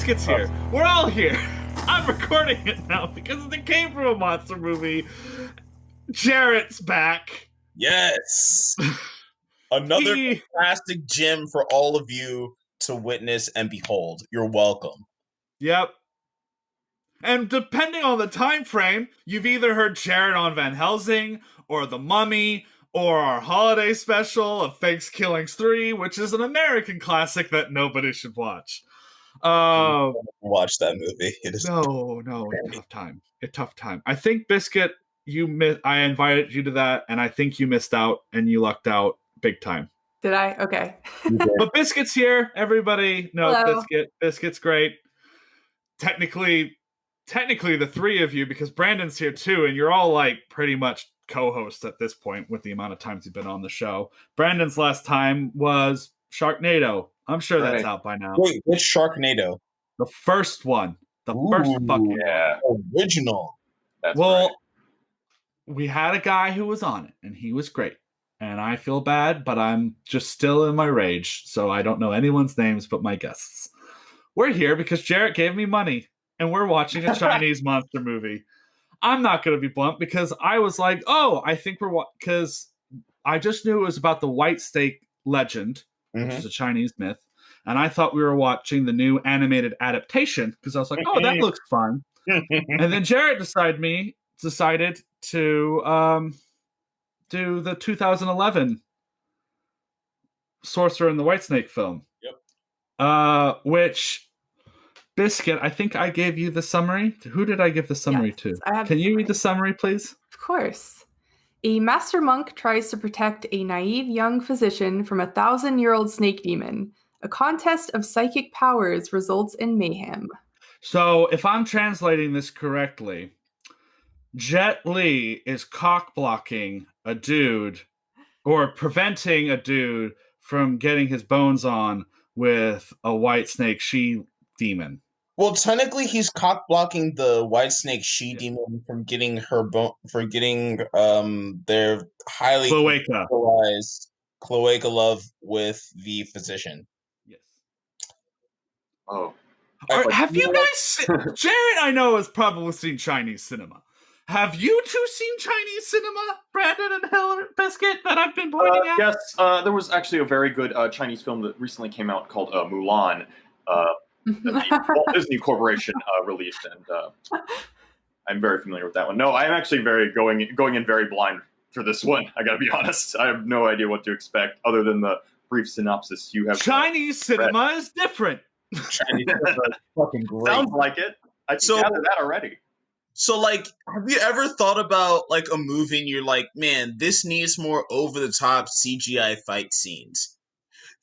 Biscuit's here. We're all here. I'm recording it now because it came from a monster movie. Jarrett's back. Yes. Another fantastic gem for all of you to witness and behold. You're welcome. Yep. And depending on the time frame, you've either heard Jarrett on Van Helsing, or The Mummy, or our holiday special of Thanksgivings 3, which is an American classic that nobody should watch. Watch that movie. It is No, tough time. I think Biscuit, I invited you to that, and I think you missed out, and you lucked out big time. Did I? Okay. But Biscuit's here. Everybody knows Hello. Biscuit. Biscuit's great. Technically the three of you, because Brandon's here too, and you're all like pretty much co-hosts at this point with the amount of times you've been on the show. Brandon's last time was Sharknado. I'm sure that's out by now. Wait, which Sharknado? The first one. The first fucking original. That's we had a guy who was on it, and he was great. And I feel bad, but I'm just still in my rage, so I don't know anyone's names but my guests. We're here because Jarrett gave me money, and we're watching a Chinese monster movie. I'm not going to be blunt because I was like, I think because I just knew it was about the white snake legend, which is a Chinese myth, and I thought we were watching the new animated adaptation because I was like, that looks fun. And then Jarrett decided to do the 2011 Sorcerer and the Whitesnake film. Yep. Which, Biscuit, I think I gave you the summary. Who did I give the summary to? Can you read the summary, please? Of course. A master monk tries to protect a naive young physician from a 1,000-year-old snake demon. A contest of psychic powers results in mayhem. So, if I'm translating this correctly, Jet Li is cock-blocking a dude, or preventing a dude from getting his bones on with a white snake she-demon. Well, technically, he's cock-blocking the white snake she-demon from getting her their highly cloaca love with the physician. Yes. Oh. Have you guys seen... Jarrett, I know, has probably seen Chinese cinema. Have you two seen Chinese cinema, Brandon and Hillary Biscuit, that I've been pointing at? Yes, there was actually a very good Chinese film that recently came out called Mulan, that the Walt Disney Corporation released, and I'm very familiar with that one. No, I'm actually going in very blind for this one. I gotta be honest. I have no idea what to expect other than the brief synopsis you have. Chinese cinema is different. Chinese cinema is fucking great. Sounds like it. I can gather that already. So, like, have you ever thought about, like, a movie and you're like, man, this needs more over-the-top CGI fight scenes?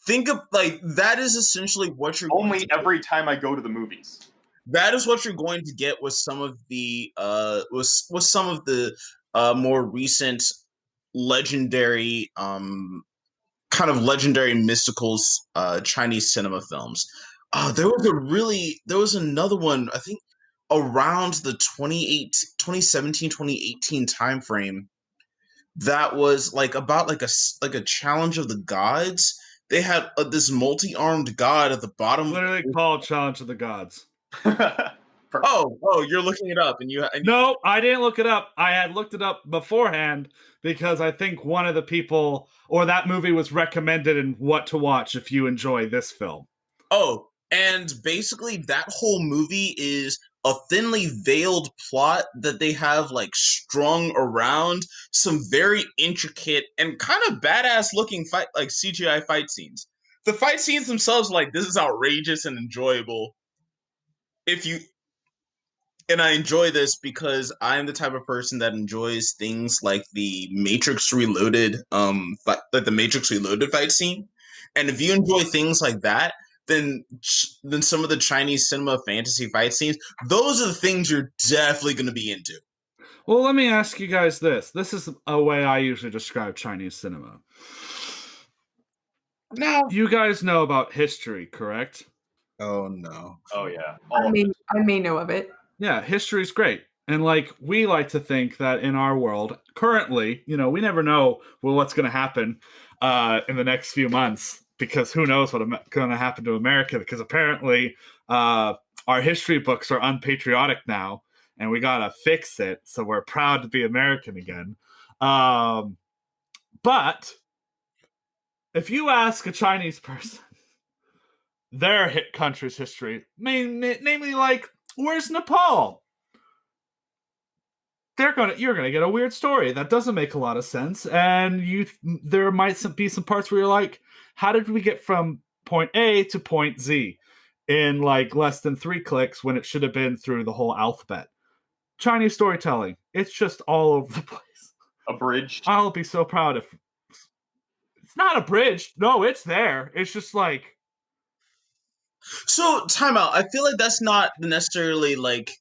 Think of, like, that is essentially what you're only every time I go to the movies. That is what you're going to get with some of the, more recent legendary, kind of legendary mysticals, Chinese cinema films. There was another one, I think, around the 2017, 2018 timeframe that was like about like a challenge of the gods. They had this multi-armed god at the bottom. Literally called Challenge of the Gods. Oh, you're looking it up, and No, I didn't look it up. I had looked it up beforehand because I think one of the people or that movie was recommended in what to watch if you enjoy this film. Oh, and basically that whole movie is a thinly veiled plot that they have like strung around some very intricate and kind of badass looking fight, like CGI fight scenes. The fight scenes themselves are like, this is outrageous and enjoyable. And I enjoy this because I'm the type of person that enjoys things like the Matrix Reloaded, like the Matrix Reloaded fight scene. And if you enjoy things like that, then some of the Chinese cinema fantasy fight scenes, those are the things you're definitely going to be into. Well, let me ask you guys this. This is a way I usually describe Chinese cinema. Now, you guys know about history, correct? Oh, no. Oh, yeah. I may know of it. Yeah, history's great. And we like to think that in our world, currently, we never know what's going to happen in the next few months. Because who knows what's going to happen to America? Because apparently our history books are unpatriotic now, and we gotta fix it. So we're proud to be American again. But if you ask a Chinese person their country's history, namely like, where's Nepal? You're gonna get a weird story that doesn't make a lot of sense, and there might be some parts where you're like, how did we get from point A to point Z in like less than 3 clicks when it should have been through the whole alphabet? Chinese storytelling, it's just all over the place. Abridged. I'll be so proud if it's not abridged. No, it's there. It's just like. So, time out. I feel like that's not necessarily like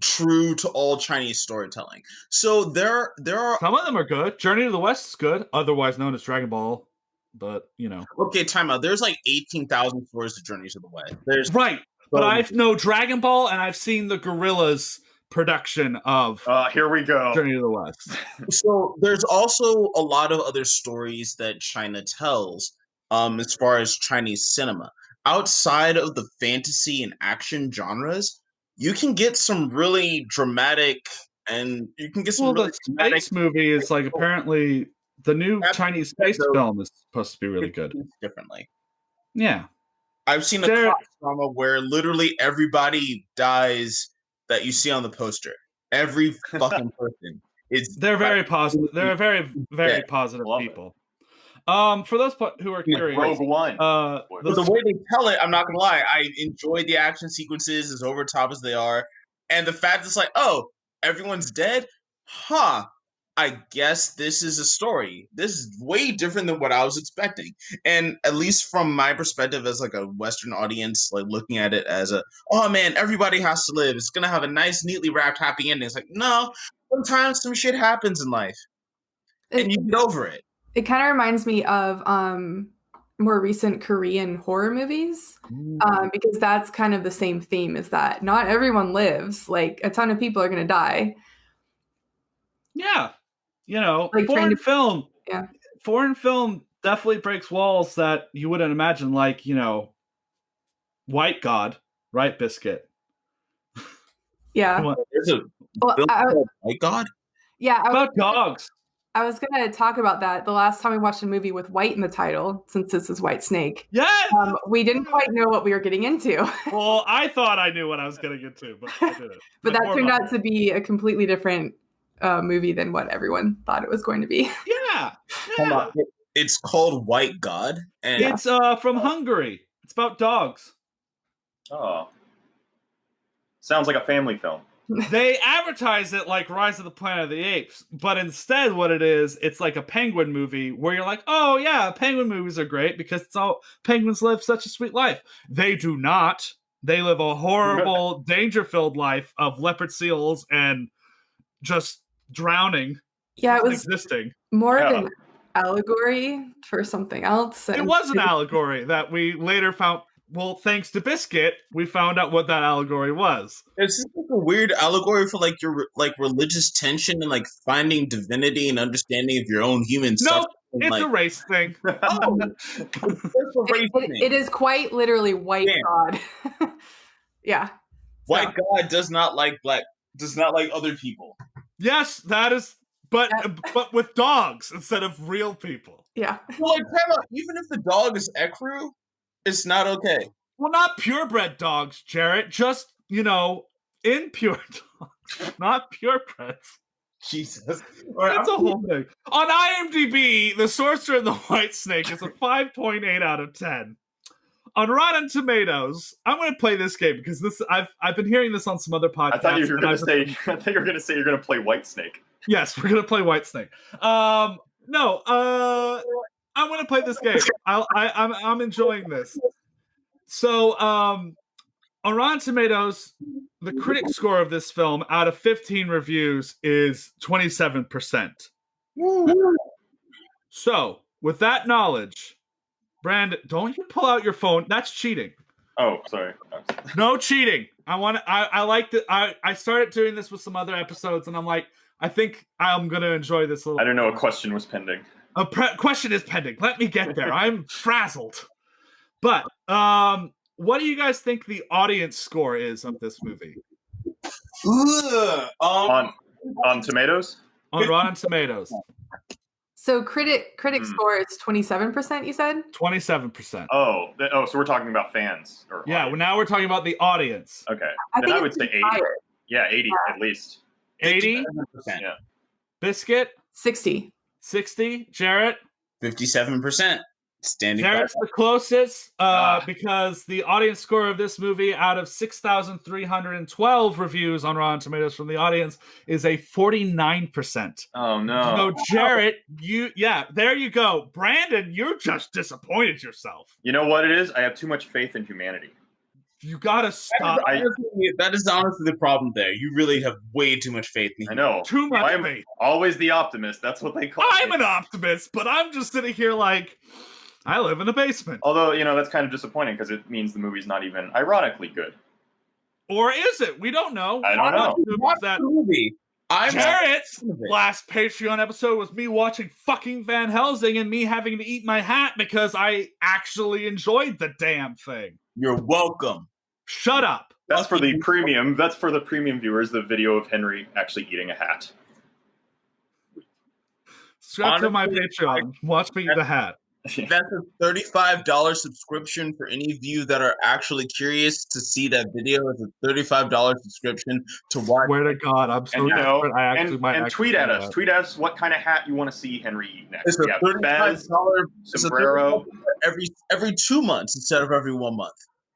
true to all Chinese storytelling. So there are some of them are good. Journey to the West is good, otherwise known as Dragon Ball. But okay, time out. There's like 18,000 stories to Journey to the West. There's right, but I've know Dragon Ball, and I've seen the Gorillas production of. Here we go. Journey to the West. So there's also a lot of other stories that China tells, as far as Chinese cinema. Outside of the fantasy and action genres, you can get some really dramatic, and you can get some really the space movie is like apparently the new Chinese space film is supposed to be really good. Differently. Yeah. I've seen a cop drama where literally everybody dies that you see on the poster. Every fucking person. They're very positive. They're very, very positive people. For those who are curious, Rogue One. But the way they tell it, I'm not gonna lie, I enjoy the action sequences as over top as they are, and the fact it's like, oh, everyone's dead, huh? I guess this is a story. This is way different than what I was expecting, and at least from my perspective as like a Western audience, like looking at it as oh man, everybody has to live. It's gonna have a nice, neatly wrapped, happy ending. It's like, no, sometimes some shit happens in life, and you get over it. It kind of reminds me of more recent Korean horror movies, because that's kind of the same theme, is that not everyone lives. Like, a ton of people are going to die. Yeah. Like foreign film. Yeah. Foreign film definitely breaks walls that you wouldn't imagine, like, White God, right, Biscuit? Yeah. There's a White God? Yeah. About dogs. I was going to talk about that the last time we watched a movie with white in the title, since this is White Snake. Yes! We didn't quite know what we were getting into. Well, I thought I knew what I was getting into, but I didn't. But that turned out to be a completely different movie than what everyone thought it was going to be. Yeah. Hold on. It's called White God. And it's from Hungary. It's about dogs. Oh. Sounds like a family film. They advertise it like Rise of the Planet of the Apes, but instead what it is, it's like a penguin movie where you're like, oh yeah, penguin movies are great because penguins live such a sweet life. They do not. They live a horrible, danger-filled life of leopard seals and just drowning. Yeah, it was existing. More of an allegory for something else. It was an allegory that we later found. Well, thanks to Biscuit, we found out what that allegory was. It's just like a weird allegory for like your religious tension and like finding divinity and understanding of your own human No, it's a race thing. Oh, it's a race thing. It is quite literally white God. Yeah. White God does not like other people. Yes, that is, but with dogs instead of real people. Yeah. Well, like, even if the dog is Ekru, it's not okay. Well, not purebred dogs, Jarrett. Just, impure dogs. Not purebreds. Jesus. That's a whole thing. On IMDb, The Sorcerer and the White Snake is a 5.8 out of 10. On Rotten Tomatoes, I'm going to play this game because I've been hearing this on some other podcasts. I thought you were going to say you're going to play White Snake. Yes, we're going to play White Snake. No, I'm going to play this game. I'm enjoying this. So, on Rotten Tomatoes, the critic score of this film out of 15 reviews is 27%. So, with that knowledge, Brandon, don't you pull out your phone. That's cheating. Oh, sorry. No cheating. I like that. I started doing this with some other episodes, and I'm like, I think I'm going to enjoy this a little. I don't know. A question was pending. A question is pending. Let me get there. I'm frazzled. But what do you guys think the audience score is of this movie? On Tomatoes? On Rotten Tomatoes. So critic score is 27%, you said? 27%. Oh, so we're talking about fans. Or Yeah, well, now we're talking about the audience. Okay. I Then think I would it's say 80. higher. Yeah, 80 at least. 80? 57%. Yeah. Biscuit? 60. 60? Jarrett? 57%. Standing by. Jarrett's the closest because the audience score of this movie out of 6,312 reviews on Rotten Tomatoes from the audience is a 49%. Oh, no. So Jarrett, there you go. Brandon, you just disappointed yourself. You know what it is? I have too much faith in humanity. You gotta stop. That is honestly the problem there. You really have way too much faith in I know. Too much I'm faith. always the optimist. That's what they call I'm me. an optimist, but I'm just sitting here like, I live in a basement. Although, that's kind of disappointing because it means the movie's not even ironically good. Or is it? We don't know. I don't know. Watch the movie. Jarrett's last Patreon episode was me watching fucking Van Helsing and me having to eat my hat because I actually enjoyed the damn thing. You're welcome. Shut up. That's for the premium. That's for the premium viewers. The video of Henry actually eating a hat. Subscribe to my Patreon. Watch me eat the hat. That's a $35 subscription for any of you that are actually curious to see that video. It's a $35 subscription to watch. Swear to God, I'm so desperate. I actually might and actually tweet at us. that. Tweet us what kind of hat you want to see Henry eat next. It's a $35 sombrero every 2 months instead of every 1 month.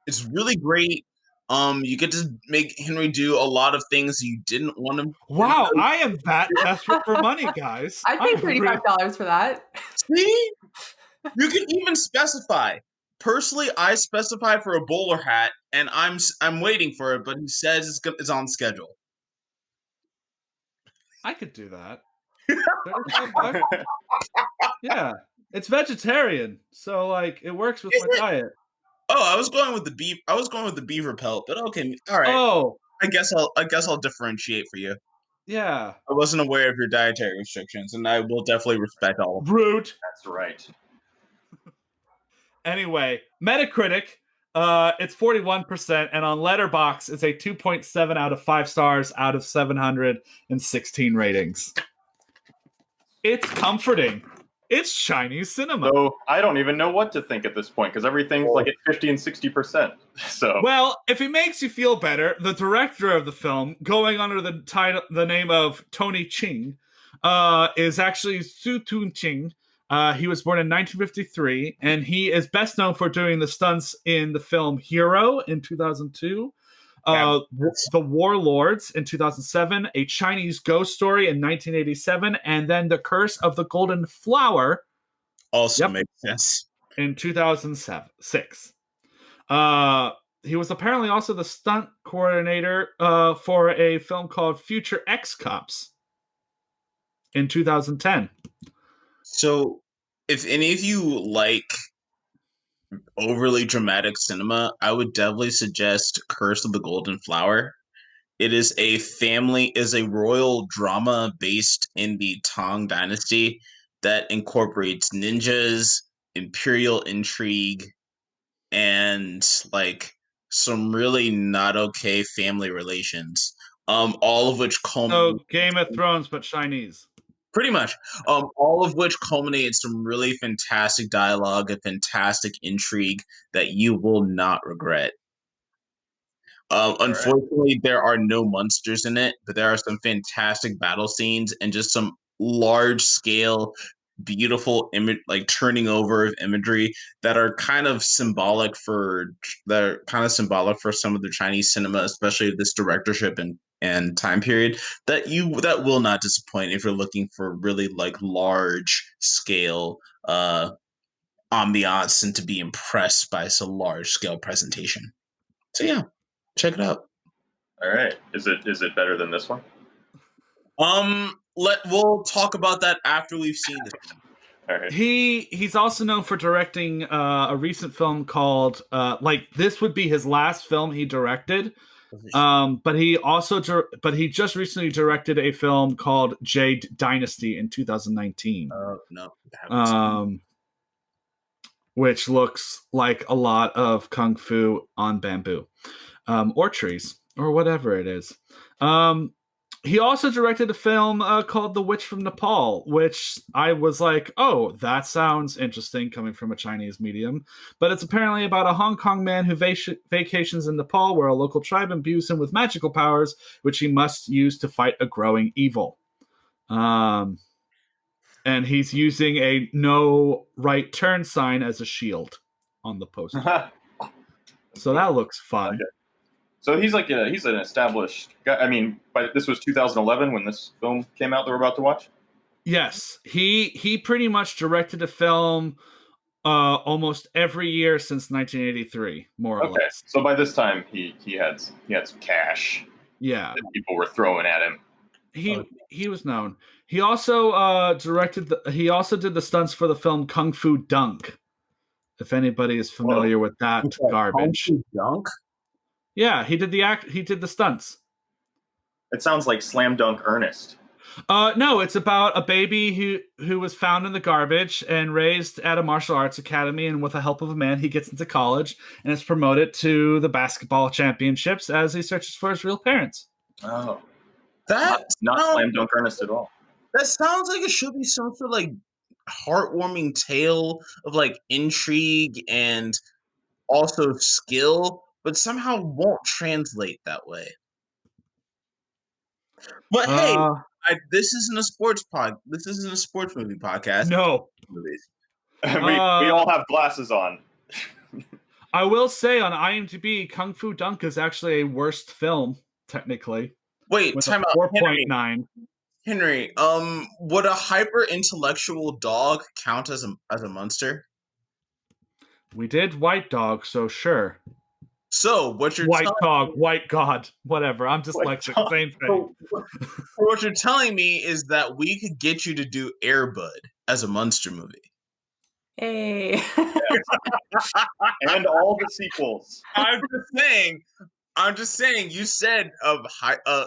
It's really great. You get to make Henry do a lot of things you didn't want him. Wow, I am that desperate for money, guys. I'd pay $35 for that. See? You can even specify. Personally, I specify for a bowler hat, and I'm waiting for it, but he says it's on schedule. I could do that. Yeah, it's vegetarian, so like it works with my diet. Oh, I was going with the beef. I was going with the beaver pelt, but okay, all right. Oh, I guess I'll differentiate for you. yeah. I wasn't aware of your dietary restrictions, and I will definitely respect all of them. Rude. That's right. Anyway, Metacritic, it's 41%, and on Letterboxd, it's a 2.7 out of 5 stars out of 716 ratings. It's comforting. It's Chinese cinema. So I don't even know what to think at this point because everything's like at 50 and 60%. So well, if it makes you feel better, the director of the film, going under the name of Tony Ching, is actually Su Tun-ching. He was born in 1953, and he is best known for doing the stunts in the film Hero in 2002, The Warlords in 2007, A Chinese Ghost Story in 1987, and then The Curse of the Golden Flower also makes sense in 2006. He was apparently also the stunt coordinator for a film called Future X Cops in 2010. So, if any of you like overly dramatic cinema, I would definitely suggest Curse of the Golden Flower. It is a royal drama based in the Tang Dynasty that incorporates ninjas, imperial intrigue, and like some really not okay family relations. All of which So Game of Thrones, but Chinese. Pretty much. All of which culminates some really fantastic dialogue and fantastic intrigue that you will not regret. Unfortunately, there are no monsters in it, but there are some fantastic battle scenes and just some large-scale, beautiful turning over of imagery that are kind of symbolic for some of the Chinese cinema, especially this directorship and time period that will not disappoint if you're looking for really like large scale ambiance and to be impressed by some large scale presentation. So yeah, check it out. All right, is it better than this one? We'll talk about that after we've seen it. All right. He's also known for directing a recent film called this would be his last film he directed. But he just recently directed a film called Jade Dynasty in 2019. No. which looks like a lot of kung fu on bamboo, or trees, or whatever it is. He also directed a film called The Witch from Nepal, which I was like, oh, that sounds interesting coming from a Chinese medium. But it's apparently about a Hong Kong man who vacations in Nepal, where a local tribe imbues him with magical powers, which he must use to fight a growing evil. And he's using a no right turn sign as a shield on the poster. So that looks fun. Okay. So he's an established guy. I mean, but this was 2011 when this film came out that we're about to watch. Yes, he pretty much directed a film almost every year since 1983, more or less. So by this time he had some cash. Yeah, that people were throwing at him. He was known. He also he also did the stunts for the film Kung Fu Dunk. If anybody is familiar with that garbage. Kung Fu Dunk? Yeah, he did the stunts. It sounds like Slam Dunk Ernest. No, it's about a baby who was found in the garbage and raised at a martial arts academy, and with the help of a man, he gets into college and is promoted to the basketball championships as he searches for his real parents. Oh. That's not Slam Dunk Ernest at all. That sounds like it should be some sort of like heartwarming tale of like intrigue and also skill, but somehow won't translate that way. But hey, this isn't a sports This isn't a sports movie podcast. No, movies. we all have glasses on. I will say on IMDb, Kung Fu Dunk is actually a worst film technically. Wait, time out. 4.9. Henry, would a hyper intellectual dog count as a monster? We did White Dog, so sure. So what you're White Dog, White God, whatever. I'm dyslexic, same thing. What you're telling me is that we could get you to do Air Bud as a monster movie. Hey. And all the sequels. I'm just saying. You said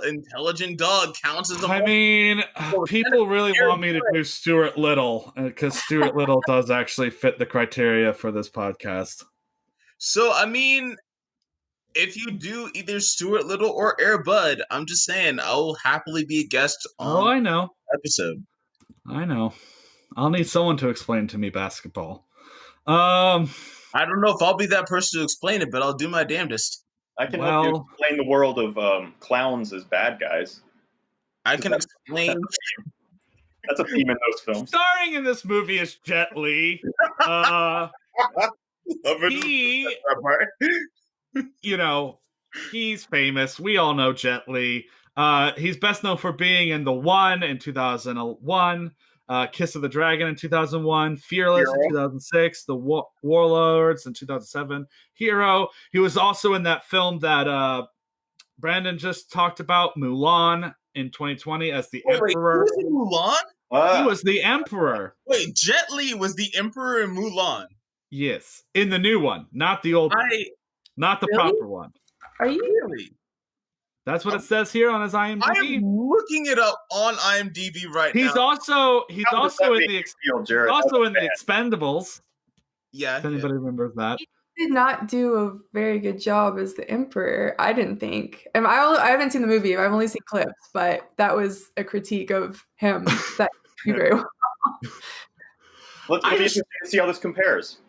intelligent dog counts as a monster. I mean, people really want me to do Stuart Little because Stuart Little does actually fit the criteria for this podcast. So I mean, if you do either Stuart Little or Air Bud, I'm just saying I will happily be a guest on I know. episode. I know. I'll need someone to explain to me basketball. I don't know if I'll be that person to explain it, but I'll do my damnedest. I can help you explain the world of clowns as bad guys. I can explain. That's a theme in those films. Starring in this movie is Jet Li. He's famous. We all know Jet Li. He's best known for being in The One in 2001, Kiss of the Dragon in 2001, Fearless in 2006, The Warlords in 2007, Hero. He was also in that film that Brandon just talked about, Mulan, in 2020 as the Emperor. Wait, was Mulan? He was the Emperor. Wait, Jet Li was the Emperor in Mulan. Yes, in the new one, not the old one. Not the proper one. Are you really? That's what it says here on his IMDb. I'm looking it up on IMDb right now. He's also in the Expendables. Yeah. If anybody remembers that. He did not do a very good job as the Emperor, I didn't think. And I haven't seen the movie. I've only seen clips, but that was a critique of him that very well. Let's be interested to see how this compares.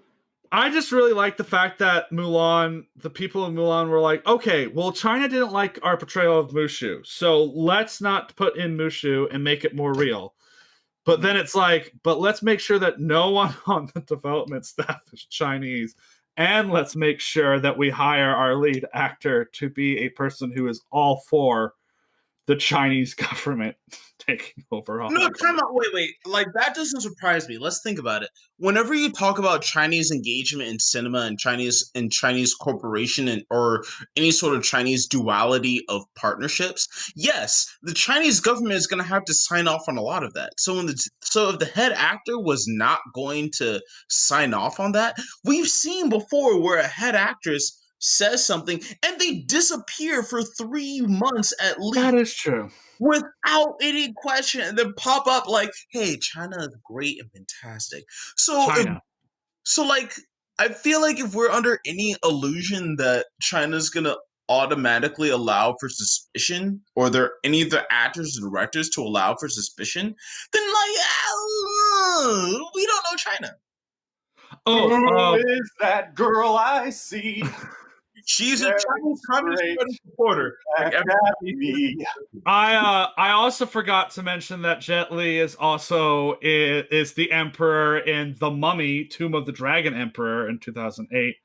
I just really like the fact that Mulan, the people of Mulan were like, okay, well, China didn't like our portrayal of Mushu, so let's not put in Mushu and make it more real. But then it's like, but let's make sure that no one on the development staff is Chinese, and let's make sure that we hire our lead actor to be a person who is all for the Chinese government taking over. No, time out. Wait. Like, that doesn't surprise me. Let's think about it. Whenever you talk about Chinese engagement in cinema and Chinese corporation or any sort of Chinese duality of partnerships, yes, the Chinese government is going to have to sign off on a lot of that. So if the head actor was not going to sign off on that, we've seen before where a head actress says something and they disappear for 3 months at least. That is true. Without any question, and then pop up like, hey, China is great and fantastic. So So, like, I feel like if we're under any illusion that China's gonna automatically allow for suspicion, or there are any of the actors and directors to allow for suspicion, then we don't know China. Who is that girl I see? She's a Chinese Communist Party supporter. Like, Me. I also forgot to mention that Jet Li is also is the Emperor in The Mummy: Tomb of the Dragon Emperor in 2008,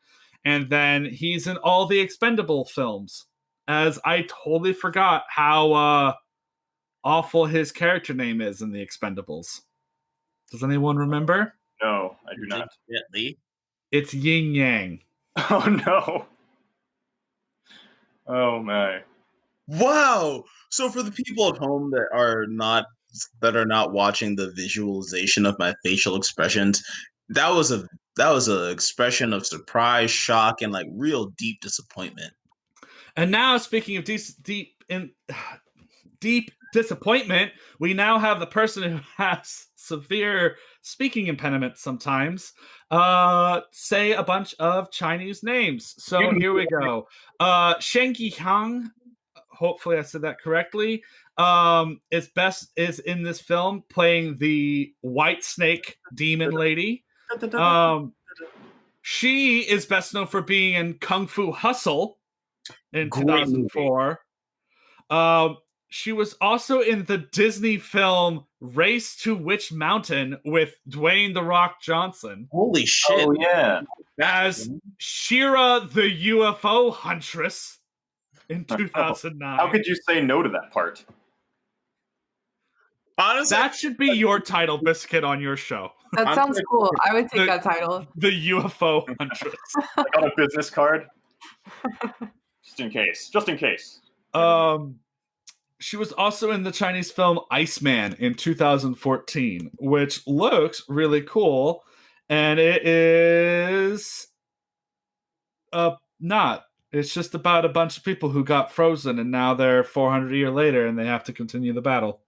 and then he's in all the Expendable films. As I totally forgot how awful his character name is in the Expendables. Does anyone remember? No, I do not. Lee. It's Yin Yang. Oh no. Oh my. Wow. So for the people at home that are not watching the visualization of my facial expressions, that was an expression of surprise, shock, and like real deep disappointment. And now, speaking of deep disappointment, we now have the person who has severe speaking impediment sometimes say a bunch of Chinese names. So here we go. Shen Yihang, hopefully I said that correctly, is in this film playing the white snake demon lady. She is best known for being in Kung Fu Hustle in 2004. She was also in the Disney film Race to Witch Mountain with Dwayne "The Rock" Johnson. Holy shit. Oh yeah. As Shira the UFO Huntress in 2009. How could you say no to that part? Honestly, that should be your title, Biscuit, on your show. That sounds cool. I would take that title. The UFO Huntress. Like on a business card? Just in case. Just in case. She was also in the Chinese film Iceman in 2014, which looks really cool, and it is not. It's just about a bunch of people who got frozen, and now they're 400 years later, and they have to continue the battle.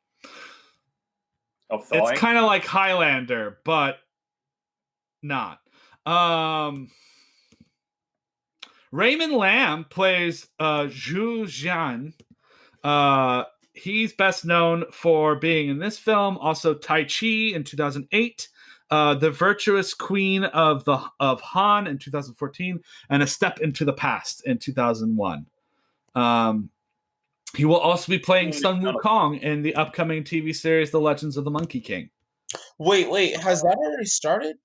It's kind of like Highlander, but not. Raymond Lam plays Zhu Jian. He's best known for being in this film, also Tai Chi in 2008, The Virtuous Queen of Han in 2014, and A Step into the Past in 2001. He will also be playing Sun Wukong in the upcoming TV series The Legends of the Monkey King. Wait, has that already started?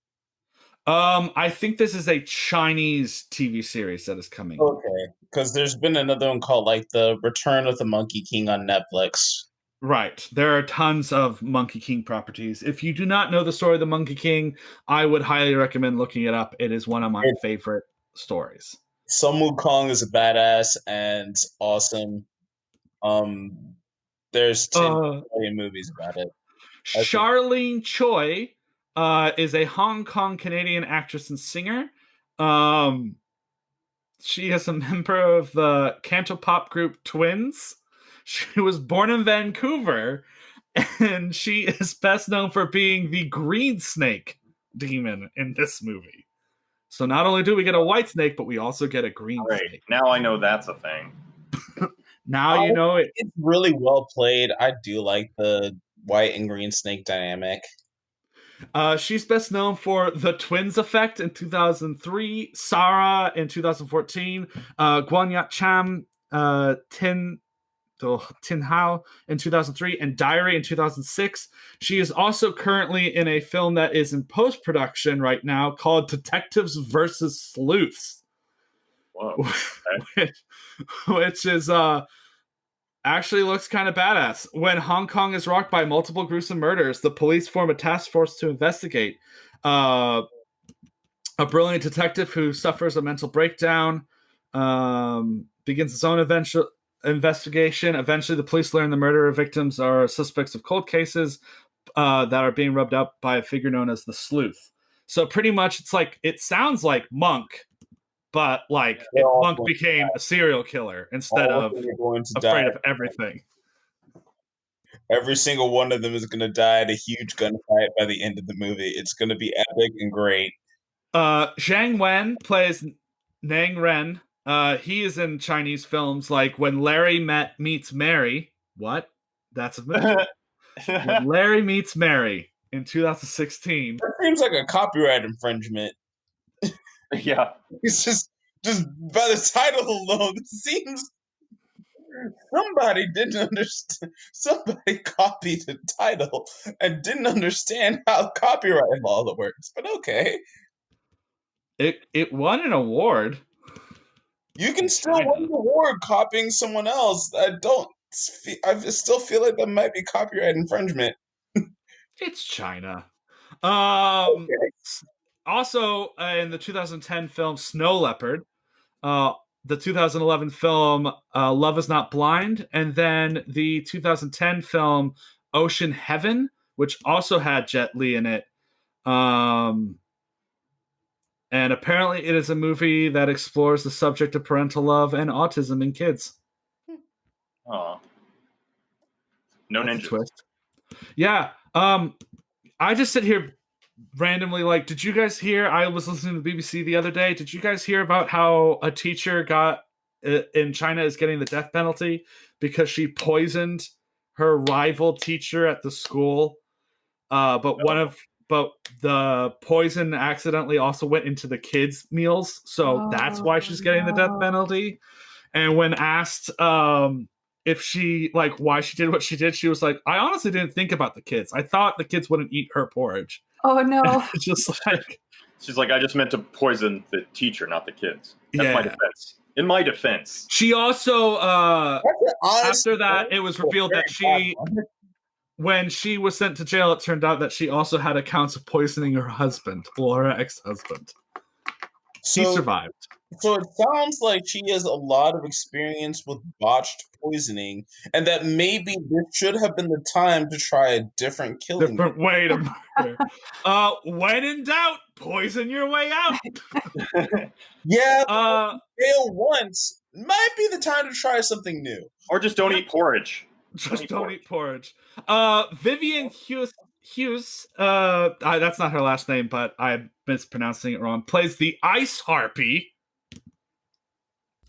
I think this is a Chinese TV series that is coming. Okay, because there's been another one called like The Return of the Monkey King on Netflix. Right. There are tons of Monkey King properties. If you do not know the story of the Monkey King, I would highly recommend looking it up. It is one of my favorite stories. Sun Wukong is a badass and awesome. There's 10 million movies about it. Charlene Choi is a Hong Kong Canadian actress and singer. She is a member of the Cantopop group Twins. She was born in Vancouver, and she is best known for being the green snake demon in this movie. So not only do we get a white snake, but we also get a green snake. Now I know that's a thing. Now you know it. It's really well played. I do like the white and green snake dynamic. She's best known for The Twins Effect in 2003, Sarah in 2014, Guanyat Cham, Tin Hao in 2003, and Diary in 2006. She is also currently in a film that is in post-production right now called Detectives versus Sleuths. Whoa. Okay. which is actually looks kind of badass. When Hong Kong is rocked by multiple gruesome murders, the police form a task force to investigate. A brilliant detective who suffers a mental breakdown begins his own investigation. Eventually, the police learn the murderer victims are suspects of cold cases that are being rubbed up by a figure known as the Sleuth. So pretty much it sounds like Monk, but like if Monk became a serial killer instead of afraid of everything. Every single one of them is going to die at a huge gunfight by the end of the movie. It's going to be epic and great. Zhang Wen plays Nang Ren. He is in Chinese films like When Larry Meets Mary. What? That's a movie. When Larry Meets Mary in 2016. That seems like a copyright infringement. Yeah. It's just by the title alone, it seems somebody didn't understand. Somebody copied the title and didn't understand how copyright law works. But okay, It won an award. you can In still China. win an award copying someone else. I still feel like that might be copyright infringement. It's China. Okay. Also, in the 2010 film Snow Leopard, the 2011 film Love Is Not Blind, and then the 2010 film Ocean Heaven, which also had Jet Li in it. And apparently it is a movie that explores the subject of parental love and autism in kids. Oh. No That's a ninjas. twist. Yeah. I just sit here randomly like, did you guys hear? I was listening to the BBC the other day. Did you guys hear about how a teacher in China is getting the death penalty because she poisoned her rival teacher at the school? But the poison accidentally also went into the kids' meals, so that's why she's getting the death penalty. And when asked if she why she did what she did, she was like, I honestly didn't think about the kids. I thought the kids wouldn't eat her porridge. Oh no. It's just like, she's like, I just meant to poison the teacher, not the kids. That's my defense. In my defense. She also after that it was revealed that when she was sent to jail, it turned out that she also had accounts of poisoning her husband, or her ex-husband. She survived. So it sounds like she has a lot of experience with botched poisoning, and that maybe this should have been the time to try a different killing. Different way to murder. When in doubt, poison your way out. Yeah, fail once might be the time to try something new. Or just don't eat porridge. Just don't eat porridge. Vivian Hughes, that's not her last name, but I'm mispronouncing it wrong, plays the Ice Harpy.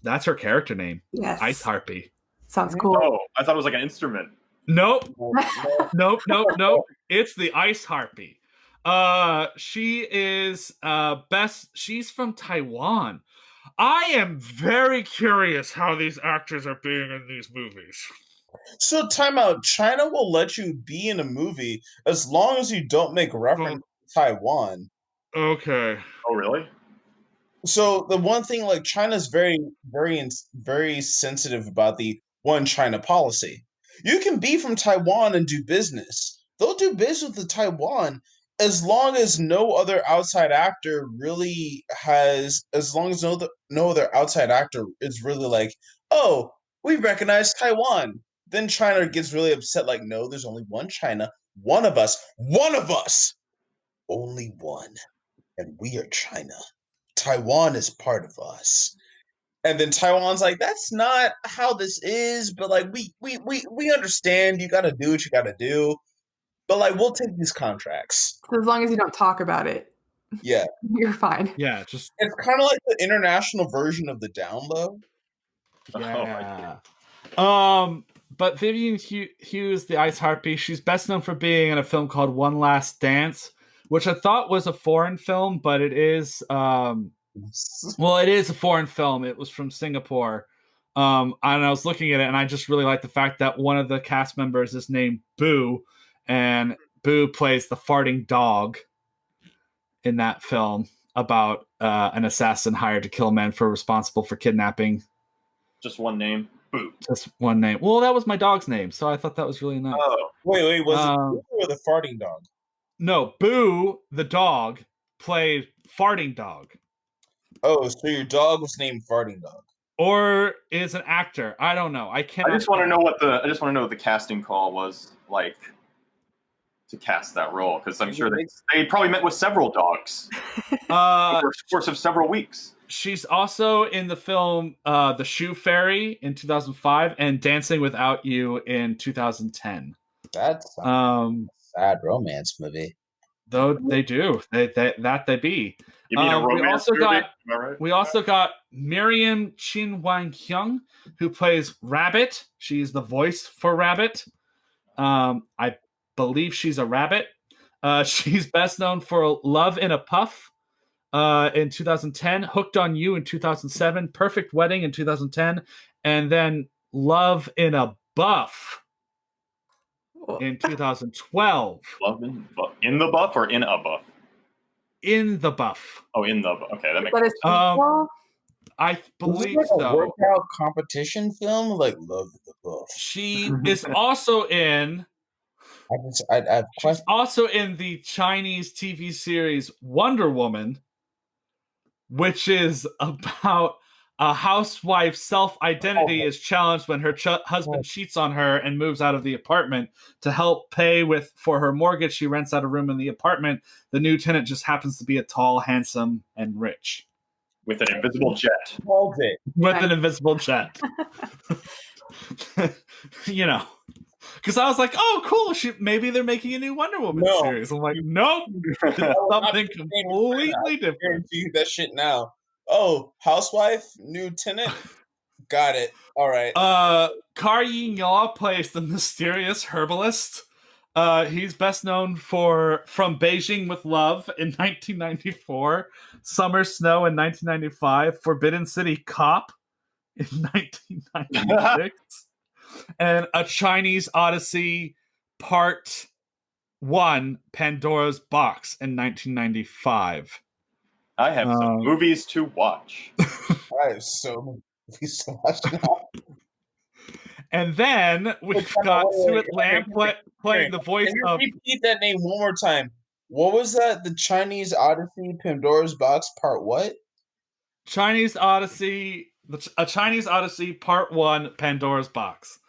That's her character name. Yes. Ice Harpy. Sounds cool. Oh, I thought it was like an instrument. Nope. Nope. It's the Ice Harpy. She is she's from Taiwan. I am very curious how these actors are being in these movies. So, time out. China will let you be in a movie as long as you don't make reference to Taiwan. Okay. Oh, really? So, the one thing, like, China's very, very, very sensitive about the one China policy. You can be from Taiwan and do business. They'll do business with Taiwan as long as no other outside actor really has, as long as no other outside actor is really like, oh, we recognize Taiwan. Then China gets really upset, like, no, there's only one China, one of us, only one, and we are China. Taiwan is part of us. And then Taiwan's like, that's not how this is, but like we understand you gotta do what you gotta do. But like we'll take these contracts. So as long as you don't talk about it. Yeah. You're fine. Yeah, just it's kind of like the international version of the down low. Yeah. But Vivian Hughes, the Ice Harpy, she's best known for being in a film called One Last Dance, which I thought was a foreign film, but it is it is a foreign film. It was from Singapore. And I was looking at it, and I just really like the fact that one of the cast members is named Boo, and Boo plays the farting dog in that film about an assassin hired to kill men responsible for kidnapping. Just one name. Boo. Just one name. Well, that was my dog's name, so I thought that was really nice. Oh. Wait, was it Boo or the farting dog? No, Boo, the dog, played farting dog. Oh, so your dog was named Farting Dog. Or is an actor. I don't know. I just want to know what the casting call was like to cast that role, because I'm sure they probably met with several dogs over the course of several weeks. She's also in the film The Shoe Fairy in 2005 and Dancing Without You in 2010. That's a sad romance movie. Though they do. They be. You mean a romance movie? Am I right? We also got Miriam Chin Wang Hyung, who plays Rabbit. She's the voice for Rabbit. I believe she's a rabbit. She's best known for Love in a Puff in 2010, Hooked on You in 2007, Perfect Wedding in 2010, and then Love in a Buff in 2012. Love in the buff or in a buff? In the Buff. Oh, in the buff. Okay, that makes That is I believe Was it like a so. workout competition film, like Love the Buff? She is also in. She's also in the Chinese TV series Wonder Woman, which is about a housewife's self-identity is challenged when her husband cheats on her and moves out of the apartment. To help pay for her mortgage, she rents out a room in the apartment. The new tenant just happens to be a tall, handsome, and rich. With an invisible jet. With an invisible jet. You know. Because I was like, oh, cool. Maybe they're making a new Wonder Woman series. I'm like, nope. It's something completely different. I guarantee you that shit now. Oh, housewife, new tenant. Got it. All right. Kar Ying-yaw plays the mysterious herbalist. He's best known From Beijing with Love in 1994, Summer Snow in 1995, Forbidden City Cop in 1996. And A Chinese Odyssey Part 1, Pandora's Box in 1995. I have some movies to watch. I have so many movies to watch now. And then we've got Suet Lam playing the voice of... Repeat that name one more time. What was that? The Chinese Odyssey, Pandora's Box, Part what? Chinese Odyssey... A Chinese Odyssey Part 1, Pandora's Box.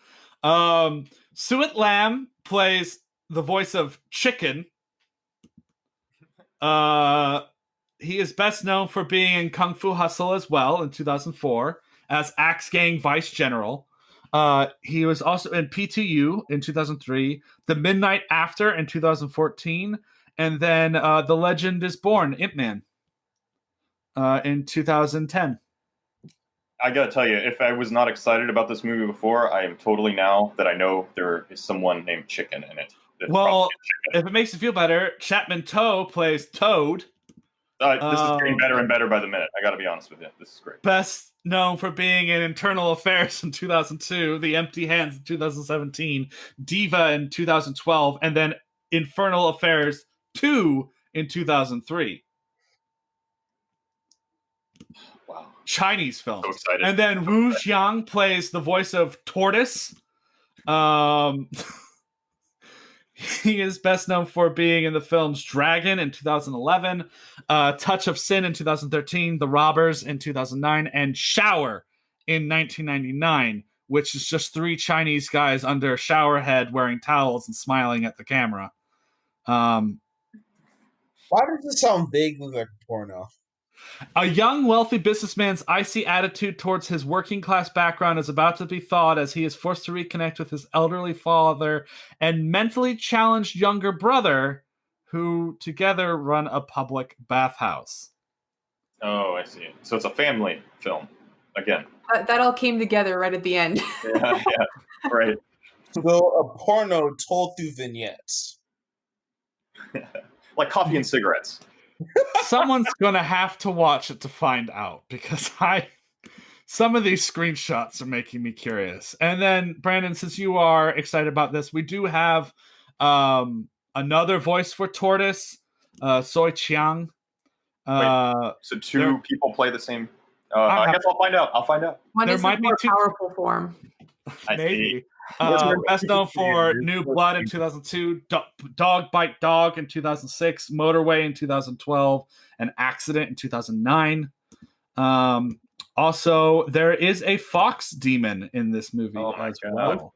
Suet Lam plays the voice of Chicken. He is best known for being in Kung Fu Hustle as well in 2004 as Axe Gang Vice General. He was also in P2U in 2003, The Midnight After in 2014, and then The Legend is Born, Ip Man, in 2010. I gotta tell you, if I was not excited about this movie before, I am totally now that I know there is someone named Chicken in it. Well, if it makes you feel better, Chapman Toe plays Toad. This is getting better and better by the minute. I gotta be honest with you. This is great. Best known for being in Internal Affairs in 2002, The Empty Hands in 2017, Diva in 2012, and then Infernal Affairs 2 in 2003. Wow. Chinese film. So excited. And then Wu Xiang plays the voice of Tortoise. He is best known for being in the films Dragon in 2011, Touch of Sin in 2013, The Robbers in 2009, and Shower in 1999, which is just 3 Chinese guys under a shower head wearing towels and smiling at the camera. Why does this sound vaguely like a porno? A young, wealthy businessman's icy attitude towards his working-class background is about to be thawed as he is forced to reconnect with his elderly father and mentally challenged younger brother, who together run a public bathhouse. Oh, I see. So it's a family film, again. That all came together right at the end. Yeah, right. So a porno told through vignettes. Like coffee and cigarettes. Someone's gonna have to watch it to find out, because some of these screenshots are making me curious. And then, Brandon, since you are excited about this, we do have another voice for Tortoise, Soi Chiang. So 2 people play the same. I guess I'll find out. One There is might the be more 2 powerful form. Maybe. Best known for New Blood in 2002, Dog Bite Dog in 2006, Motorway in 2012, and Accident in 2009. Also, there is a fox demon in this movie as well,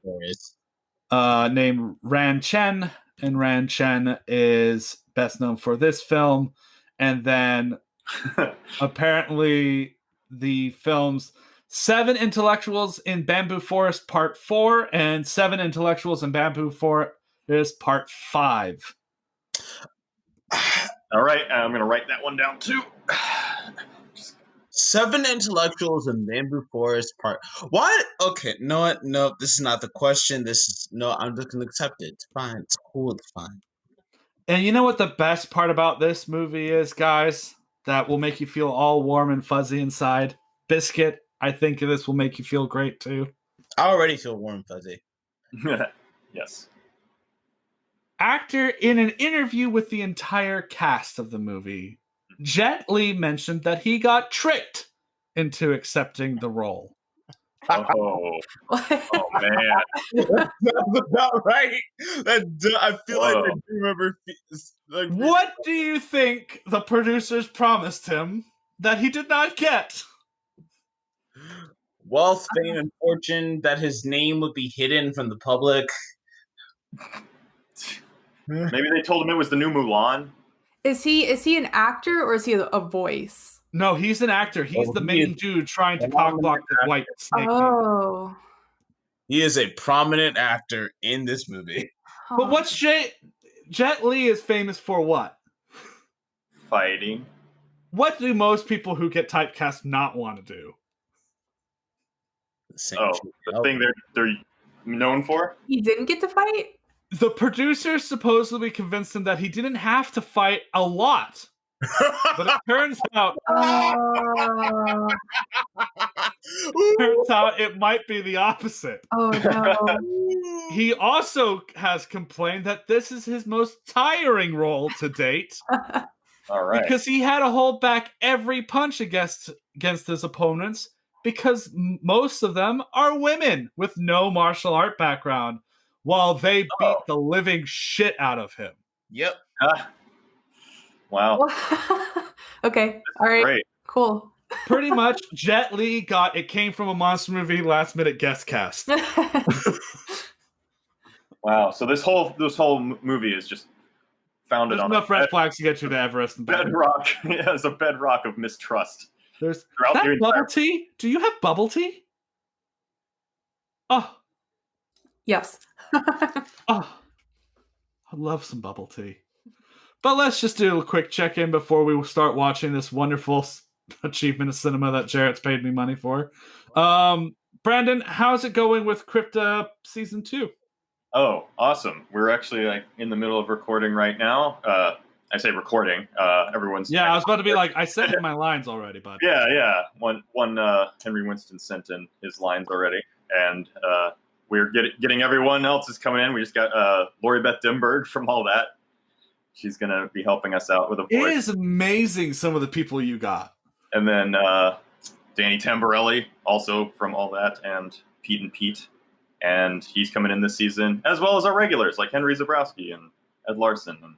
named Ran Chen, and Ran Chen is best known for this film. And then apparently the films 7 Intellectuals in Bamboo Forest Part 4 and 7 Intellectuals in Bamboo Forest Part 5. All right, I'm gonna write that one down too. 7 intellectuals in Bamboo Forest Park. What? Okay, no, what? No, this is not the question. I'm just gonna accept it. It's fine. It's cool. It's fine. And you know what the best part about this movie is, guys? That will make you feel all warm and fuzzy inside. Biscuit, I think this will make you feel great too. I already feel warm and fuzzy. Yes. Actor in an interview with the entire cast of the movie, Jet Li mentioned that he got tricked into accepting the role. Oh man. That's about right. I feel like I do remember. Like, What do you think the producers promised him that he did not get? wealth, fame, and fortune, that his name would be hidden from the public. Maybe they told him it was the new Mulan. Is he an actor or is he a voice? No, he's an actor. He's the main dude trying to cockblock the white snake. Oh. He is a prominent actor in this movie. But what's Jet Li is famous for what? Fighting. What do most people who get typecast not want to do? The thing they're known for? He didn't get to fight? The producers supposedly convinced him that he didn't have to fight a lot. But it turns out it might be the opposite. Oh no. He also has complained that this is his most tiring role to date. All right. Because he had to hold back every punch against his opponents because most of them are women with no martial art background while they beat the living shit out of him. Yep. Wow. Okay. All right. Great. Cool. Pretty much, Jet Li it came from a monster movie last minute guest cast. Wow. So this whole movie is just founded There's on enough red flags to get you to Everest and back. bedrock. Yeah, it's a bedrock of mistrust. There's Throughout the that entire- bubble tea? Do you have bubble tea? Oh, Yes. I love some bubble tea. But let's just do a quick check-in before we start watching this wonderful achievement of cinema that Jarrett's paid me money for. Brandon, how's it going with Crypta Season 2? Oh, awesome. We're actually in the middle of recording right now. I say recording. Everyone's... Yeah, I was about to be like, I sent in my lines already, bud. Yeah. One Henry Winston sent in his lines already. And we're getting everyone else is coming in. We just got Lori Beth Dimberg from all that. She's going to be helping us out with a voice. It is amazing some of the people you got. And then Danny Tamborelli, also from all that, and Pete and Pete. And he's coming in this season, as well as our regulars, like Henry Zabrowski and Ed Larson. And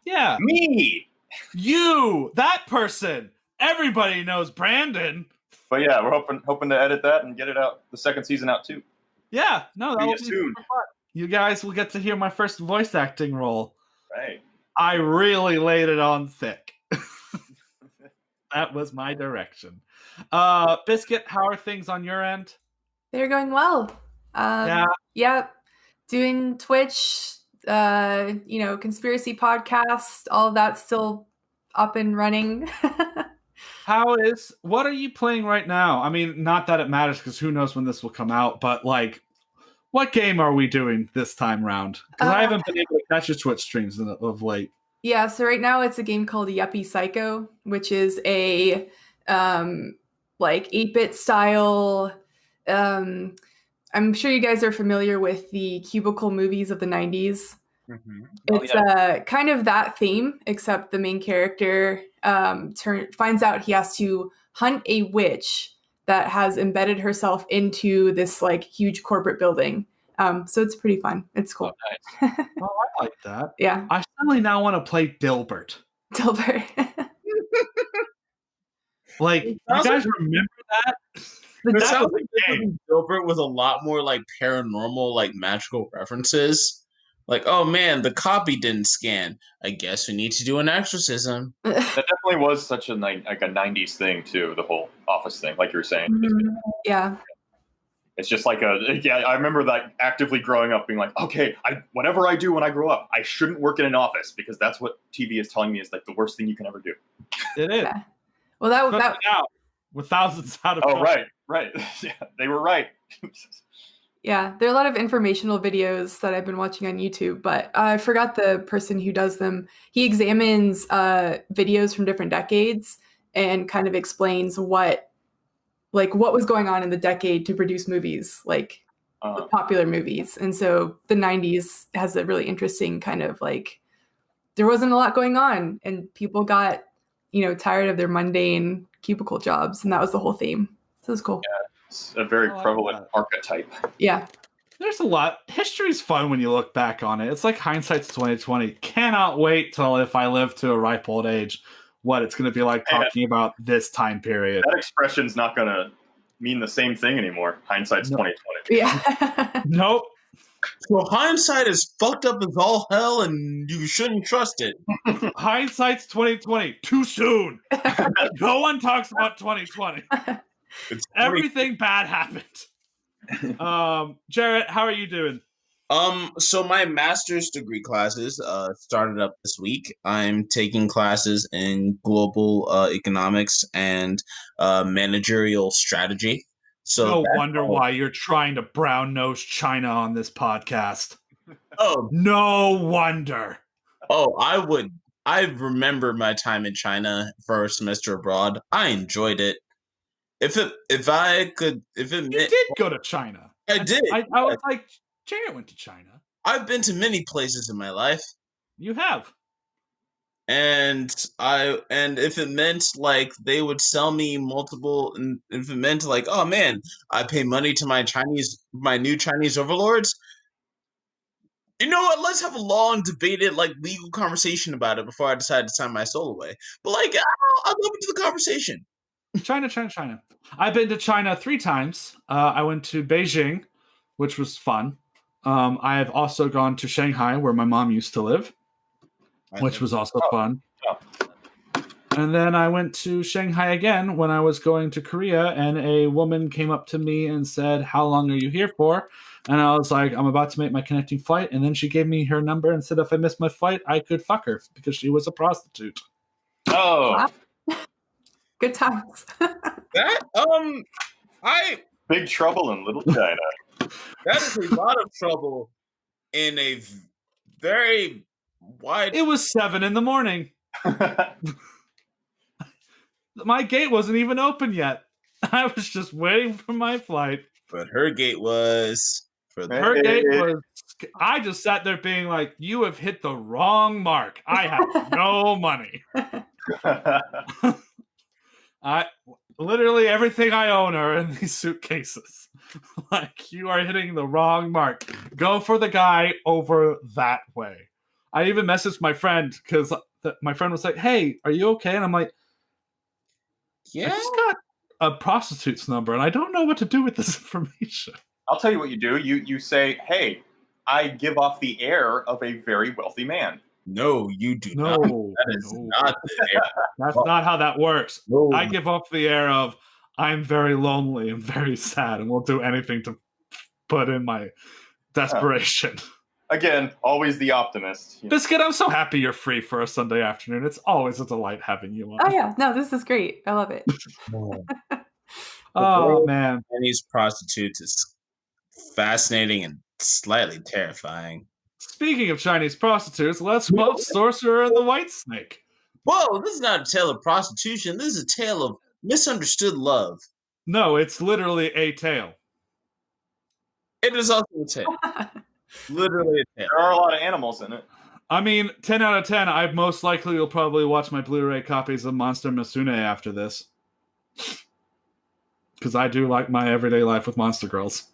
Yeah. me! You! That person! Everybody knows Brandon! But yeah, we're hoping to edit that and get it out, the second season out too. Yeah, no, that will be soon. fun. You guys will get to hear my first voice acting role. Right. I really laid it on thick. That was my direction. Biscuit, how are things on your end? They're going well. Yep. Doing Twitch, conspiracy podcast, all of that's still up and running. What are you playing right now? I mean, not that it matters because who knows when this will come out, but what game are we doing this time round? Because I haven't been able to catch your Twitch streams of late. Yeah, so right now it's a game called Yuppie Psycho, which is a 8-bit style. I'm sure you guys are familiar with the cubicle movies of the 90s. Mm-hmm. It's kind of that theme, except the main character finds out he has to hunt a witch that has embedded herself into this huge corporate building. So it's pretty fun. It's cool. Oh, nice. Oh, I like that. Yeah. I suddenly now want to play Dilbert. Dilbert. You guys remember that? It sounds like Dilbert with a lot more paranormal, magical references. Oh man, the copy didn't scan. I guess we need to do an exorcism. That definitely was such a 90s thing too, the whole Office thing, like you were saying. Mm-hmm. Yeah. It's just like I remember that actively growing up being like, okay, whatever I do when I grow up, I shouldn't work in an office because that's what TV is telling me is like the worst thing you can ever do. It is. Yeah. Well, that now with thousands out of trouble. Right. Yeah, they were right. Yeah, there are a lot of informational videos that I've been watching on YouTube, but I forgot the person who does them. He examines videos from different decades and kind of explains what was going on in the decade to produce movies, like popular movies. And so the 90s has a really interesting kind of like, there wasn't a lot going on and people got, tired of their mundane cubicle jobs. And that was the whole theme. So it's cool. Yeah, it's a very prevalent archetype. Yeah. There's a lot. History's fun when you look back on it. It's like hindsight's 2020. Cannot wait till if I live to a ripe old age, what it's going to be like talking about this time period. That expression's not going to mean the same thing anymore. Hindsight's 2020. Yeah. Nope. So hindsight is fucked up as all hell, and you shouldn't trust it. Hindsight's 2020. Too soon. No one talks about 2020. Everything bad happened. Jarrett, how are you doing? So my master's degree classes started up this week. I'm taking classes in global economics and managerial strategy. So no wonder why you're trying to brown nose China on this podcast. Oh, no wonder. Oh, I remember my time in China for a semester abroad. I enjoyed it. You did go to China. I did. I was like, Jarrett went to China. I've been to many places in my life. You have. And if it meant like they would sell me multiple, and if it meant like, oh man, I pay money to my new Chinese overlords. You know what? Let's have a long debated, like legal conversation about it before I decide to sign my soul away. But like, I'll go into the conversation. China. I've been to China 3 times. I went to Beijing, which was fun. I have also gone to Shanghai, where my mom used to live, which was also fun. And then I went to Shanghai again when I was going to Korea, and a woman came up to me and said, "How long are you here for?" And I was like, "I'm about to make my connecting flight." And then she gave me her number and said if I missed my flight, I could fuck her because she was a prostitute. Oh. Wow. Good times. Big trouble in Little China. That is a lot of trouble in a very wide... It was 7 a.m. My gate wasn't even open yet. I was just waiting for my flight. But her gate was... I just sat there being like, you have hit the wrong mark. I have no money. Literally everything I own are in these suitcases. Like, you are hitting the wrong mark. Go for the guy over that way. I even messaged my friend because my friend was like, "Hey, are you okay?" And I'm like, "Yeah, I just got a prostitute's number and I don't know what to do with this information." I'll tell you what you do. You say, "Hey, I give off the air of a very wealthy man." No, you do not. That is not the air. That's not how that works. No. I give off the air of I'm very lonely and very sad and will do anything to put in my desperation. Again, always the optimist. Biscuit, I'm so happy you're free for a Sunday afternoon. It's always a delight having you on. Oh yeah, no, this is great. I love it. Oh man, Chinese prostitutes is fascinating and slightly terrifying. Speaking of Chinese prostitutes, let's quote Sorcerer and the White Snake. Whoa, this is not a tale of prostitution. This is a tale of misunderstood love. No, it's literally a tale. It is also a tale. Literally a tale. There are a lot of animals in it. I mean, 10 out of 10, I most likely will probably watch my Blu-ray copies of Monster Masune after this. Because I do like my everyday life with Monster Girls.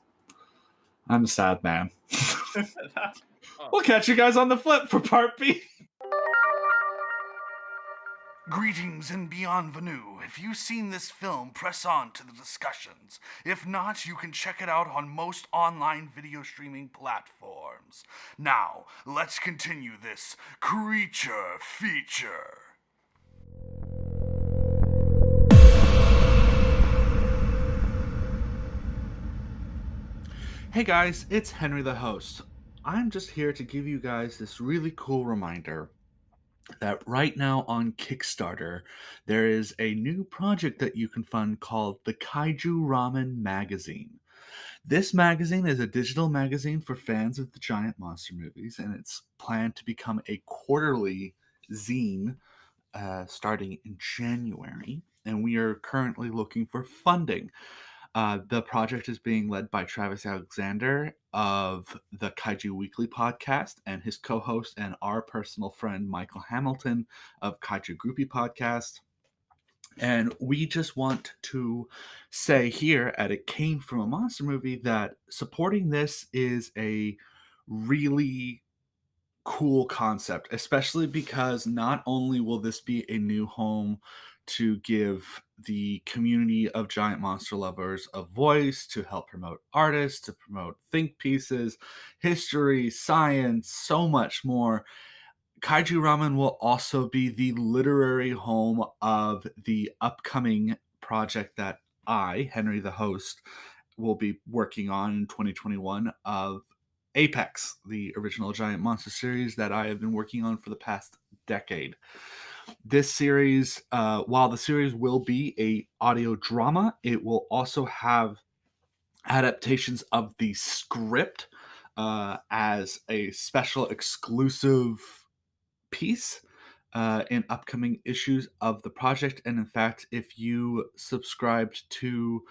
I'm a sad man. We'll catch you guys on the flip for part B. Greetings and bienvenue. If you've seen this film, press on to the discussions. If not, you can check it out on most online video streaming platforms. Now, let's continue this creature feature. Hey guys, it's Henry the host. I'm just here to give you guys this really cool reminder that right now on Kickstarter, there is a new project that you can fund called the Kaiju Ramen Magazine. This magazine is a digital magazine for fans of the giant monster movies, and it's planned to become a quarterly zine starting in January. And we are currently looking for funding. The project is being led by Travis Alexander of the Kaiju Weekly podcast and his co host and our personal friend Michael Hamilton of Kaiju Groupie podcast. And we just want to say here at It Came From a Monster Movie that supporting this is a really cool concept, especially because not only will this be a new home to give the community of giant monster lovers a voice, to help promote artists, to promote think pieces, history, science, so much more. Kaiju Ramen will also be the literary home of the upcoming project that I, Henry the host, will be working on in 2021 of Apex, the original Giant Monster series that I have been working on for the past decade. This series, while the series will be a audio drama, it will also have adaptations of the script as a special exclusive piece in upcoming issues of the project. And in fact, if you subscribed to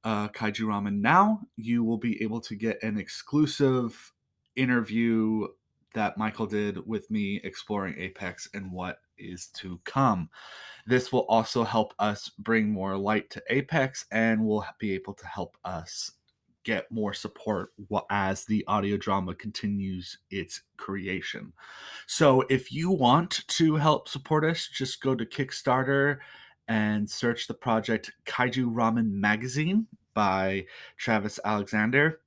Kaiju Ramen now, you will be able to get an exclusive interview that Michael did with me exploring Apex and what is to come. This will also help us bring more light to Apex and will be able to help us get more support as the audio drama continues its creation. So if you want to help support us, just go to Kickstarter and search the project Kaiju Ramen Magazine by Travis Alexander.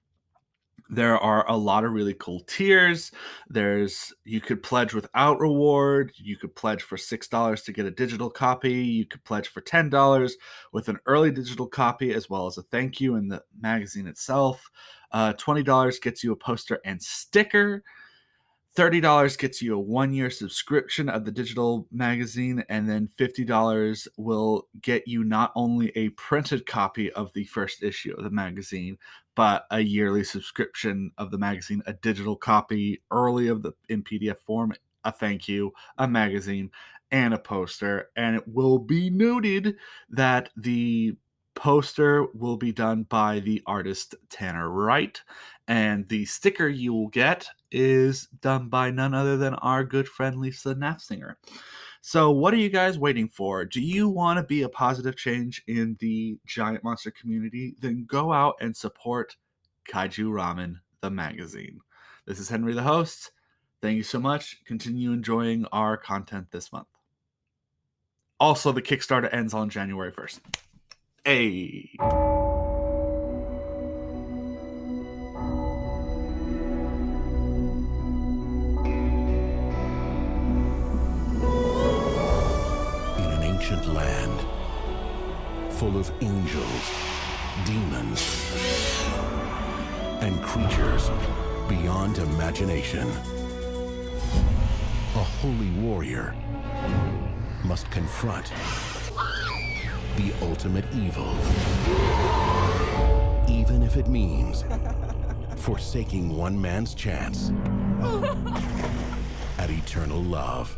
There are a lot of really cool tiers. You could pledge without reward. You could pledge for $6 to get a digital copy. You could pledge for $10 with an early digital copy, as well as a thank you in the magazine itself. $20 gets you a poster and sticker. $30 gets you a 1-year subscription of the digital magazine, and then $50 will get you not only a printed copy of the first issue of the magazine, but a yearly subscription of the magazine, a digital copy early in PDF form, a thank you, a magazine, and a poster. And it will be noted that the poster will be done by the artist Tanner Wright, and the sticker you will get is done by none other than our good friend Lisa Nafsinger. So what are you guys waiting for? Do you want to be a positive change in the giant monster community? Then go out and support Kaiju Ramen, the magazine. This is Henry the host. Thank you so much. Continue enjoying our content this month. Also, the Kickstarter ends on January 1st. Hey! Land full of angels, demons, and creatures beyond imagination. A holy warrior must confront the ultimate evil, even if it means forsaking one man's chance at eternal love.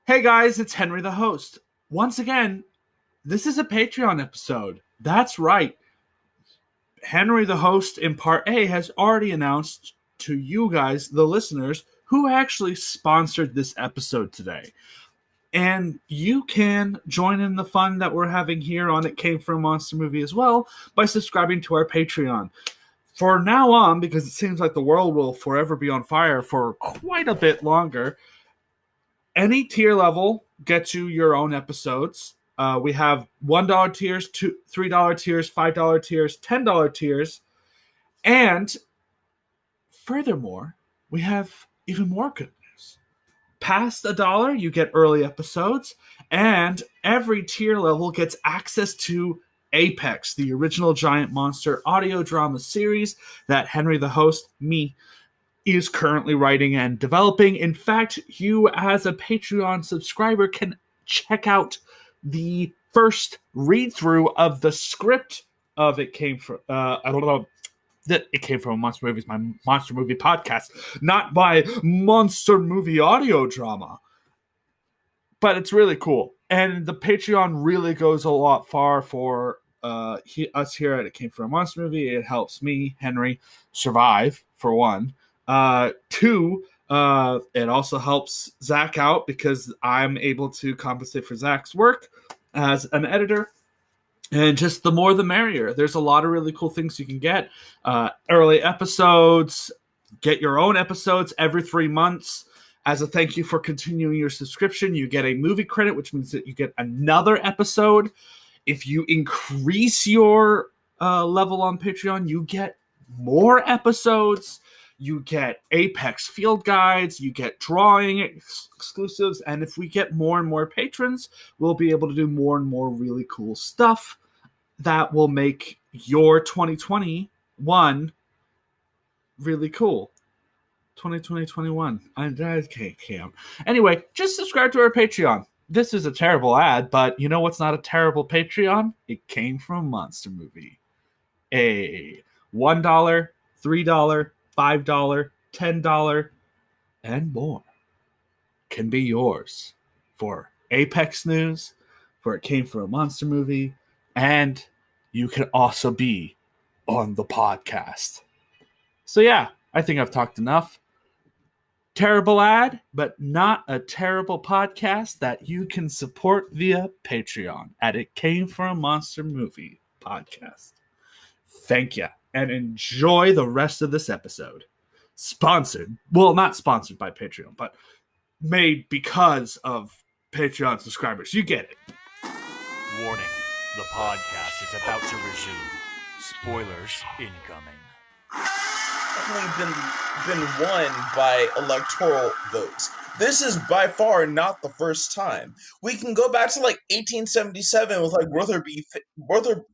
Hey guys, it's Henry the host. Once again, this is a Patreon episode. That's right. Henry the host in part A has already announced to you guys, the listeners, who actually sponsored this episode today. And you can join in the fun that we're having here on It Came From a Monster Movie as well by subscribing to our Patreon. For now on, because it seems like the world will forever be on fire for quite a bit longer, any tier level gets you your own episodes. We have $1 tiers, $3 tiers, $5 tiers, $10 tiers, and furthermore, we have even more good news. Past $1, you get early episodes, and every tier level gets access to Apex, the original giant monster audio drama series that Henry the host, me, is currently writing and developing. In fact, you as a Patreon subscriber can check out the first read through of the script of It Came From that It Came From a Monster Movie, my monster movie podcast, not my monster movie audio drama. But it's really cool. And the Patreon really goes a lot far for us here at It Came From a Monster Movie. It helps me, Henry, survive, for one. Two, it also helps Zach out because I'm able to compensate for Zach's work as an editor. And just the more the merrier. There's a lot of really cool things you can get. Early episodes, get your own episodes every 3 months. As a thank you for continuing your subscription, you get a movie credit, which means that you get another episode. If you increase your level on Patreon, you get more episodes. You get Apex field guides, you get drawing exclusives, and if we get more and more patrons, we'll be able to do more and more really cool stuff that will make your 2021 really cool. 2021. I can't count. Anyway, just subscribe to our Patreon. This is a terrible ad, but you know what's not a terrible Patreon? It Came From a Monster Movie. $1, $3, $5, $10, and more can be yours for Apex News, for It Came From a Monster Movie, and you can also be on the podcast. So yeah, I think I've talked enough. Terrible ad, but not a terrible podcast that you can support via Patreon at It Came From a Monster Movie podcast. Thank you, and enjoy the rest of this episode. Sponsored, well, not sponsored by Patreon, but made because of Patreon subscribers. You get it. Warning, the podcast is about to resume. Spoilers incoming. Definitely been won by electoral votes. This is by far not the first time. We can go back to like 1877 with like Ruther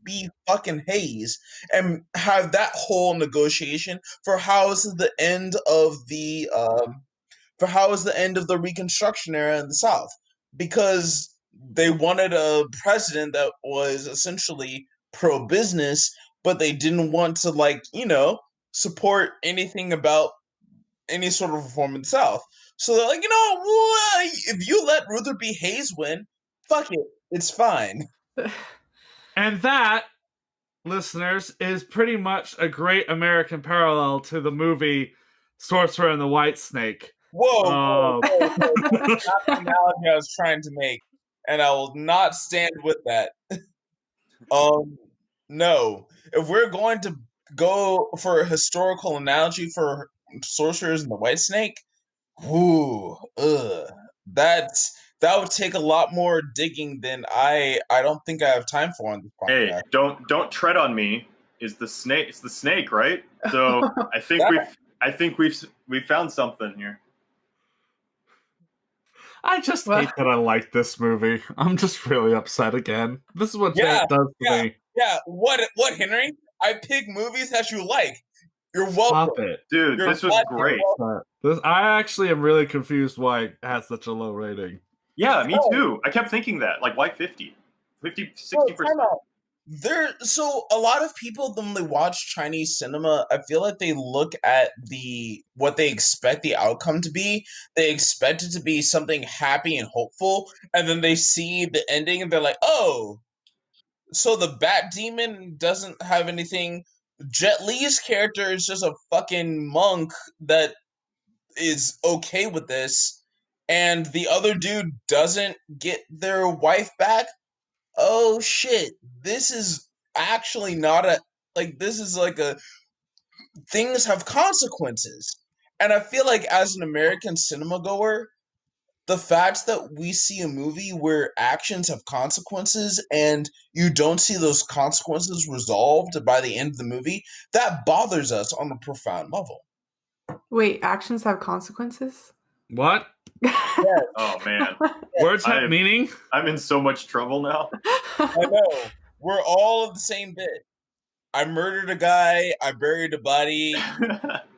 B. fucking Hayes and have that whole negotiation for how is the end of the Reconstruction era in the South, because they wanted a president that was essentially pro-business, but they didn't want to support anything about any sort of reform in the South. So they're like, if you let Ruther B. Hayes win, fuck it, it's fine. And that, listeners, is pretty much a great American parallel to the movie Sorcerer and the White Snake. Whoa. That's not the analogy I was trying to make, and I will not stand with that. No. If we're going to go for a historical analogy for Sorcerers and the White Snake, that would take a lot more digging than I don't think I have time for on this podcast. Hey, don't tread on me. Is the snake? It's the snake, right? So I think we've found something here. I just hate that I like this movie. I'm just really upset again. This is what Jack does to me. Yeah, what, Henry? I pick movies that you like. You're welcome. Stop it. Dude, this was great. I actually am really confused why it has such a low rating. Yeah, me too. I kept thinking that. Like, why 50? 50, 60%? So a lot of people when they watch Chinese cinema, I feel like they look at what they expect the outcome to be. They expect it to be something happy and hopeful, and then they see the ending and they're like, "Oh, so the Bat Demon doesn't have anything. Jet Li's character is just a fucking monk that is okay with this, and the other dude doesn't get their wife back. Oh shit, this is actually not this is like a things have consequences." And I feel like as an American cinema goer, the fact that we see a movie where actions have consequences and you don't see those consequences resolved by the end of the movie, that bothers us on a profound level. Wait, actions have consequences? What? Oh man, Words have meaning? I'm in so much trouble now. I know. We're all of the same bit. I murdered a guy. I buried a body.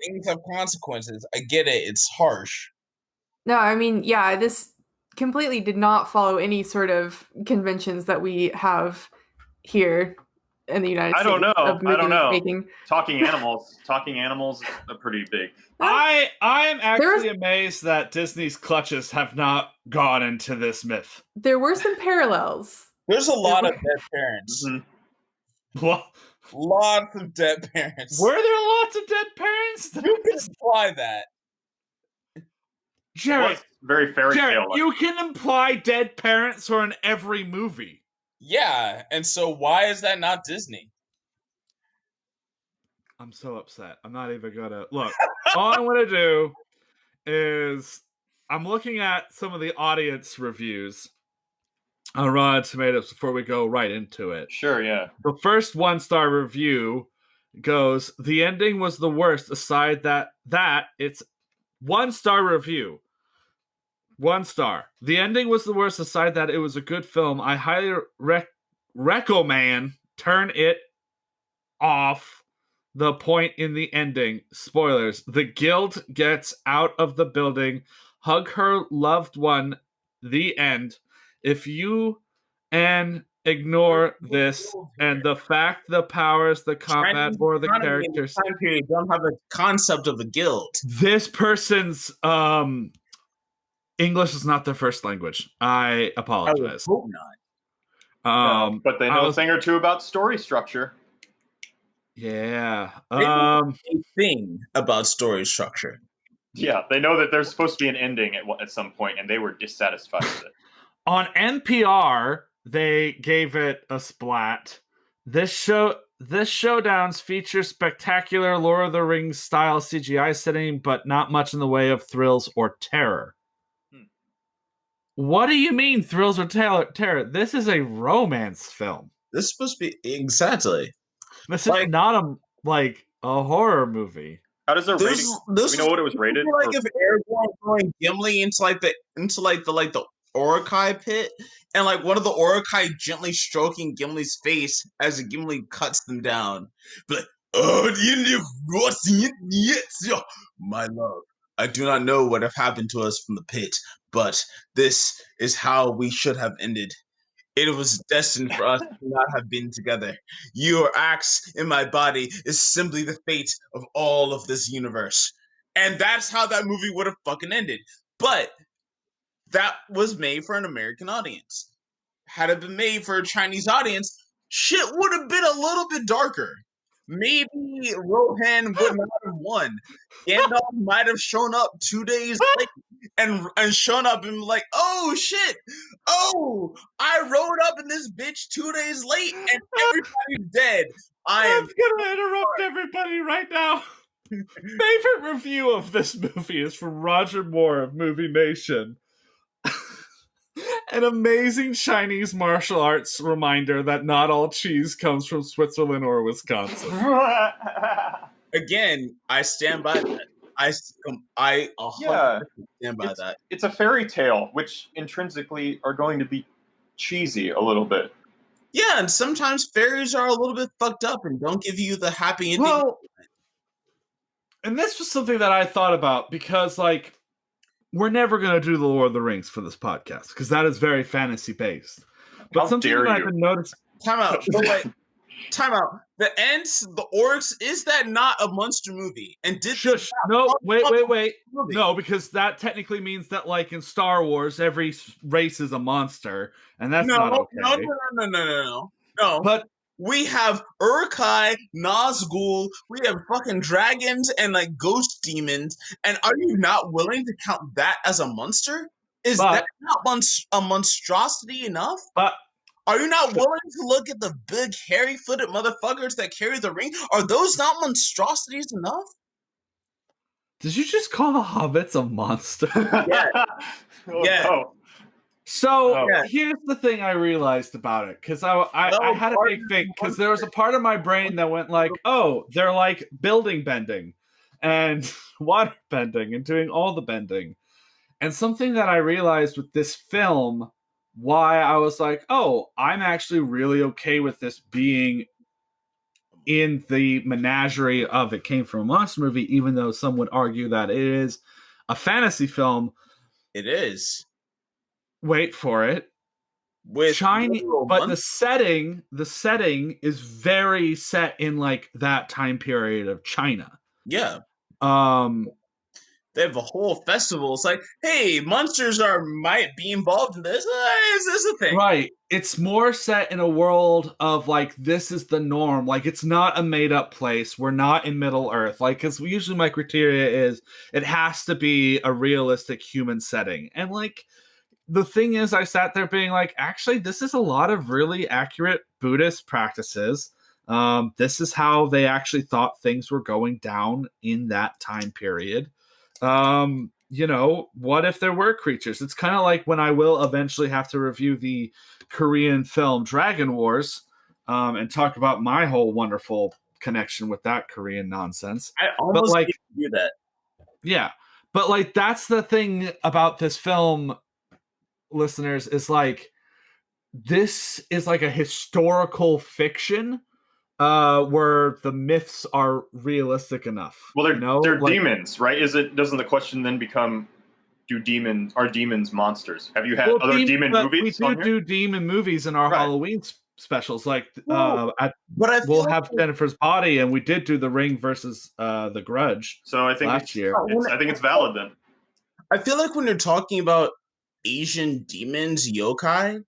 Things have consequences. I get it. It's harsh. No, I mean, yeah, this completely did not follow any sort of conventions that we have here in the United States. I don't know. Making. Talking animals is a pretty big. I am actually amazed that Disney's clutches have not gone into this myth. There were some parallels. There's a lot of dead parents. Mm-hmm. What? Lots of dead parents. Were there lots of dead parents? You can imply that. Jared, very fairy tale. You can imply dead parents are in every movie. Yeah, and so why is that not Disney? I'm so upset. I'm not even gonna look. All I'm gonna do is I'm looking at some of the audience reviews on Rotten Tomatoes before we go right into it. Sure, yeah. The first 1-star review goes, "The ending was the worst. Aside that it's 1-star review. 1 star. The ending was the worst. Aside that it was a good film. I highly recommend turn it off. The point in the ending. Spoilers. The guild gets out of the building. Hug her loved one. The end. If you ignore this and the fact, the powers, the combat, or the characters, time period don't have a concept of a guild. This person's English is not their first language. I apologize. I hope not. But they know a thing or two about story structure. Yeah. A thing about story structure. Yeah, they know that there's supposed to be an ending at some point, and they were dissatisfied with it. On NPR, they gave it a splat. This showdowns features spectacular Lord of the Rings style CGI setting, but not much in the way of thrills or terror. What do you mean thrills or terror? This is a romance film. This is supposed to be exactly. This is not a horror movie. How does it rating? Do we know what it was rated? Like if Aragorn throwing Gimli into the Urukai pit, and like one of the Urukai gently stroking Gimli's face as Gimli cuts them down. But my love, I do not know what have happened to us from the pit, but this is how we should have ended. It was destined for us to not have been together. Your axe in my body is simply the fate of all of this universe. And that's how that movie would have fucking ended. But that was made for an American audience. Had it been made for a Chinese audience, shit would have been a little bit darker. Maybe Rohan would not have won. Gandalf might have shown up 2 days late and shown up and like, oh shit, oh, I rode up in this bitch 2 days late and everybody's dead. I'm gonna interrupt everybody right now. Favorite review of this movie is from Roger Moore of Movie Nation. An amazing Chinese martial arts reminder that not all cheese comes from Switzerland or Wisconsin. Again, I stand by that. I stand by that. It's a fairy tale, which intrinsically are going to be cheesy a little bit. Yeah, and sometimes fairies are a little bit fucked up and don't give you the happy ending. Well, and this was something that I thought about because, like, we're never going to do the Lord of the Rings for this podcast because that is very fantasy based. But How something dare that I've you. been noticing. Time out. Time out. The Ents, the Orcs, is that not a monster movie? And did Shush. No, wait. No, because that technically means that, like in Star Wars, every race is a monster, and that's not okay. No. But we have Urkai, Nazgul, we have fucking dragons and like ghost demons, and are you not willing to count that as a monster? Is that not a monstrosity enough? But are you not willing to look at the big hairy-footed motherfuckers that carry the ring? Are those not monstrosities enough? Did you just call the hobbits a monster? Yeah. Oh. So here's the thing I realized about it, because I had a big thing, because there was a part of my brain that went like, oh, they're like building bending and water bending and doing all the bending. And something that I realized with this film, why I was like, oh, I'm actually really okay with this being in the menagerie of it came from a monster movie, even though some would argue that it is a fantasy film. It is. Wait for it. With Chinese, but the setting is very set in like that time period of China. Yeah. They have a whole festival. It's like, hey, monsters might be involved in this. Is this a thing? Right. It's more set in a world of like, this is the norm. Like, it's not a made up place. We're not in Middle Earth. Like, because usually my criteria is it has to be a realistic human setting. And like, the thing is, I sat there being like, actually, this is a lot of really accurate Buddhist practices. This is how they actually thought things were going down in that time period. You know, what if there were creatures? It's kind of like when I will eventually have to review the Korean film Dragon Wars, and talk about my whole wonderful connection with that Korean nonsense. I almost didn't do that. Yeah. But like, that's the thing about this film, listeners, is like, this is like a historical fiction where the myths are realistic enough. Well, they're like, demons, right? Doesn't the question then become, are demons monsters? Have you had other demon movies? We do demon movies in our Halloween specials. Like, we'll have Jennifer's Body, and we did do The Ring versus The Grudge. So I think last year. I think it's valid then. I feel like when you're talking about Asian demons, yokai,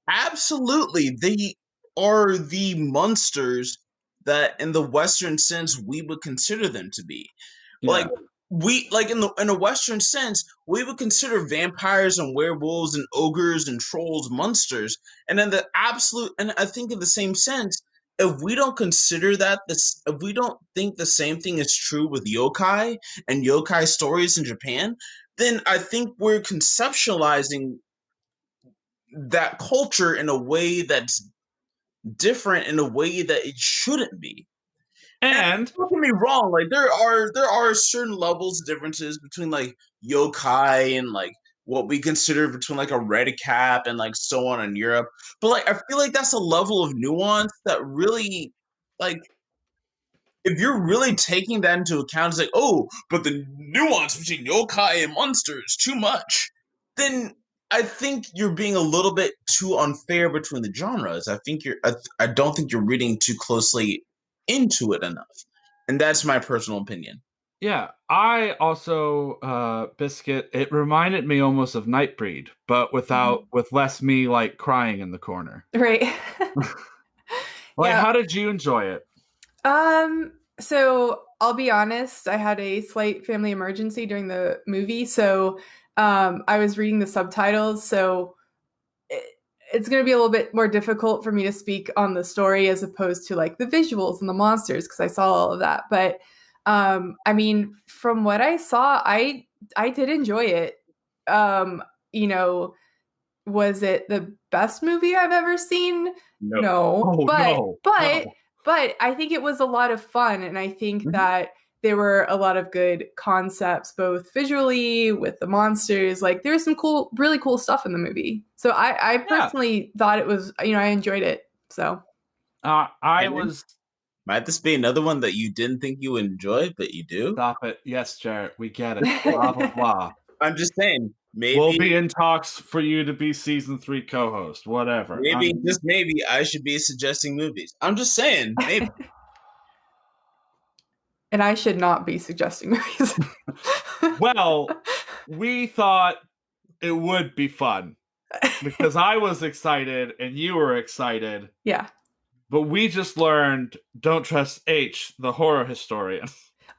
absolutely, they are the monsters that in the Western sense we would consider them to be. Yeah. Like in a Western sense, we would consider vampires and werewolves and ogres and trolls monsters. And in and I think in the same sense, if we don't consider that if we don't think the same thing is true with yokai and yokai stories in Japan, then I think we're conceptualizing that culture in a way that's different, in a way that it shouldn't be. And don't get me wrong, like there are certain levels of differences between like yokai and like what we consider between like a red cap and like so on in Europe. But like I feel like that's a level of nuance that really, like, if you're really taking that into account, it's like, oh, but the nuance between yokai and monsters is too much, then I think you're being a little bit too unfair between the genres. I don't think you're reading too closely into it enough. And that's my personal opinion. Yeah, I also, Biscuit, it reminded me almost of Nightbreed, but with less me like crying in the corner. Right. How did you enjoy it? So I'll be honest, I had a slight family emergency during the movie, so I was reading the subtitles, so it's going to be a little bit more difficult for me to speak on the story as opposed to like the visuals and the monsters, because I saw all of that. But I mean, from what I saw, I did enjoy it. You know, was it the best movie I've ever seen? No. But I think it was a lot of fun, and I think that there were a lot of good concepts, both visually with the monsters. Like there was some really cool stuff in the movie. So I personally thought it was, I enjoyed it. So might this be another one that you didn't think you would enjoy, but you do? Stop it. Yes, Jarrett, we get it. Blah, blah, blah. I'm just saying, maybe we'll be in talks for you to be season 3 co-host. Whatever. maybe just maybe I should be suggesting movies. I'm just saying, maybe. And I should not be suggesting movies. Well, we thought it would be fun because I was excited and you were excited. Yeah. But we just learned don't trust H, the horror historian.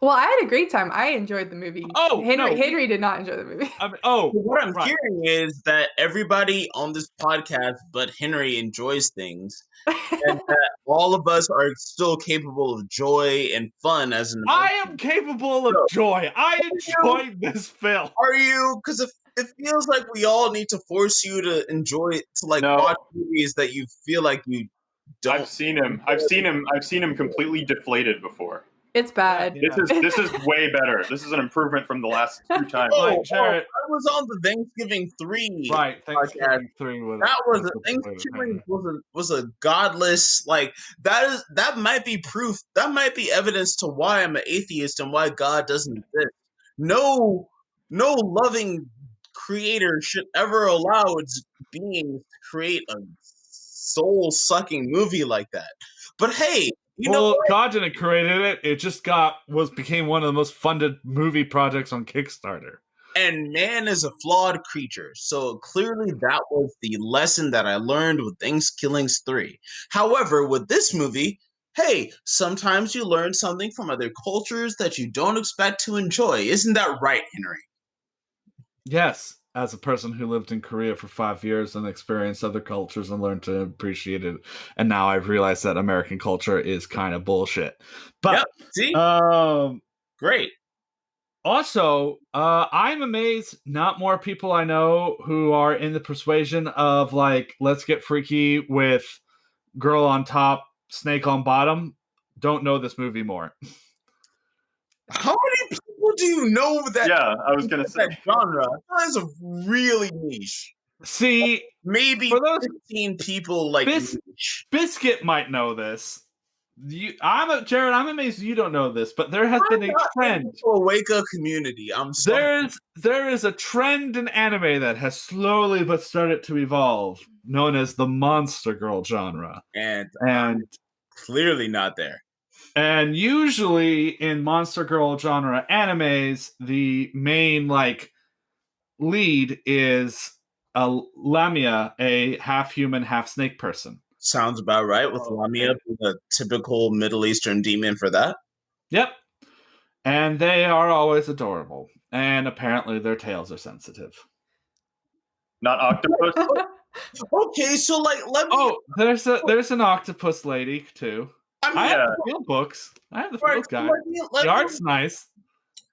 Well, I had a great time. I enjoyed the movie. Oh, Henry did not enjoy the movie. What I'm hearing is that everybody on this podcast but Henry enjoys things, and that all of us are still capable of joy and fun as an. I am capable of joy. I enjoyed this film. Are you? Because it feels like we all need to force you to enjoy watch movies that you feel like you don't. I've seen him completely deflated before. It's bad. This is way better. This is an improvement from the last 2 times. Jared, I was on the Thanksgiving 3. Right, Thanksgiving 3 was Thanksgiving was a godless that might be proof. That might be evidence to why I'm an atheist and why God doesn't exist. No loving creator should ever allow its beings to create a soul-sucking movie like that. But hey, God didn't create it. It just became one of the most funded movie projects on Kickstarter. And man is a flawed creature. So clearly that was the lesson that I learned with Thanksgivings 3. However, with this movie, hey, sometimes you learn something from other cultures that you don't expect to enjoy. Isn't that right, Henry? Yes. As a person who lived in Korea for 5 years and experienced other cultures and learned to appreciate it, and now I've realized that American culture is kind of bullshit. But see, great. Also, I'm amazed not more people I know who are in the persuasion of let's get freaky with girl on top, snake on bottom, don't know this movie more. How many people do you know that? Yeah, I was gonna say that genre. That is a really niche. See, maybe for those 15 people Biscuit might know this. Jared, I'm amazed you don't know this, but there has been a trend to a Wake-up community. I'm sorry. There is a trend in anime that has slowly but started to evolve, known as the monster girl genre, and clearly not there. And usually in monster girl genre animes, the main lead is a Lamia, a half human, half snake person. Sounds about right, with Lamia being a typical Middle Eastern demon for that. Yep. And they are always adorable. And apparently their tails are sensitive. Not octopus? Okay, so let me... Oh, there's an octopus lady, too. I have the field books. I have the field guide. The art's nice.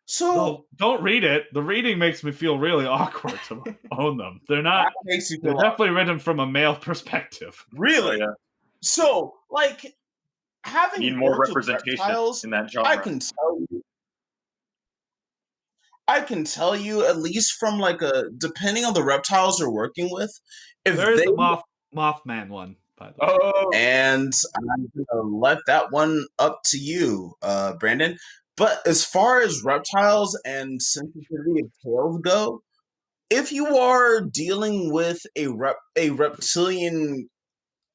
So don't read it. The reading makes me feel really awkward to own them. They're not. They're definitely written from a male perspective. Really? Yeah. So having need more representation in that genre. I can tell you at least from depending on the reptiles they're working with. If there's the Mothman one. And I'm gonna let that one up to you, Brandon. But as far as reptiles and sensitivity of tails go, if you are dealing with a reptilian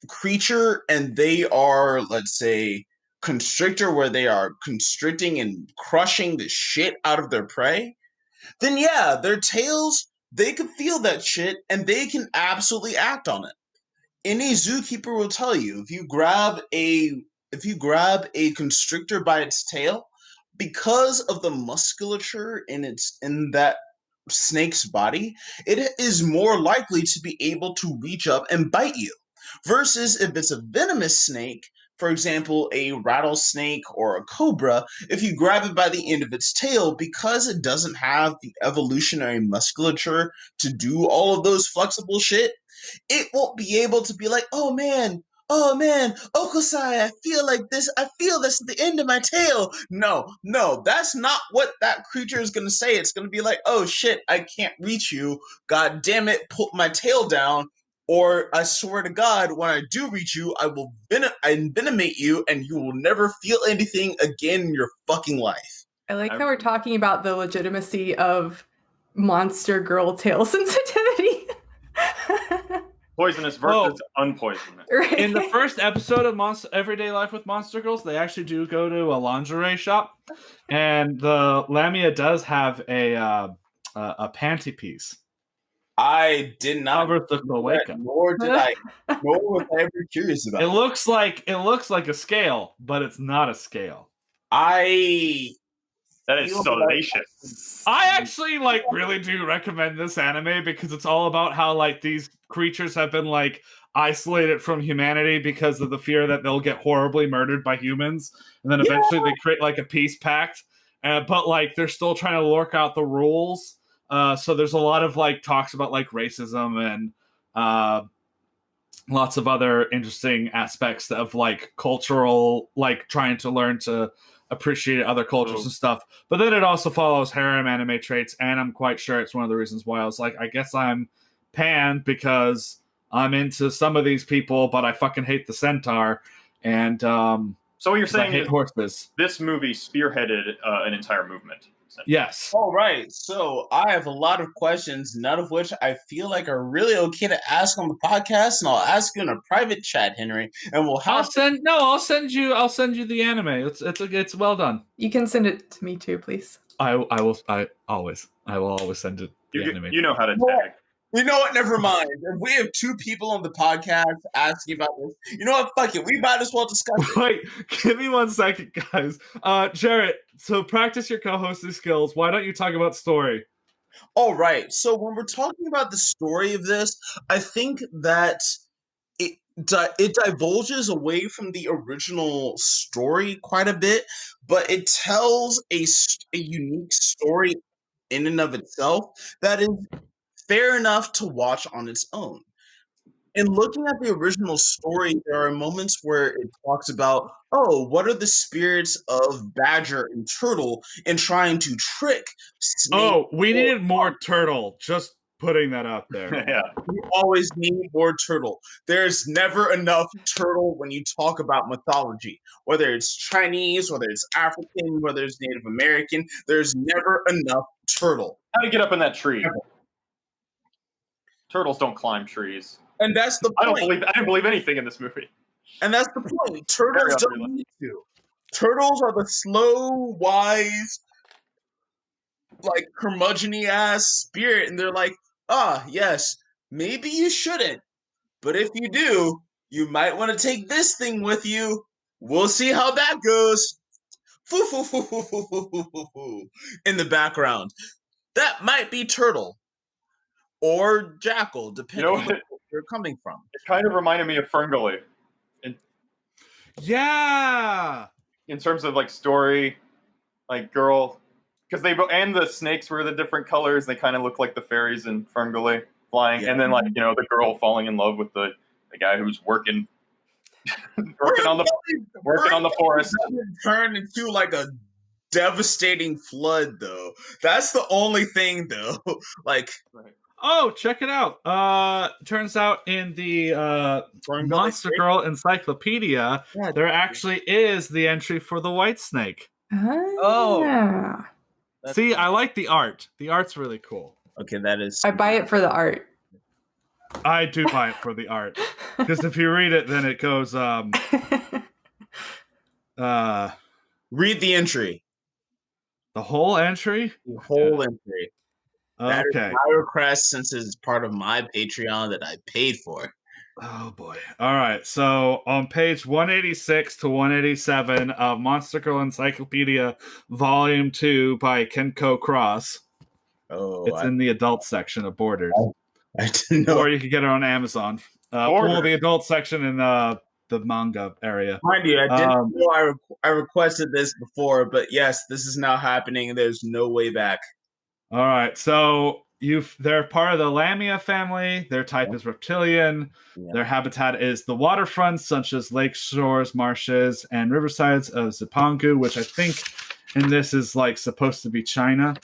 creature and they are, let's say, constrictor, where they are constricting and crushing the shit out of their prey, then yeah, their tails, they can feel that shit and they can absolutely act on it. Any zookeeper will tell you, if you grab a constrictor by its tail, because of the musculature in that snake's body, it is more likely to be able to reach up and bite you. Versus if it's a venomous snake, for example, a rattlesnake or a cobra, if you grab it by the end of its tail, because it doesn't have the evolutionary musculature to do all of those flexible shit, it won't be able to be like, oh man, Okusai, I feel this at the end of my tail. No, that's not what that creature is going to say. It's going to be like, oh shit, I can't reach you. God damn it, put my tail down. Or I swear to God, when I do reach you, I will venomate you and you will never feel anything again in your fucking life. I like how we're talking about the legitimacy of monster girl tail sensitivity. Poisonous versus unpoisonous. Right. In the first episode of Everyday Life with Monster Girls, they actually do go to a lingerie shop, and the Lamia does have a panty piece. I did not Covers the cloaca. nor was I ever curious about It looks like a scale, but it's not a scale. That is salacious. I actually really do recommend this anime because it's all about how these creatures have been isolated from humanity because of the fear that they'll get horribly murdered by humans, and then eventually they create a peace pact. But they're still trying to work out the rules. So there's a lot of talks about racism and lots of other interesting aspects of cultural trying to learn to appreciate other cultures and stuff. But then it also follows harem anime traits, and I'm quite sure it's one of the reasons why I was I guess I'm pan because I'm into some of these people, but I fucking hate the centaur. And so what you're saying is horses. This movie spearheaded an entire movement. Yes. All right. So I have a lot of questions, none of which I feel are really okay to ask on the podcast, and I'll ask you in a private chat, Henry. And I'll send you the anime. It's well done. You can send it to me too, please. I will always send it. You know how to tag. You know what? Never mind. If we have two people on the podcast asking about this, you know what? Fuck it. We might as well discuss it. Wait, give me 1 second, guys. Jarrett, so practice your co-hosting skills. Why don't you talk about story? All right. So when we're talking about the story of this, I think that it divulges away from the original story quite a bit, but it tells a unique story in and of itself that is fair enough to watch on its own. In looking at the original story, there are moments where it talks about, what are the spirits of Badger and Turtle in trying to trick Snake? We needed more Turtle. Just putting that out there. Yeah. We always need more Turtle. There's never enough Turtle when you talk about mythology. Whether it's Chinese, whether it's African, whether it's Native American, there's never enough Turtle. How do you get up in that tree? Turtles don't climb trees. And that's the point. I don't believe anything in this movie. And that's the point. Turtles don't need to. Turtles are the slow, wise, curmudgeon-y ass spirit, and they're yes, maybe you shouldn't. But if you do, you might want to take this thing with you. We'll see how that goes. Foo, foo, foo, foo, foo, foo, foo, foo, foo. In the background. That might be Turtle. Or Jackal, depending on where you're coming from. It kind of reminded me of Ferngully. Yeah! In terms of story, girl, because and the snakes were the different colors. They kind of look like the fairies in Ferngully flying, and then the girl falling in love with the guy who's working on the forest. Turned into a devastating flood, though. That's the only thing, though. Right. Oh, check it out. Turns out in the Monster Girl Encyclopedia, there actually is the entry for the white snake. Oh. See, I like the art. The art's really cool. Okay, that is... I buy it for the art. I do buy it for the art. Because if you read it, then it goes... read the entry. The whole entry? The whole entry. That Okay. is my request, since it's part of my Patreon that I paid for. Oh boy. All right. So on page 186 to 187 of Monster Girl Encyclopedia Volume 2 by Kenko Cross. It's in the adult section of Borders. I didn't know. Or you can get it on Amazon. Or the adult section in the manga area. Mind you, I didn't know I requested this before, but yes, this is now happening. There's no way back. All right, so they're part of the Lamia family. Their type is reptilian. Yeah. Their habitat is the waterfronts, such as lake shores, marshes, and riversides of Zipangu, which I think in this is supposed to be China.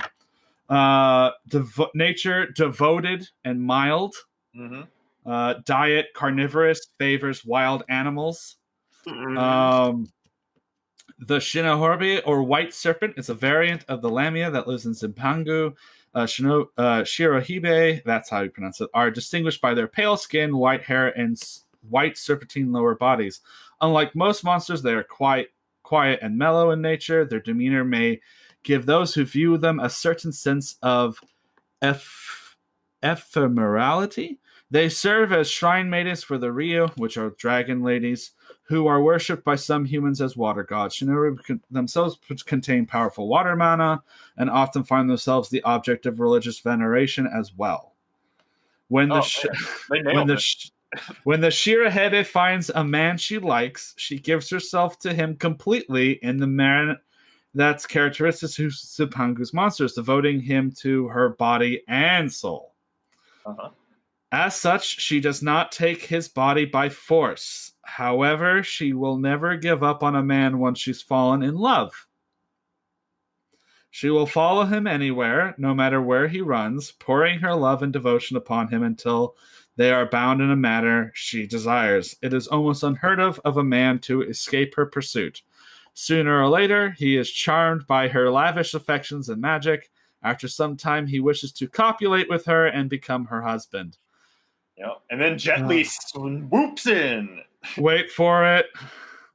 Nature devoted and mild. Mm-hmm. Diet carnivorous, favors wild animals. Mm-hmm. The Shinohorbi, or white serpent, is a variant of the Lamia that lives in Zipangu. Shirohige, that's how you pronounce it, are distinguished by their pale skin, white hair, and white serpentine lower bodies. Unlike most monsters, they are quiet and mellow in nature. Their demeanor may give those who view them a certain sense of ephemerality. They serve as shrine maidens for the Ryu, which are dragon ladies, who are worshipped by some humans as water gods. Shinobi themselves contain powerful water mana and often find themselves the object of religious veneration as well. When the Shirohige finds a man she likes, she gives herself to him completely in the manner that's characteristic to Zipangu's monsters, devoting him to her body and soul. Uh-huh. As such, she does not take his body by force. However, she will never give up on a man once she's fallen in love. She will follow him anywhere, no matter where he runs, pouring her love and devotion upon him until they are bound in a manner she desires. It is almost unheard of a man to escape her pursuit. Sooner or later, he is charmed by her lavish affections and magic. After some time, he wishes to copulate with her and become her husband. Yep. And then gently swoops in. Wait for it.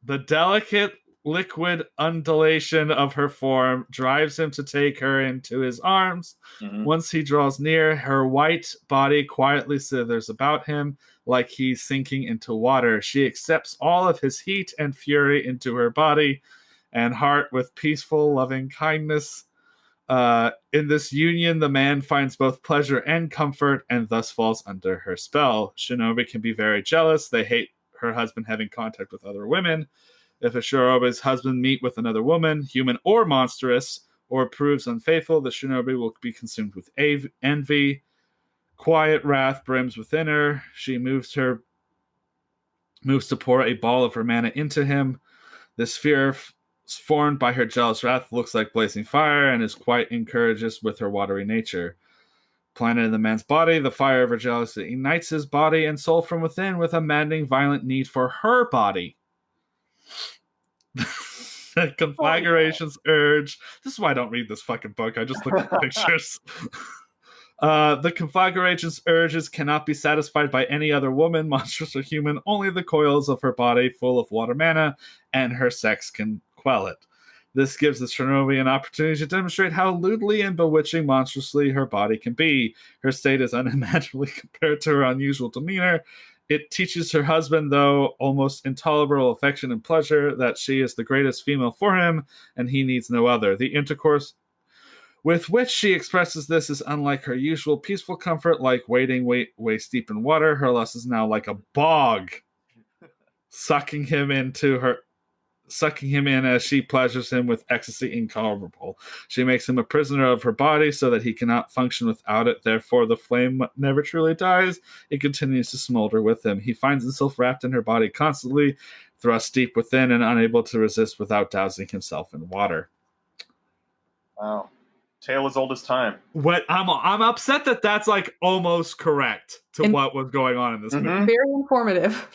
The delicate liquid undulation of her form drives him to take her into his arms. Mm-hmm. Once he draws near, her white body quietly slithers about him like he's sinking into water. She accepts all of his heat and fury into her body and heart with peaceful, loving kindness. In this union, the man finds both pleasure and comfort and thus falls under her spell. Shinobi can be very jealous. They hate her husband having contact with other women. If a Shinobi's husband meet with another woman, human or monstrous, or proves unfaithful, the Shinobi will be consumed with envy. Quiet wrath brims within her. She moves to pour a ball of her mana into him. This fear formed by her jealous wrath looks like blazing fire and is quite encourages with her watery nature. Planted in the man's body, the fire of her jealousy ignites his body and soul from within with a maddening, violent need for her body. Conflagration's urge. This is why I don't read this fucking book. I just look at the pictures. The conflagration's urges cannot be satisfied by any other woman, monstrous or human. Only the coils of her body, full of water mana, and her sex can quell it. This gives the Shinobi an opportunity to demonstrate how lewdly and bewitching monstrously her body can be. Her state is unimaginably compared to her unusual demeanor. It teaches her husband, though almost intolerable affection and pleasure, that she is the greatest female for him, and he needs no other. The intercourse with which she expresses this is unlike her usual peaceful comfort, like wading waist deep in water. Her lust is now like a bog, sucking him in as she pleasures him with ecstasy incomparable. She makes him a prisoner of her body so that he cannot function without it. Therefore, the flame never truly dies. It continues to smolder with him. He finds himself wrapped in her body constantly, thrust deep within and unable to resist without dousing himself in water. Wow. Tale as old as time. What I'm upset that that's like almost correct to what was going on in this movie. Very informative.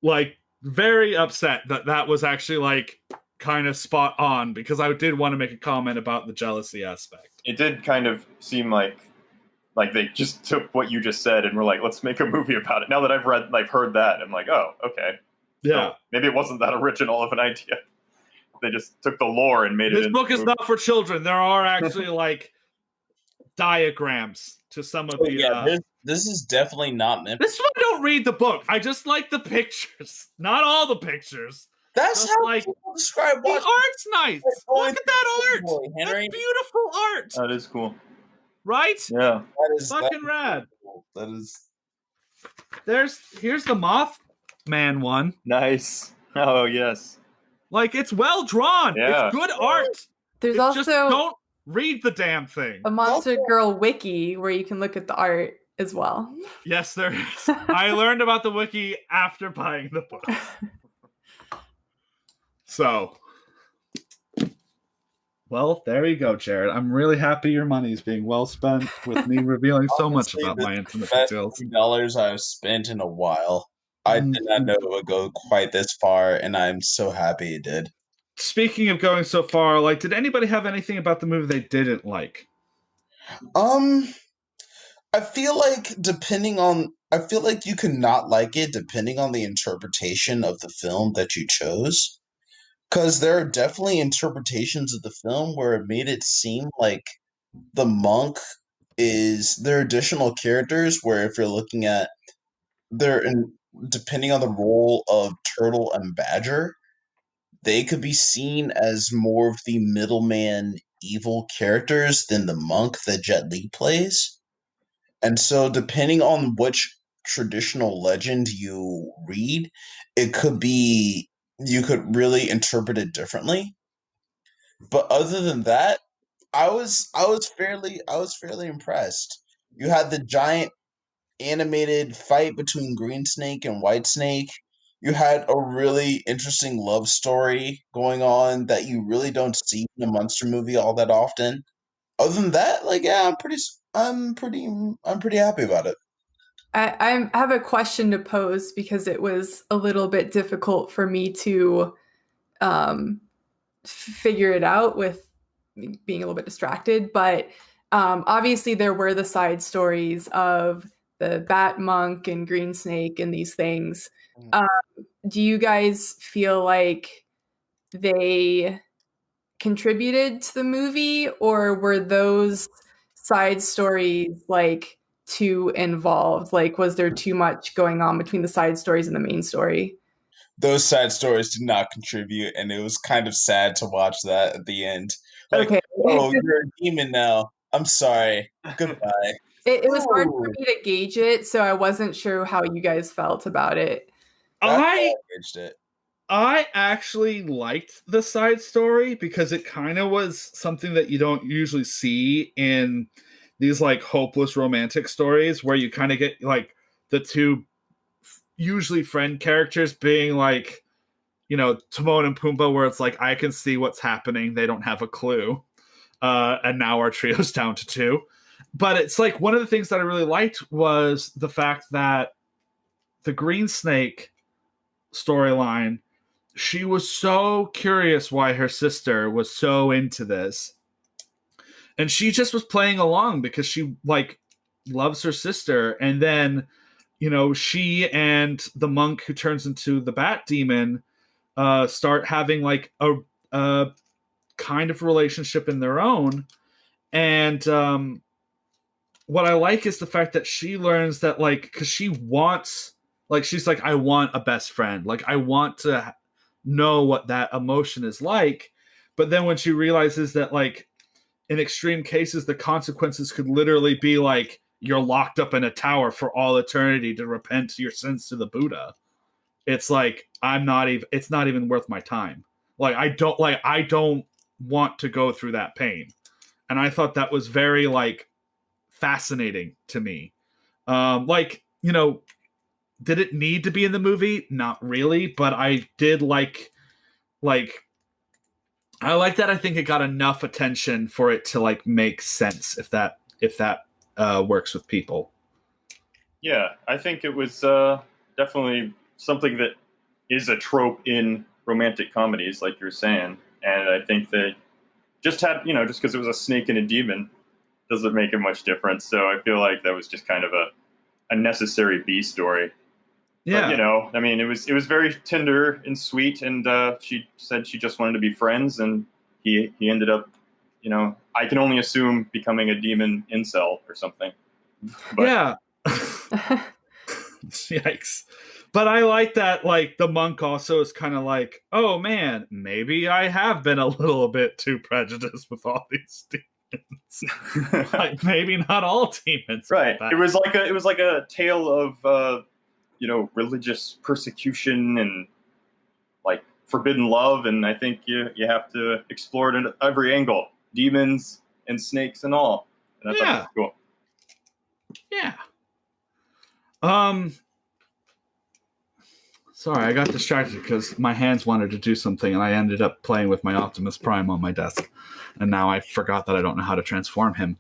Like, very upset that was actually like kind of spot on, because I did want to make a comment about the jealousy aspect. It did kind of seem like they just took what you just said and were like, let's make a movie about it. Now that I've heard that, I'm like, oh, okay. Yeah. So maybe it wasn't that original of an idea. They just took the lore and made it. This book is not for children. There are actually like diagrams to some of the. Yeah, this is definitely not meant. This is why I don't read the book. I just like the pictures, not all the pictures. That's just how like people describe the art's nice. Look at that art. Boy, Henry. That's beautiful art. That is cool. Right? Yeah. That is fucking rad. Cool. That is. Here's the Mothman one. Nice. Oh yes. Like, it's well drawn. Yeah. It's good art. There's also just don't read the damn thing. A Monster Girl wiki where you can look at the art as well. Yes, there is. I learned about the wiki after buying the book. So, well, there you go, Jared. I'm really happy your money is being well spent with me revealing so much about my intimate details. $2 I've spent in a while. I did not know it would go quite this far, and I'm so happy it did. Speaking of going so far, like, did anybody have anything about the movie they didn't like? Um, I feel like I feel like you could not like it depending on the interpretation of the film that you chose. Because there are definitely interpretations of the film where it made it seem like the monk is there are additional characters where if you're looking at they're in depending on the role of turtle and badger, they could be seen as more of the middleman evil characters than the monk that Jet Li plays. And so, depending on which traditional legend you read, it could be you could really interpret it differently. But other than that, I was fairly impressed. You had the giant animated fight between Green Snake and White Snake. You had a really interesting love story going on that you really don't see in a monster movie all that often. Other than that, like yeah, I'm pretty happy about it. I have a question to pose because it was a little bit difficult for me to um, figure it out with being a little bit distracted. But obviously, there were the side stories of the Bat Monk and Green Snake and these things. Um, do you guys feel like they contributed to the movie, or were those side stories like too involved? Like, was there too much going on between the side stories and the main story? Those side stories did not contribute, and it was kind of sad to watch that at the end. Like, Okay. oh, you're a demon now. I'm sorry. Goodbye. It was hard for Ooh, me to gauge it, so I wasn't sure how you guys felt about it. that's how I I gauged it. I actually liked the side story because it kind of was something that you don't usually see in these like hopeless romantic stories where you kind of get like the two usually friend characters being like, Timon and Pumbaa, where it's like, I can see what's happening. They don't have a clue. And now our trio's down to two. But it's like one of the things that I really liked was the fact that the Green Snake storyline, she was so curious why her sister was so into this. And she just was playing along because she like loves her sister. And then, she and the monk who turns into the bat demon start having like a kind of relationship in their own. And what I like is the fact that she learns that like, because she wants, like, she's like, I want a best friend. Like, I want to know what that emotion is like. But then when she realizes that like in extreme cases the consequences could literally be like you're locked up in a tower for all eternity to repent your sins to the Buddha, it's like it's not even worth my time. I don't want to go through that pain. And I thought that was very like fascinating to me. Did it need to be in the movie? Not really, but I did like I like that. I think it got enough attention for it to like make sense if that works with people. Yeah, I think it was definitely something that is a trope in romantic comedies, like you're saying. And I think that just because it was a snake and a demon doesn't make it much difference. So I feel like that was just kind of a necessary B story. Yeah. But, I mean, it was very tender and sweet, and she said she just wanted to be friends, and he ended up, I can only assume becoming a demon incel or something. But, yeah. Yikes. But I like that, like, the monk also is kind of like, oh man, maybe I have been a little bit too prejudiced with all these demons. Like, maybe not all demons. Right. It was like a tale of religious persecution and like forbidden love, and I think you have to explore it at every angle, demons and snakes and all. And I thought that was cool. Yeah. Sorry, I got distracted because my hands wanted to do something, and I ended up playing with my Optimus Prime on my desk, and now I forgot that I don't know how to transform him.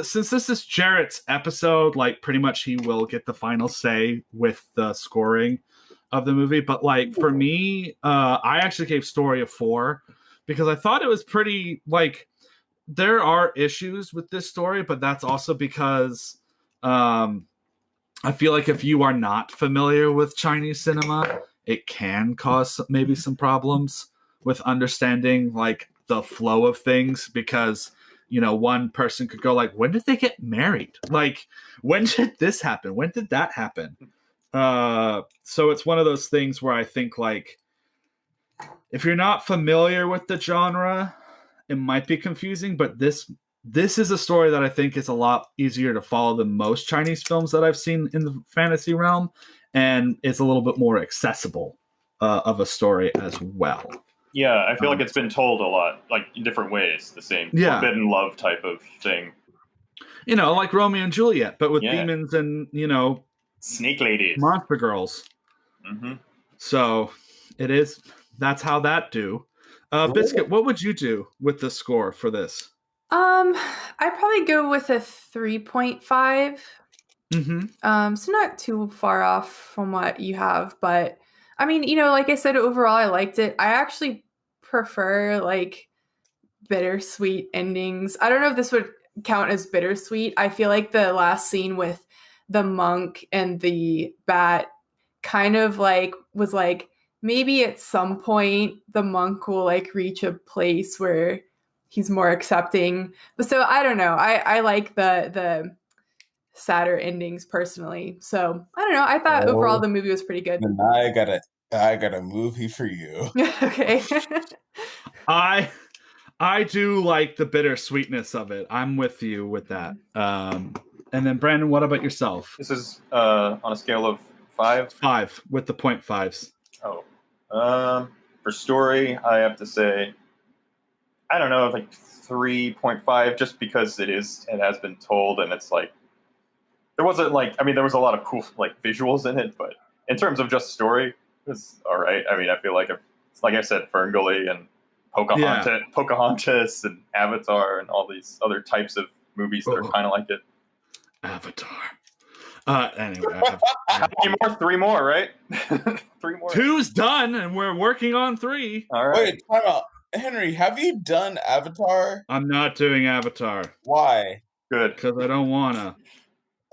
Since this is Jarrett's episode, like pretty much he will get the final say with the scoring of the movie. But like for me, I actually gave story a 4 because I thought it was pretty like there are issues with this story, but that's also because I feel like if you are not familiar with Chinese cinema, it can cause maybe some problems with understanding like the flow of things, because one person could go like, when did they get married? Like, when did this happen? When did that happen? So it's one of those things where I think like if you're not familiar with the genre, it might be confusing, but this is a story that I think is a lot easier to follow than most Chinese films that I've seen in the fantasy realm, and it's a little bit more accessible of a story as well. Yeah, I feel like it's been told a lot, like in different ways, the same forbidden love type of thing. Like Romeo and Juliet, but with demons and, snake ladies, monster girls. Mm-hmm. So that's how that do. Biscuit, what would you do with the score for this? I'd probably go with a 3.5. So not too far off from what you have, but I mean, like I said, overall I liked it. I actually prefer like bittersweet endings. I don't know if this would count as bittersweet. I feel like the last scene with the monk and the bat kind of like was like, maybe at some point the monk will like reach a place where he's more accepting. But so I don't know. I like the sadder endings personally. So I don't know. I thought overall the movie was pretty good. And I got a movie for you. Okay. I do like the bittersweetness of it. I'm with you with that. And then Brandon, what about yourself? This is on a scale of 5? 5 with the 0.5s. Oh. For story, I have to say, I don't know, like 3.5, just because it has been told, and it's like, there wasn't like, I mean, there was a lot of cool like visuals in it, but in terms of just story, it's all right. I mean, I feel like it's like I said, Ferngully and Pocahontas and Avatar and all these other types of movies that are kind of like it. Avatar. Anyway, how many more? 3 more, right? 3 more. 2's done, and we're working on 3. All right. Wait, time out. Henry, have you done Avatar? I'm not doing Avatar. Why? Good. Because I don't wanna.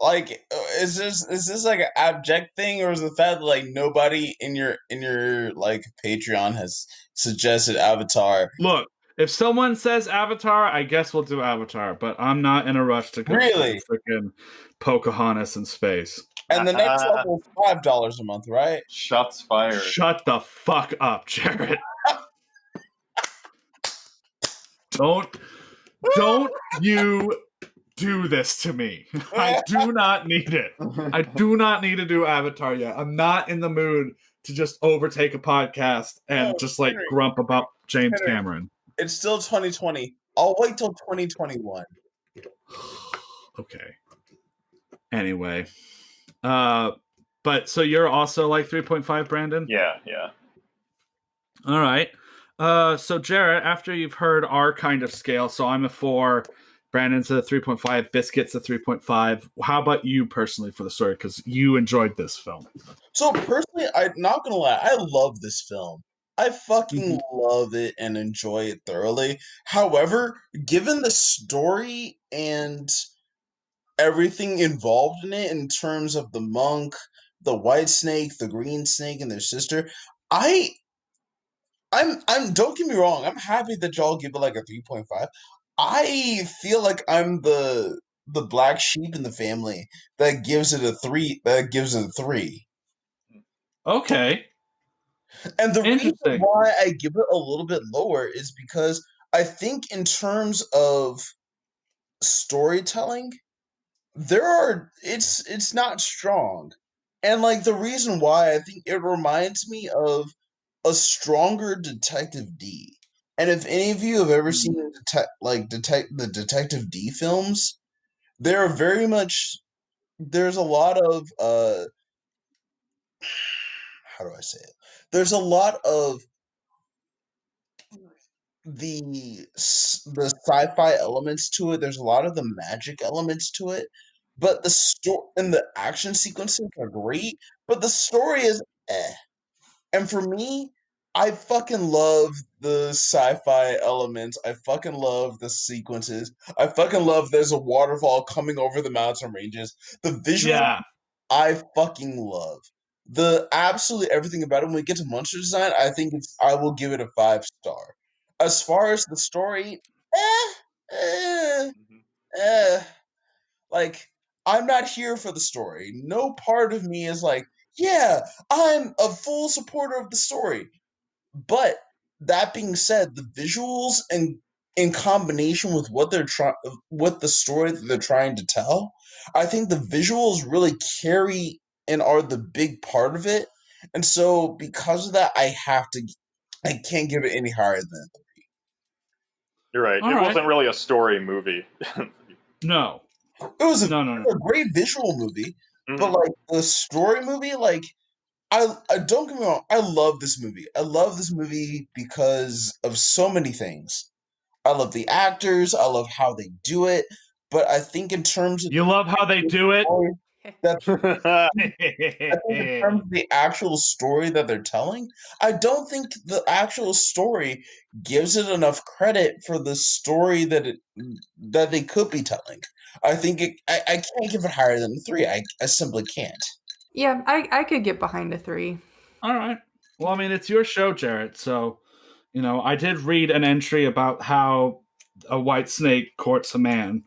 Like, is this like an abject thing, or is the fact that like nobody in your like Patreon has suggested Avatar? Look, if someone says Avatar, I guess we'll do Avatar, but I'm not in a rush to go Really? freaking Pocahontas in space. And the next level is $5 a month, right? Shots fired. Shut the fuck up, Jared. Don't you do this to me. I do not need it. I do not need to do Avatar yet. I'm not in the mood to just overtake a podcast and just like grump about James Cameron. It's still 2020. I'll wait till 2021. Okay. Anyway. But so you're also like 3.5, Brandon? Yeah. All right. So Jared, after you've heard our kind of scale, so I'm a 4, Brandon's a 3.5, Biscuit's a 3.5. How about you personally for the story? Because you enjoyed this film. So personally, I'm not gonna lie, I love this film. I fucking love it and enjoy it thoroughly. However, given the story and everything involved in it in terms of the monk, the white snake, the green snake, and their sister, I'm don't get me wrong, I'm happy that y'all give it like a 3.5. I feel like I'm the black sheep in the family that gives it a 3. Okay. And the reason why I give it a little bit lower is because I think in terms of storytelling, it's not strong. And like the reason why, I think it reminds me of a stronger Detective D. And if any of you have ever seen the Detective D films, there's a lot of how do I say it? There's a lot of the sci-fi elements to it. There's a lot of the magic elements to it, but the story and the action sequences are great, but the story is eh. And for me, I fucking love the sci-fi elements. I fucking love the sequences. I fucking love there's a waterfall coming over the mountain ranges. The visual Yeah. I fucking love. The absolutely everything about it. When we get to monster design, I will give it a 5-star. As far as the story, eh, eh. Like, I'm not here for the story. No part of me is like, yeah, I'm a full supporter of the story. But that being said, the visuals and in combination with with the story that they're trying to tell, I think the visuals really carry and are the big part of it. And so because of that, I can't give it any higher than You're right. All It right. wasn't really a story movie. No. it was a, No. a great visual movie, but Mhm. like the story movie, like I don't get me wrong, I love this movie. I love this movie because of so many things. I love the actors, I love how they do it, but I think in terms of You love how they do it? story, that I think in terms Well, of the actual story that they're telling, I don't think the actual story gives it enough credit for the story that they could be telling. I can't give it higher than 3. I simply can't. Yeah, I could get behind a 3. all right. Well, I mean, it's your show, Jarrett. So, I did read an entry about how a white snake courts a man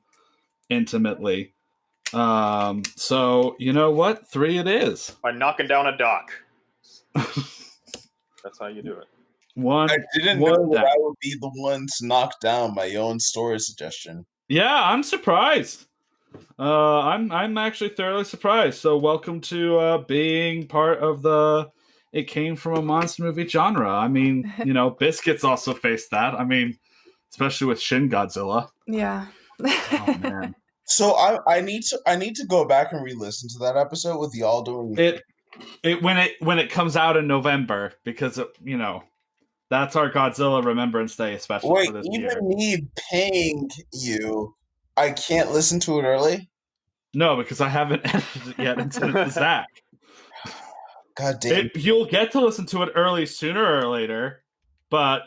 intimately. So you know what? 3 it is. By knocking down a dock. That's how you do it. One. I didn't one know that down. I would be the one to knock down my own story suggestion. Yeah, I'm surprised. I'm actually thoroughly surprised. So welcome to being part of the it came from a monster movie genre. I mean, Biscuits also faced that. I mean, especially with Shin Godzilla. Yeah. Oh man. So I need to go back and re-listen to that episode with y'all doing It when it comes out in November because that's our Godzilla Remembrance Day special Wait, for this even year. me paying you, I can't listen to it early? No, because I haven't edited it yet and sent it to Zach. God damn. You'll get to listen to it early sooner or later, but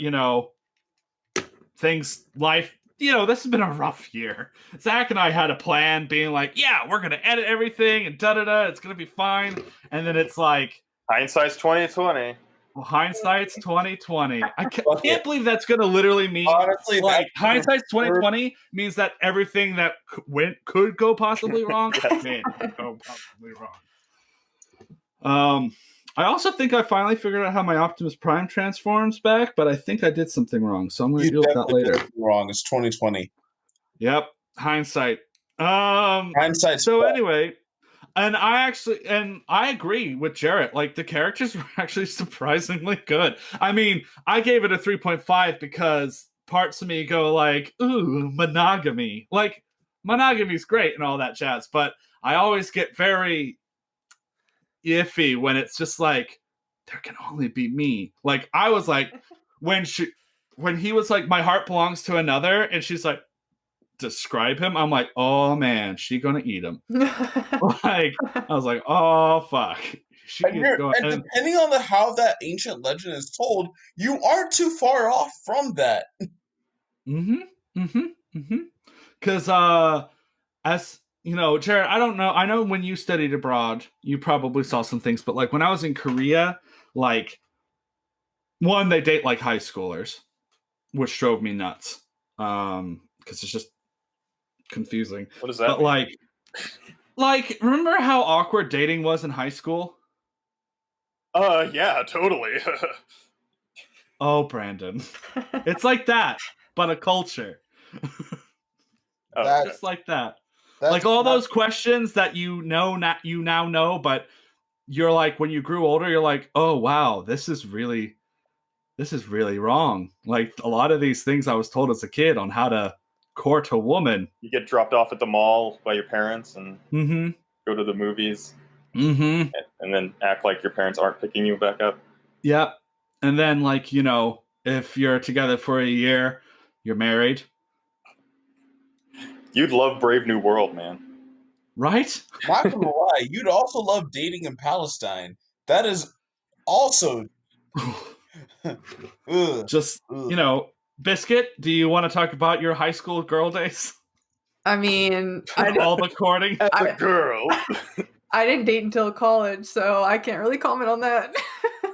life. This has been a rough year. Zach and I had a plan, being like, "Yeah, we're gonna edit everything and da da da. It's gonna be fine." And then it's like, Hindsight's 2020. well, hindsight's 2020. I Fuck can't it. believe that's gonna literally mean Honestly, like that's hindsight's 2020 means that everything that could go possibly wrong Yes. did go possibly wrong. I also think I finally figured out how my Optimus Prime transforms back, but I think I did something wrong, so I'm going to you deal with that definitely later. did something wrong. It's 2020. Yep, hindsight. Hindsight's So bad. anyway, and I agree with Jarrett. Like the characters were actually surprisingly good. I mean, I gave it a 3.5 because parts of me go like, "Ooh, monogamy." Like monogamy's great and all that jazz, but I always get very iffy when it's just like there can only be me. Like I was like when he was like my heart belongs to another and she's like describe him, I'm like, oh man, she gonna eat him. Like I was like, oh fuck, she And, is going. and depending on how that ancient legend is told, you aren't too far off from that. Because as Jared, I don't know. I know when you studied abroad, you probably saw some things, but like when I was in Korea, like one, they date like high schoolers, which drove me nuts. Because it's just confusing. What does that But mean? like, remember how awkward dating was in high school? Yeah, totally. Oh, Brandon, it's like that, but a culture. Oh, That- okay. Just like that. That's Like all not- those questions that you now know, but you're like when you grew older, you're like, oh wow, this is really wrong. Like a lot of these things I was told as a kid on how to court a woman. You get dropped off at the mall by your parents and Mm-hmm. go to the movies Mm-hmm. and then act like your parents aren't picking you back up. Yep. And then like, if you're together for a year, you're married. You'd love Brave New World, man. Right? Not gonna lie, you'd also love dating in Palestine. That is also Ugh, Just, ugh. Biscuit, do you want to talk about your high school girl days? I mean, All the courting? As a girl. I didn't date until college, so I can't really comment on that.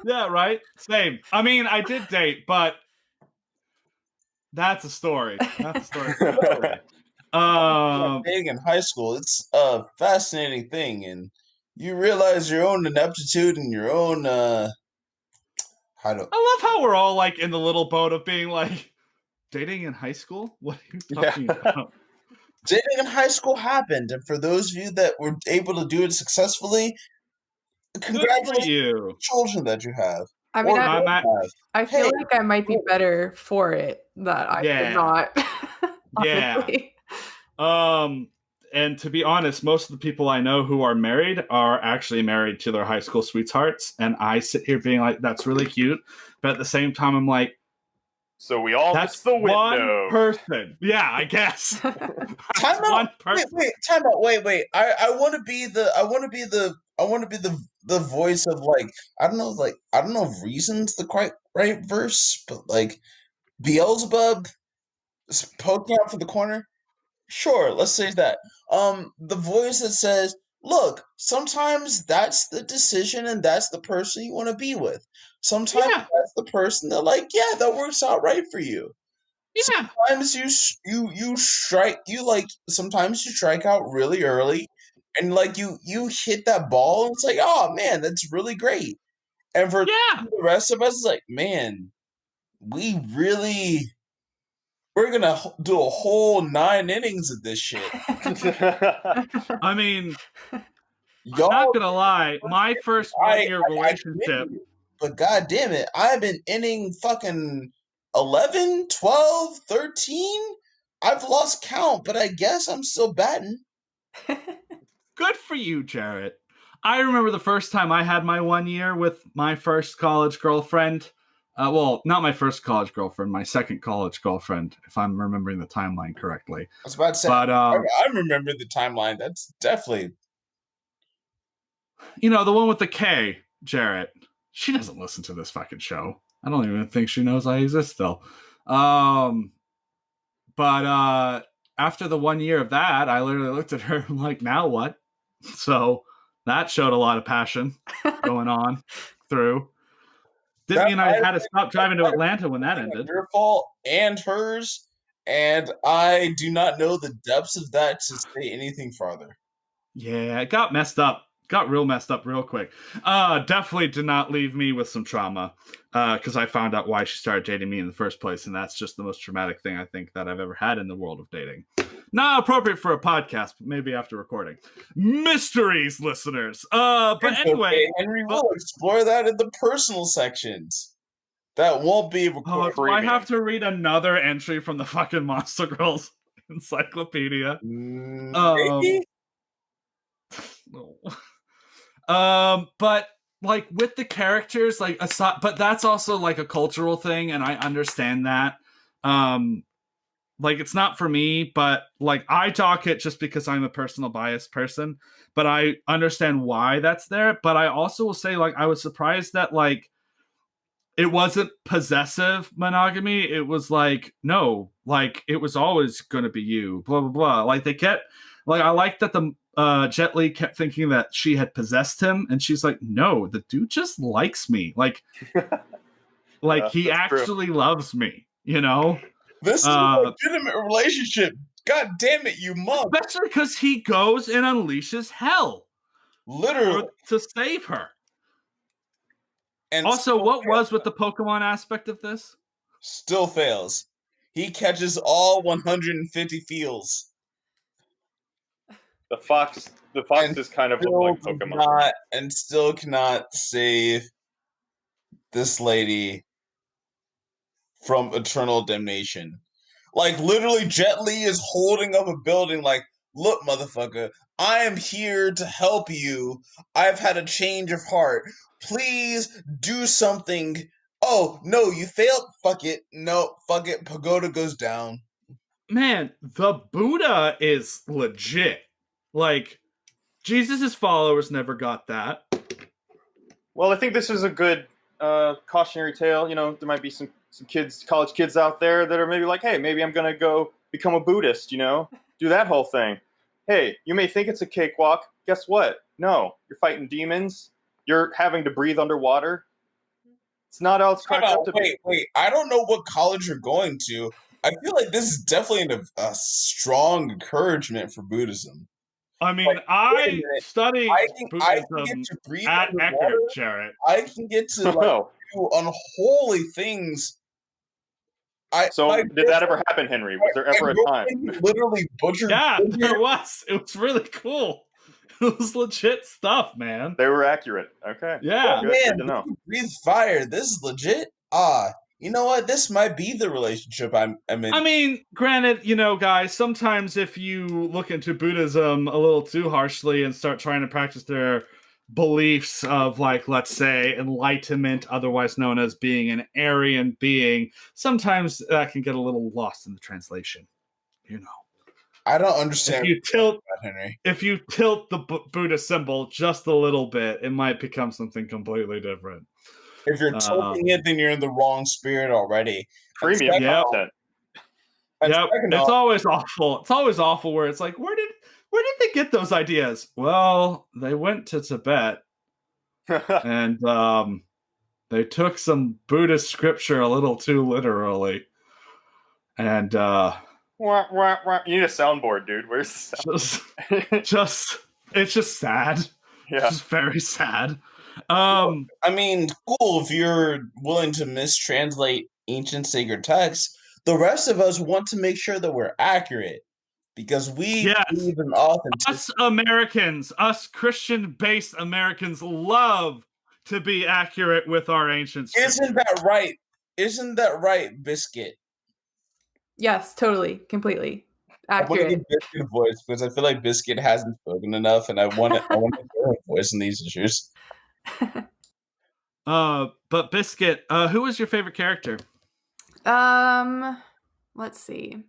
Yeah, right? Same. I mean, I did date, but that's a story. That's a story. Dating in high school, it's a fascinating thing, and you realize your own ineptitude and your own how to. I love how we're all like in the little boat of being like, dating in high school? What are you talking about? Dating in high school happened, and for those of you that were able to do it successfully, Good for congratulations you. on the children that you have. I mean, Or I, don't have. I feel Hey, like I might be better for it that I Yeah. did not. Yeah. Honestly. And to be honest, most of the people I know who are married are actually married to their high school sweethearts. And I sit here being like, that's really cute. But at the same time, I'm like, So we all that's miss the one window. person. Yeah, I guess. time That's one out. person. Wait, time out. Wait. I want to be the voice of like I don't know if reason's the quite right verse, but like Beelzebub is poking out for the corner. Sure, let's say that. The voice that says, "Look, sometimes that's the decision, and that's the person you want to be with. Sometimes Yeah. that's the person that, like, yeah, that works out right for you. Yeah. Sometimes you strike you like sometimes you strike out really early, and like you hit that ball, and it's like, oh man, that's really great. And for Yeah. the rest of us, it's like, man, we really." We're gonna do a whole 9 innings of this shit. I mean, I'm Y'all, not going to lie. My first 1 year I relationship. you, but god damn it, I've been inning fucking 11, 12, 13. I've lost count, but I guess I'm still batting. Good for you, Jarrett. I remember the first time I had my 1 year with my first college girlfriend. Well, not my first college girlfriend, my second college girlfriend, if I'm remembering the timeline correctly. I was about to say, But I remember the timeline. That's definitely. the one with the K, Jarrett. She doesn't listen to this fucking show. I don't even think she knows I exist still. But after the 1 year of that, I literally looked at her and I'm like, now what? So that showed a lot of passion going on through. Didn't mean I had to stop driving to Atlanta when that ended. Your fault and hers, and I do not know the depths of that to say anything farther. Yeah, it got messed up. Got real messed up real quick. Definitely did not leave me with some trauma because I found out why she started dating me in the first place, and that's just the most traumatic thing I think that I've ever had in the world of dating. Not appropriate for a podcast, but maybe after recording. Mysteries, listeners. But It's anyway, okay, Henry, we'll explore that in the personal sections. That won't be recorded. do I have to read another entry from the fucking Monster Girls encyclopedia? Maybe? No. But like with the characters, like aside, but that's also like a cultural thing, and I understand that. Like it's not for me, but like I talk it just because I'm a personal biased person, but I understand why that's there. But I also will say, like, I was surprised that like it wasn't possessive monogamy. It was like, no, like it was always gonna be you, blah blah blah. Like they kept like I like that the Jet Li kept thinking that she had possessed him, and she's like, no, the dude just likes me. Like he actually loves me, This is a legitimate relationship. God damn it, you mug. Especially because he goes and unleashes hell. Literally. To save her. And also, what was with the Pokemon aspect of this? Still fails. He catches all 150 feels. The fox is kind of like Pokemon. And still cannot save this lady from eternal damnation. Like, literally, Jet Li is holding up a building like, look, motherfucker, I am here to help you. I've had a change of heart. Please do something. Oh, no, you failed. Fuck it. No, fuck it. Pagoda goes down. Man, the Buddha is legit. Like, Jesus' followers never got that. Well, I think this is a good cautionary tale. There might be some kids, college kids out there that are maybe like, hey, maybe I'm gonna go become a Buddhist. Do that whole thing. Hey, you may think it's a cakewalk. Guess what? No, you're fighting demons. You're having to breathe underwater. It's not all it's cracked up to be. Wait. I don't know what college you're going to. I feel like this is definitely a strong encouragement for Buddhism. I mean, Like, wait a I minute. studied I can get Buddhism to breathe at underwater. Eckerd, Jarrett. I can get to do unholy things. Did that ever happen, Henry? Was there ever a time? Literally butchered. Yeah, there was. It was really cool. It was legit stuff, man. They were accurate. Okay. Yeah. Good to know. Breathe fire. This is legit. You know what? This might be the relationship I'm in. I mean, granted, guys, sometimes if you look into Buddhism a little too harshly and start trying to practice their beliefs of, like, let's say, enlightenment, otherwise known as being an Aryan being, sometimes that can get a little lost in the translation. I don't understand. If you tilt the Buddha symbol just a little bit, it might become something completely different. If you're tilting it, then you're in the wrong spirit already. Premium content. Yep. It's always awful. It's always awful where it's like, where did they get those ideas? Well, they went to Tibet and they took some Buddhist scripture a little too literally. And you need a soundboard, dude. Where's the sound? It's just sad. Yeah. Just very sad. I mean, cool if you're willing to mistranslate ancient sacred texts. The rest of us want to make sure that we're accurate because we believe in authenticity. Us Christian-based Americans love to be accurate with our ancient scripture. Isn't that right, Biscuit? Yes, totally, completely accurate. I want to get Biscuit voice because I feel like Biscuit hasn't spoken enough, and I want to hear her voice in these issues. But Biscuit, who was your favorite character? Let's see.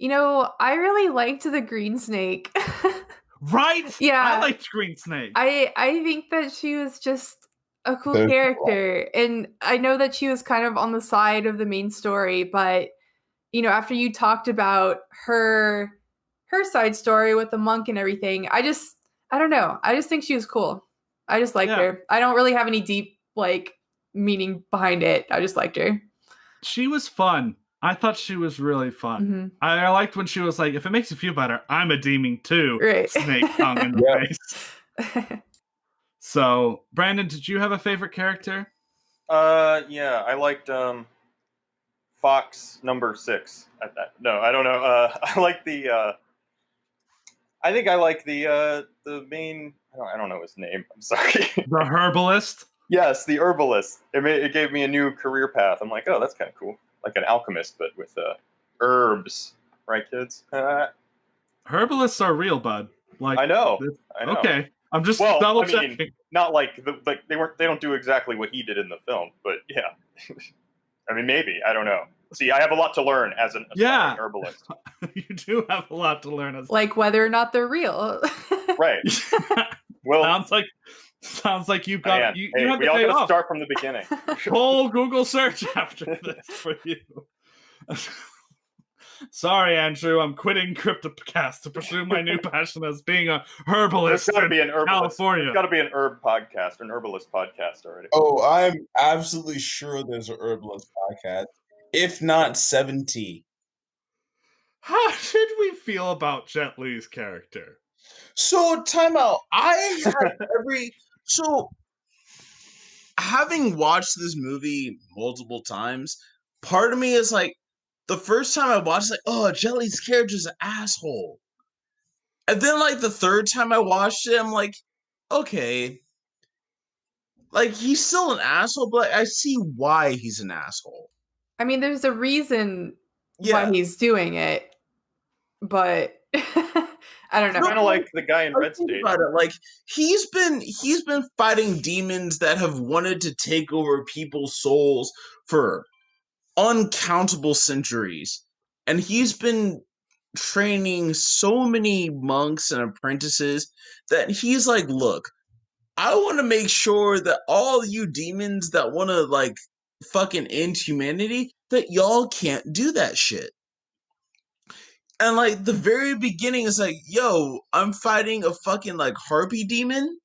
I really liked the Green Snake. Right? Yeah. I liked Green Snake. I think that she was just a cool character. And I know that she was kind of on the side of the main story, but after you talked about her side story with the monk and everything, I don't know. I just think she was cool. I just liked her. I don't really have any deep meaning behind it. I just liked her. She was fun. I thought she was really fun. Mm-hmm. I liked when she was like, if it makes you feel better, I'm a demon too. Right. Snake tongue in the face. So, Brandon, did you have a favorite character? Yeah, I liked Fox number 6. No, I don't know. I like the. I think I like the main. I don't know his name. I'm sorry. The herbalist. Yes, the herbalist. It gave me a new career path. I'm like, oh, that's kind of cool. Like an alchemist, but with herbs, right, kids? Herbalists are real, bud. Like I know. Okay, I'm just double checking. Not like they don't do exactly what he did in the film, but yeah. I mean, maybe I don't know. See, I have a lot to learn as an herbalist. You do have a lot to learn as whether or not they're real. Right. Well, sounds like you've got you have we to all pay got to off. start from the beginning. Whole Google search after this for you. Sorry, Andrew, I'm quitting CryptoCast to pursue my new passion as being a herbalist. There's got to be an herbalist. California. There's got to be an herb podcast, an herbalist podcast already. Oh, I'm absolutely sure there's an herbalist podcast. If not 70. How should we feel about Jet Li's character? So, time out. I have having watched this movie multiple times, part of me is like, the first time I watched, oh, Jet Li's character's an asshole. And then, the third time I watched it, I'm like, okay. He's still an asshole, but I see why he's an asshole. I mean, there's a reason why he's doing it, but I don't know. Kind of like the guy in Red State. He's been fighting demons that have wanted to take over people's souls for uncountable centuries, and he's been training so many monks and apprentices that he's like, look, I want to make sure that all you demons that want to like fucking end humanity, that y'all can't do that shit. And like the very beginning is like, yo, I'm fighting a fucking like harpy demon.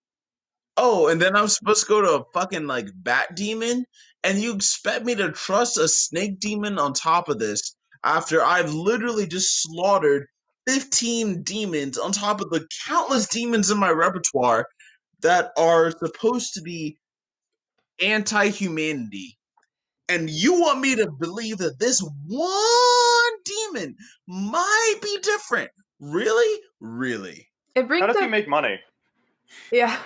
Oh, and then I'm supposed to go to a fucking like bat demon, and you expect me to trust a snake demon on top of this after I've literally just slaughtered 15 demons on top of the countless demons in my repertoire that are supposed to be anti-humanity. And you want me to believe that this one demon might be different? Really? Really? It brings How does he up, make money? yeah.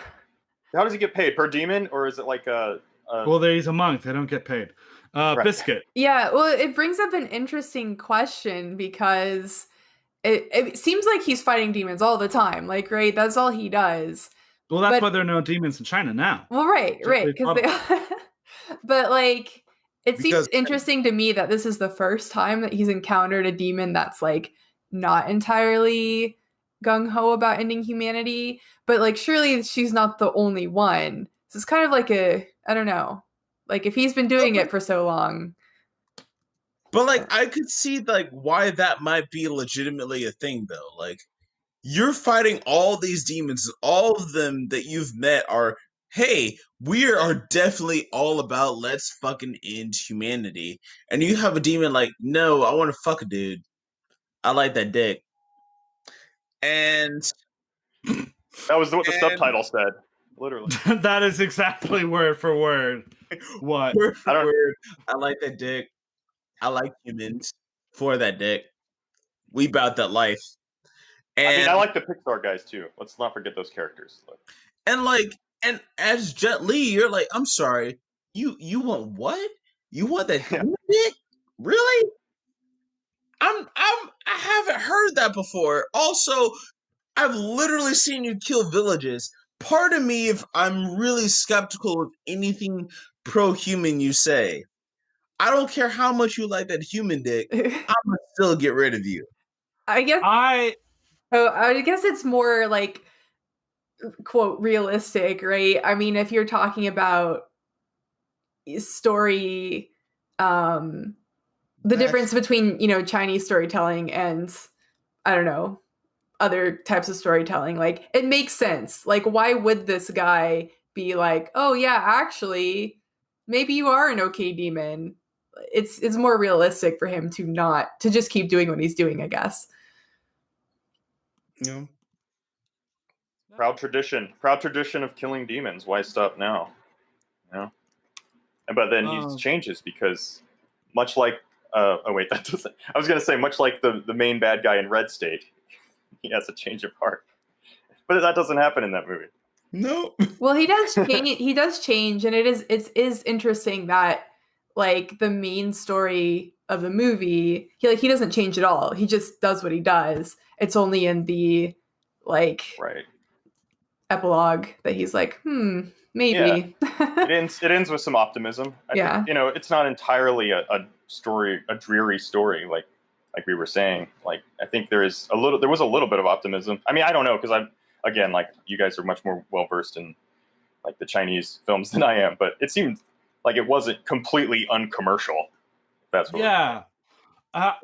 How does he get paid per demon, or is it like a Well, he's a monk. They don't get paid. Right. Biscuit. Yeah, well, it brings up an interesting question because it seems like he's fighting demons all the time. Like, right, that's all he does. Well, that's But- why there are no demons in China now. Well, right, Just right, they because they. But like, it seems Because- interesting to me that this is the first time that he's encountered a demon that's like not entirely gung ho about ending humanity. But like, surely she's not the only one. So it's kind of like I don't know, like if he's been doing it for so long. But like I could see like why that might be legitimately a thing though. Like you're fighting all these demons, all of them that you've met are, hey, we are definitely all about let's fucking end humanity. And you have a demon like, no, I want to fuck a dude. I like that dick. And that was what the And- subtitle said, literally. That is exactly word for word. What? word for I don't- word, I like that dick. I like humans for that dick. We bout that life. And I mean, I like the Pixar guys too. Let's not forget those characters. and as Jet Li, you're like, I'm sorry, you want what? You want that Yeah. dick? Really? I haven't heard that before. Also, I've literally seen you kill villages. Part of me, if I'm really skeptical of anything pro-human you say, I don't care how much you like that human dick, I'm gonna still get rid of you. I guess. I guess it's more like, quote, realistic, right? I mean, if you're talking about story, the difference between, Chinese storytelling and, I don't know, other types of storytelling, like, it makes sense. Like, why would this guy be like, oh yeah, actually, maybe you are an okay demon? It's more realistic for him to just keep doing what he's doing, I guess. Yeah. Proud tradition of killing demons. Why stop now? But then he changes because, much like, oh wait, that doesn't. I was gonna say much like the main bad guy in Red State, he has a change of heart, but that doesn't happen in that movie. No. Well, he does change. He does change, and it is interesting that like the main story of the movie, he doesn't change at all. He just does what he does. It's only in the like epilogue that he's like, maybe. Yeah. It ends with some optimism. I think, it's not entirely a dreary story like we were saying. Like I think there was a little bit of optimism. I mean, I don't know because again, like you guys are much more well versed in like the Chinese films than I am, but it seemed like it wasn't completely uncommercial. That's what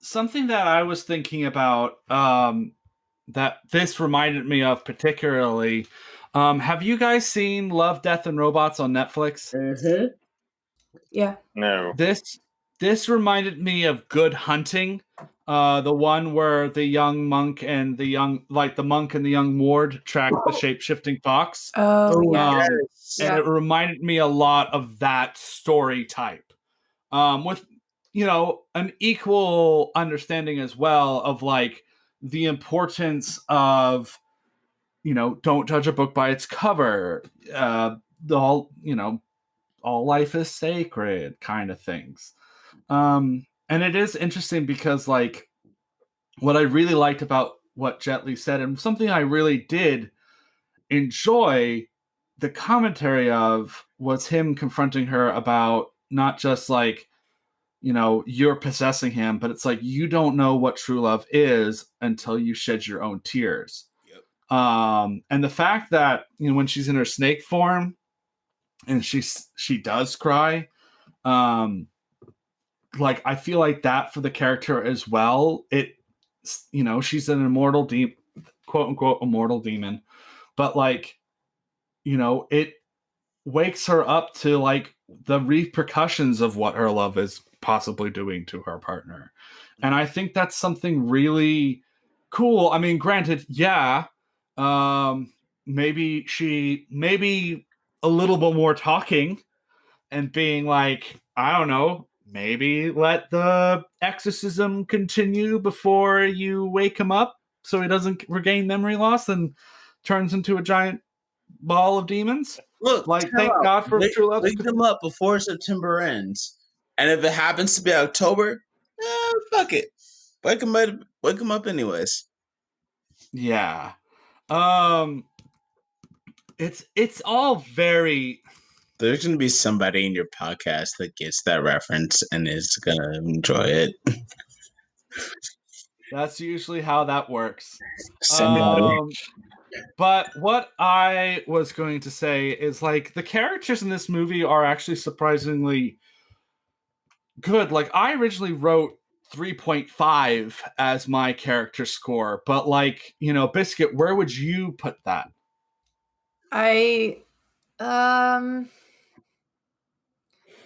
something that I was thinking about that this reminded me of particularly. Have you guys seen Love, Death, and Robots on Netflix? Mm-hmm. Yeah. No. This reminded me of Good Hunting, the one where the young monk and the monk and the young ward track the shape-shifting fox. Oh yeah. And it reminded me a lot of that story type, with an equal understanding as well of like the importance of don't judge a book by its cover, all life is sacred kind of things. And it is interesting because like what I really liked about what Jet Li said, and something I really did enjoy the commentary of, was him confronting her about not just like, you're possessing him, but it's like, you don't know what true love is until you shed your own tears. Yep. And the fact that, you know, when she's in her snake form and she does cry, like, I feel like that for the character as well. It, you know, she's an immortal quote unquote immortal demon, but like, you know, it wakes her up to like the repercussions of what her love is possibly doing to her partner. And I think that's something really cool. I mean, granted, yeah, maybe a little bit more talking and being like, I don't know, maybe let the exorcism continue before you wake him up so he doesn't regain memory loss and turns into a giant ball of demons. Look, Like, thank God for true love. Wake them up before September ends. And if it happens to be October, fuck it. Wake them up anyways. Yeah. It's all very... There's going to be somebody in your podcast that gets that reference and is going to enjoy it. That's usually how that works. Somebody. But what I was going to say is, like, the characters in this movie are actually surprisingly good. Like, I originally wrote 3.5 as my character score, but, like, you know, Biscuit, where would you put that? I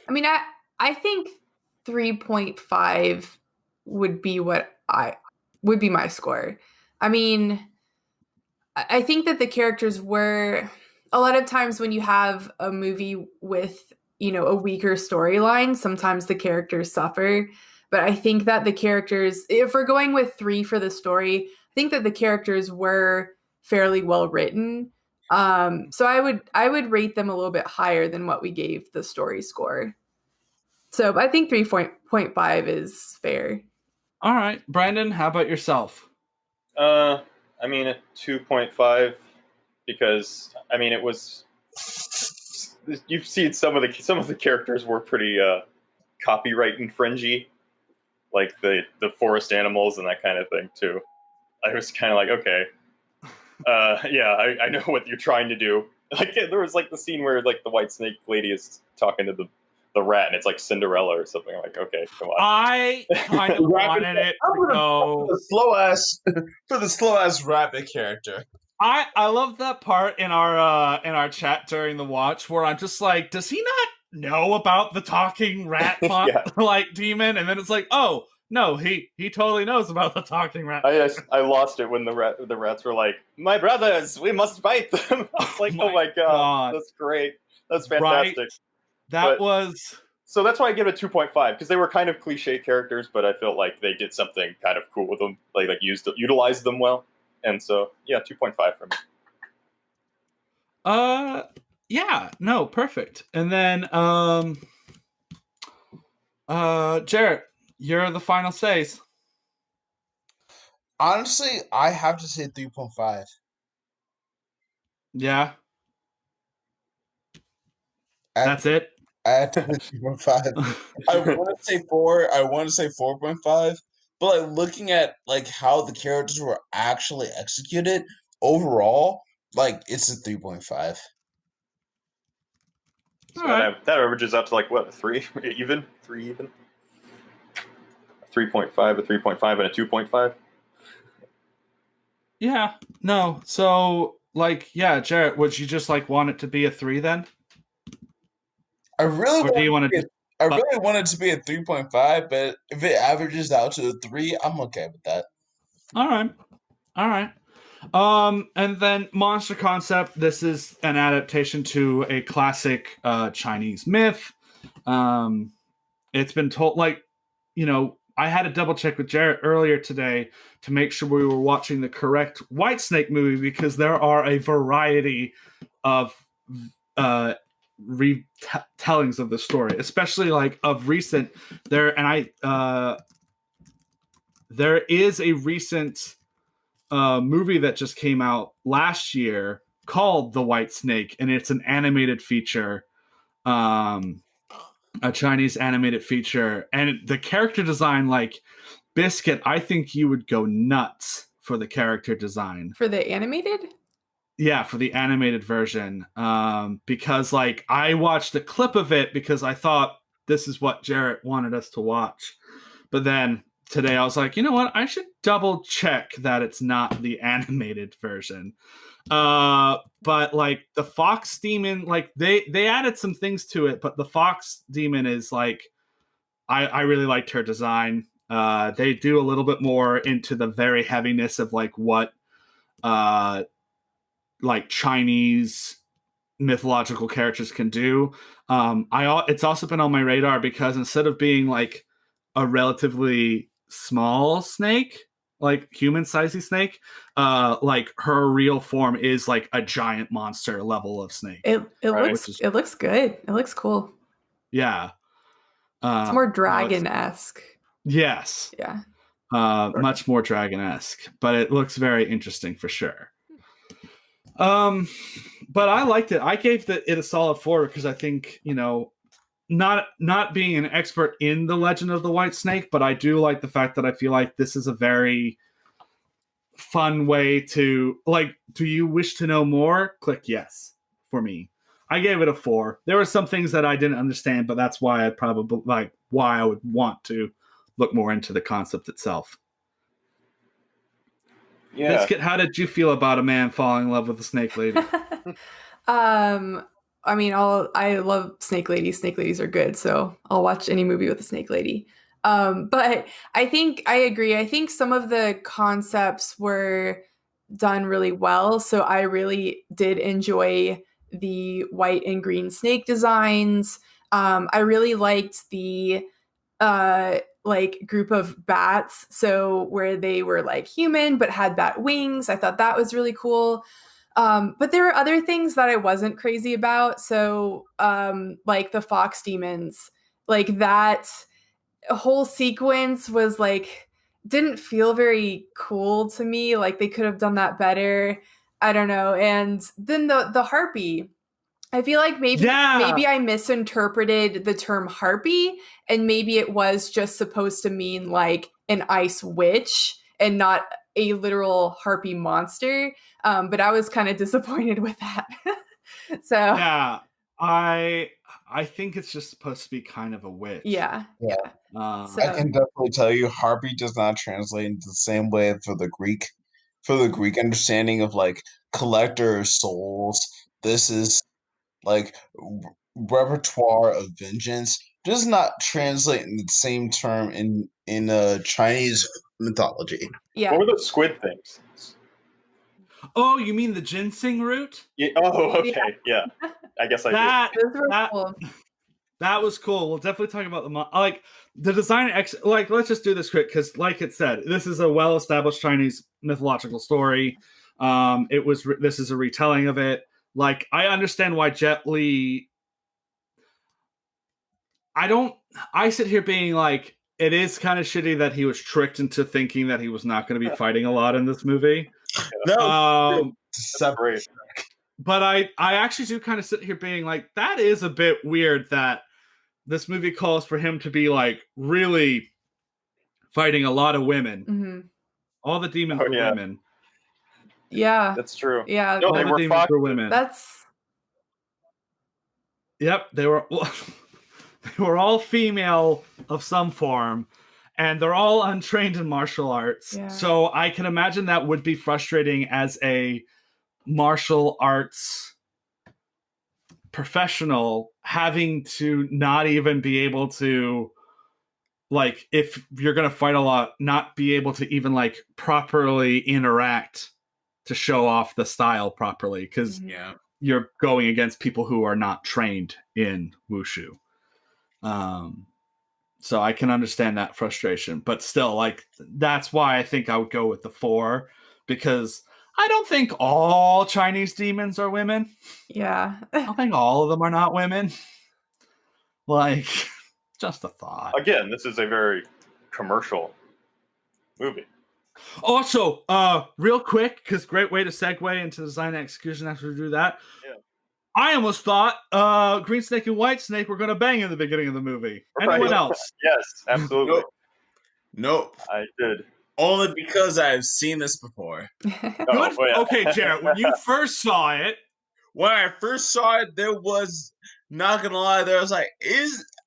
mean, I think 3.5 would be would be my score. I mean, I think that the characters were, a lot of times when you have a movie with, you know, a weaker storyline, sometimes the characters suffer. But I think that the characters, if we're going with 3 for the story, I think that the characters were fairly well written. So I would rate them a little bit higher than what we gave the story score. So I think 3.5 is fair. All right, Brandon, how about yourself? I mean, a 2.5, because I mean, it was, you've seen some of the characters were pretty copyright infringy, like the forest animals and that kind of thing too. I was kind of like, okay, yeah, I know what you're trying to do. Like, there was like the scene where like the white snake lady is talking to the rat, and it's like Cinderella or something. I'm like, okay, come on. I kind of wanted it to go For the slow ass rabbit character. I love that part in our chat during the watch where I'm just like, does he not know about the talking rat Yeah. like demon? And then it's like, oh no, he totally knows about the talking rat. I lost it when the rats were like, my brothers, we must fight them. I was like, oh my god, that's great, that's fantastic. Right? That was... So that's why I give it 2.5, because they were kind of cliche characters, but I felt like they did something kind of cool with them, like utilized them well. And so, yeah, 2.5 for me. Yeah, no, perfect. And then, Jarrett, you're the final says. Honestly, I have to say 3.5. Yeah. That's it? I had to say 3.5. I want to say 4. I want to say 4.5. But like looking at like how the characters were actually executed overall, like it's a 3.5. So that averages out to like what, 3 even? 3 even? 3.5, a 3.5, and a 2.5. Yeah. No. So, like, yeah, Jarrett, would you just like want it to be a 3 then? I really Or do you want to? I really want it to be a 3.5, but if it averages out to a 3, I'm okay with that. All right. And then Monster Concept. This is an adaptation to a classic Chinese myth. It's been told, like, you know, I had to double check with Jarrett earlier today to make sure we were watching the correct Whitesnake movie, because there are a variety of retellings of the story, especially like of recent. There is a recent movie that just came out last year called The White Snake, and it's an animated feature, a Chinese animated feature, and the character design, like, Biscuit, I think you would go nuts for the character design. For the animated? Yeah, for the animated version. Because like I watched a clip of it because I thought this is what Jarrett wanted us to watch. But then today I was like, you know what? I should double check that it's not the animated version. But like the fox demon, like they added some things to it, but the fox demon is like I really liked her design. They do a little bit more into the very heaviness of like what like Chinese mythological characters can do. It's also been on my radar because instead of being like a relatively small snake, like human-sized snake, like her real form is like a giant monster level of snake. It Right. looks good. It looks cool. Yeah. It's more dragon-esque. Yes. Yeah. Much more dragon-esque, but it looks very interesting for sure. But I liked it. I gave it a solid 4 because I think, you know, not being an expert in the Legend of the White Snake, but I do like the fact that I feel like this is a very fun way to, like, do you wish to know more? Click yes for me. I gave it a 4. There were some things that I didn't understand, but that's why why I would want to look more into the concept itself. Yeah. Biscuit, how did you feel about a man falling in love with a snake lady? I mean, I love snake ladies. Snake ladies are good, so I'll watch any movie with a snake lady. But I think I agree. I think some of the concepts were done really well, so I really did enjoy the white and green snake designs. I really liked the like group of bats, so where they were like human but had bat wings. I thought that was really cool. But there were other things that I wasn't crazy about. So like the fox demons, like that whole sequence was like didn't feel very cool to me. Like they could have done that better. I don't know. And then the harpy, I feel like maybe I misinterpreted the term harpy, and maybe it was just supposed to mean like an ice witch and not a literal harpy monster. But I was kind of disappointed with that. So yeah, I think it's just supposed to be kind of a witch. yeah. So, So, I can definitely tell you, harpy does not translate into the same way for the Greek. For the Greek understanding of like collector of souls, this is like repertoire of vengeance does not translate in the same term in Chinese mythology. yeah. What were those squid things? Oh, you mean the ginseng root? Yeah. Oh, okay. Yeah. I guess I did. Those were cool. That was cool. We'll definitely talk about like the design. Like, let's just do this quick because, like it said, this is a well-established Chinese mythological story. This is a retelling of it. Like, I understand why Jet Li. I sit here being like, it is kind of shitty that he was tricked into thinking that he was not going to be fighting a lot in this movie. No, That's great. But I actually do kind of sit here being like, that is a bit weird that this movie calls for him to be like really fighting a lot of women. Mm-hmm. All the demons were women. Yeah. That's true. Yeah. No, All they the were demons were women. Yep, they were they were all female of some form, and they're all untrained in martial arts. Yeah. So I can imagine that would be frustrating as a martial arts professional, having to not even be able to, like, if you're going to fight a lot, not be able to even like properly interact to show off the style properly, because you're going against people who are not trained in wushu. So I can understand that frustration, but still, like, that's why I think I would go with the 4, because I don't think all Chinese demons are women. Yeah. I don't think all of them are not women. Like, just a thought. Again, this is a very commercial movie. Also, real quick, because great way to segue into design and execution after we do that. Yeah. I almost thought Green Snake and White Snake were going to bang in the beginning of the movie. Anyone else? Yes, absolutely. Nope. I did. Only because I've seen this before. Good. yeah. Okay, Jared, when you first saw it, When I first saw it, there was, not gonna lie, there was like,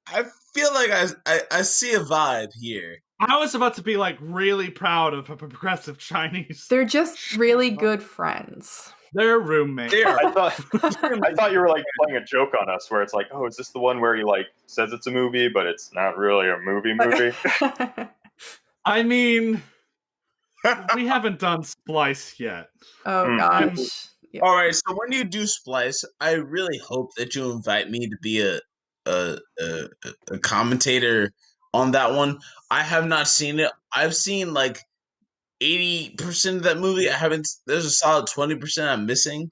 I feel like I see a vibe here. I was about to be like really proud of a progressive Chinese. They're just really good friends. They're roommates. There. I thought you were like playing a joke on us, where it's like, oh, is this the one where he like says it's a movie, but it's not really a movie? I mean, we haven't done Splice yet. Oh gosh. Yeah. All right, so when you do Splice, I really hope that you invite me to be a commentator on that one. I have not seen it. I've seen like 80% of that movie. I haven't. There's a solid 20% I'm missing.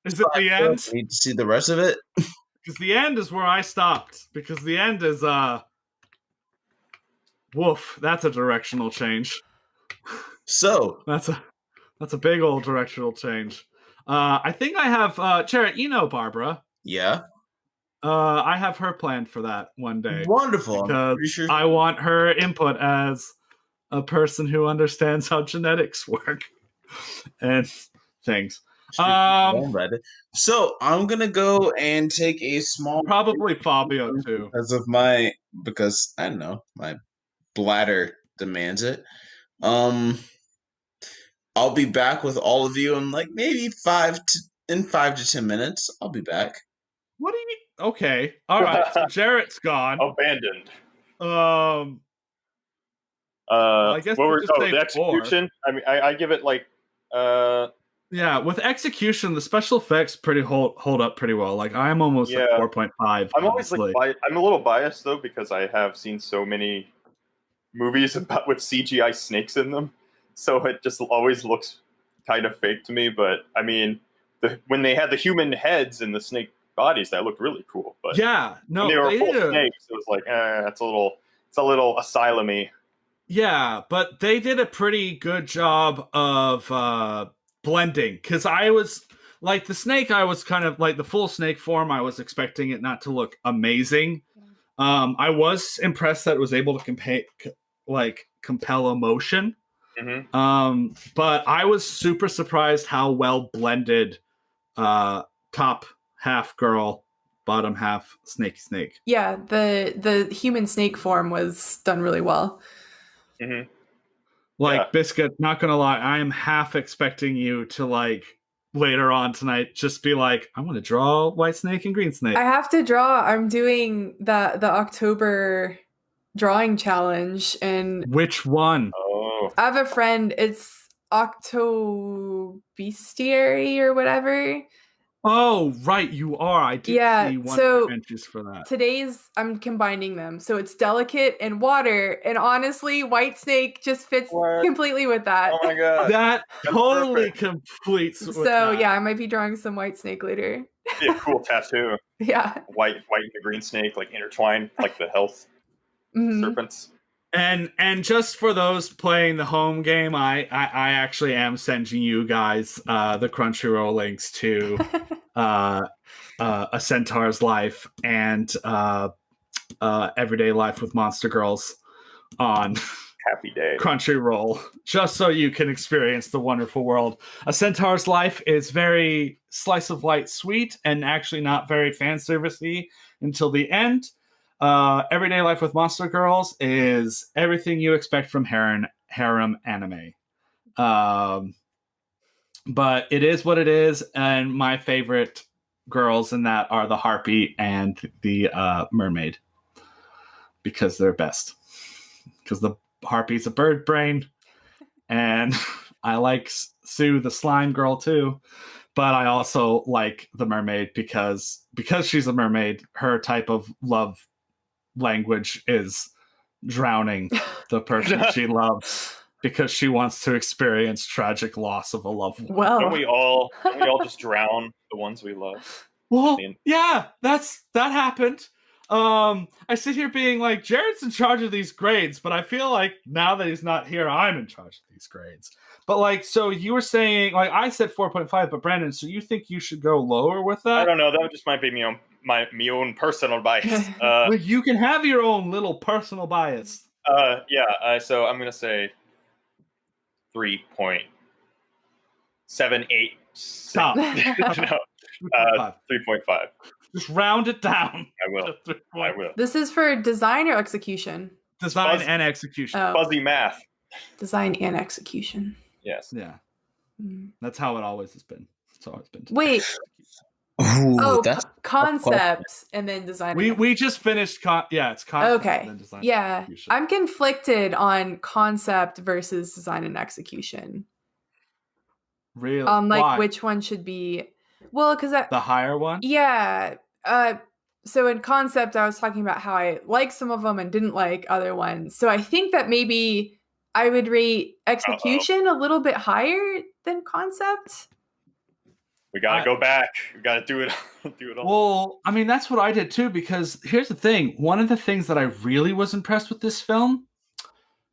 Is it the end? I need to see the rest of it. Because the end is where I stopped. Because the end is woof. That's a directional change. So That's a big old directional change. I think I have Jarrett, you know Barbara. yeah, I have her planned for that one day. wonderful. I'm Because pretty sure. I want her input as a person who understands how genetics work and things. So I'm gonna go and take a small Probably Fabio too. because I don't know, my bladder demands it. I'll be back with all of you in like maybe 5 to 10 minutes. I'll be back. What do you mean? Okay. All right. So Jarrett's gone. Abandoned. I guess what we'll were just say the execution? I mean, I give it like yeah, with execution, the special effects pretty hold up pretty well. Like I'm almost at 4.5. I'm always like I'm a little biased though because I have seen so many movies about with CGI snakes in them, so it just always looks kind of fake to me. But I mean, when they had the human heads and the snake bodies, that looked really cool. But yeah, no, when they were full snakes, it was like it's a little asylum-y. Yeah, but they did a pretty good job of blending because I was like the snake. I was kind of like the full snake form. I was expecting it not to look amazing. I was impressed that it was able to compel emotion. Mm-hmm. But I was super surprised how well blended top half girl, bottom half snake. Yeah, the human snake form was done really well. Mm-hmm. Like Biscuit, not gonna lie, I am half expecting you to like later on tonight just be like, I want to draw white snake and green snake. I have to draw. I'm doing the October drawing challenge, and which one? Oh, I have a friend. It's Octobestiary or whatever. Oh, right, you are. I did see one of the entries for that. Today's, I'm combining them. So it's delicate and water. And honestly, white snake just fits completely with that. Oh my god. That totally completes with that. Yeah, I might be drawing some white snake later. Be a cool tattoo. Yeah. White and the green snake, like intertwined, like the health serpents. And just for those playing the home game, I actually am sending you guys the Crunchyroll links to A Centaur's Life and Everyday Life with Monster Girls on Happy Day Crunchyroll, just so you can experience the wonderful world. A Centaur's Life is very slice of life sweet and actually not very fan servicey until the end. Everyday Life with Monster Girls is everything you expect from harem anime. But it is what it is, and my favorite girls in that are the harpy and the mermaid because they're best. Because the harpy's a bird brain, and I like Sue the slime girl too. But I also like the mermaid because she's a mermaid. Her type of love language is drowning the person she loves because she wants to experience tragic loss of a loved one. Well, don't we all just drown the ones we love? Well, yeah, that happened. I sit here being like, Jared's in charge of these grades, but I feel like now that he's not here, I'm in charge of these grades. But like, so you were saying, like, I said 4.5, but Brandon, so you think you should go lower with that? I don't know. That just might be my own personal bias. Well, you can have your own little personal bias. Yeah. So I'm gonna say 3.78. Stop. No, 3.5. 3.5. Just round it down. I will. to 3 I will. This is for design or execution? Design Fuzz- and execution. Oh, Fuzzy math. design and execution. Yes. Yeah, Mm. that's how it always has been. It's always been. Wait. Ooh, That's concept and then design. We just finished. It's concept. Okay. And then design. Yeah, execution. I'm conflicted on concept versus design and execution. Really? On like Why? which one should be. Well, because The higher one? Yeah. So in concept, I was talking about how I like some of them and didn't like other ones. So I think that maybe I would rate execution a little bit higher than concept. We gotta go back. We gotta do it. Do it all. Well, I mean, that's what I did too, because here's the thing. One of the things that I really was impressed with this film,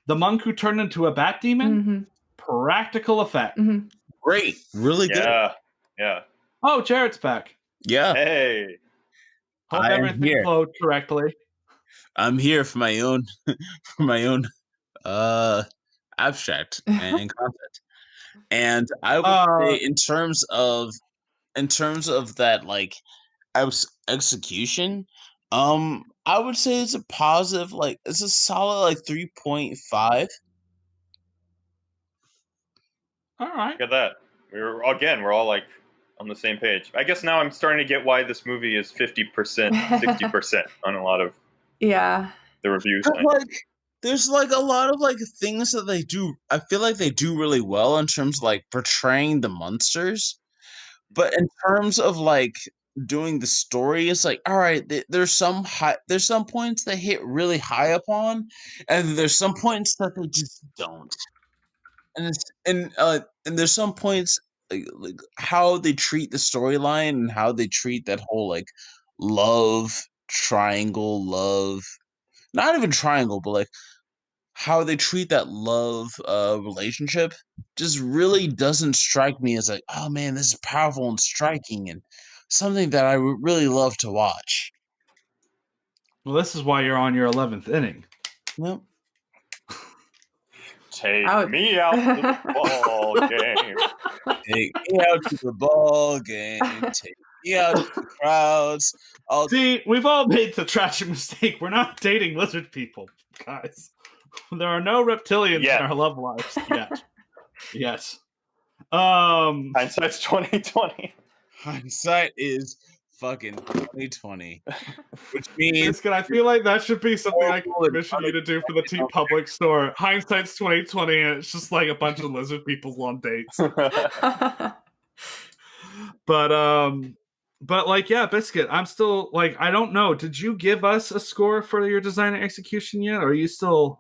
the monk who turned into a bat demon, practical effect. Mm-hmm. Great. Really good. Yeah. Oh, Jared's back. Yeah. Hey. Hope I am everything here. flowed correctly. I'm here for my own abstract and concept. And I would say in terms of that like execution, I would say it's a positive, like it's a solid like 3.5. All right. Look at that. We're all like on the same page. I guess now I'm starting to get why this movie is 50%, 60% on a lot of Yeah. the reviews. But, like, there's like a lot of like things that they do. I feel like they do really well in terms of like portraying the monsters, but in terms of like doing the story, it's like all right. There's some points that hit really high up on, and there's some points that they just don't. And there's some points like how they treat the storyline and how they treat that whole like love triangle, not even triangle, but like how they treat that love relationship just really doesn't strike me as like, oh man, this is powerful and striking and something that I would really love to watch. Well, this is why you're on your 11th inning. Yep. Take me out to the ball game. Take me out to the ball game. Take me out to the crowds. See, we've all made the tragic mistake. We're not dating lizard people, guys. There are no reptilians in our love lives yet. Yes. Hindsight's 2020. Hindsight is fucking 2020. Which means I feel like that should be something I can commission you to do for the T Public store. Hindsight's 2020, and it's just like a bunch of lizard people on dates. But like, yeah, Biscuit, I'm still like, I don't know. Did you give us a score for your design and execution yet? Or are you still?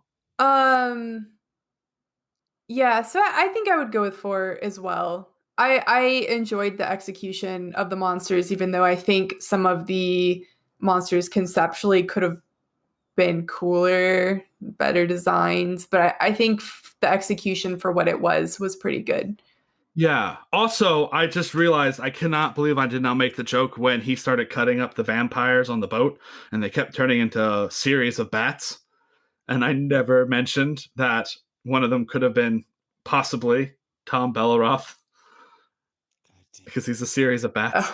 Yeah, so I think I would go with 4 as well. I enjoyed the execution of the monsters, even though I think some of the monsters conceptually could have been cooler, better designs. But I think the execution for what it was pretty good. Yeah. Also, I just realized I cannot believe I did not make the joke when he started cutting up the vampires on the boat and they kept turning into a series of bats. And I never mentioned that one of them could have been possibly Tom Belleroth. Because he's a series of bats.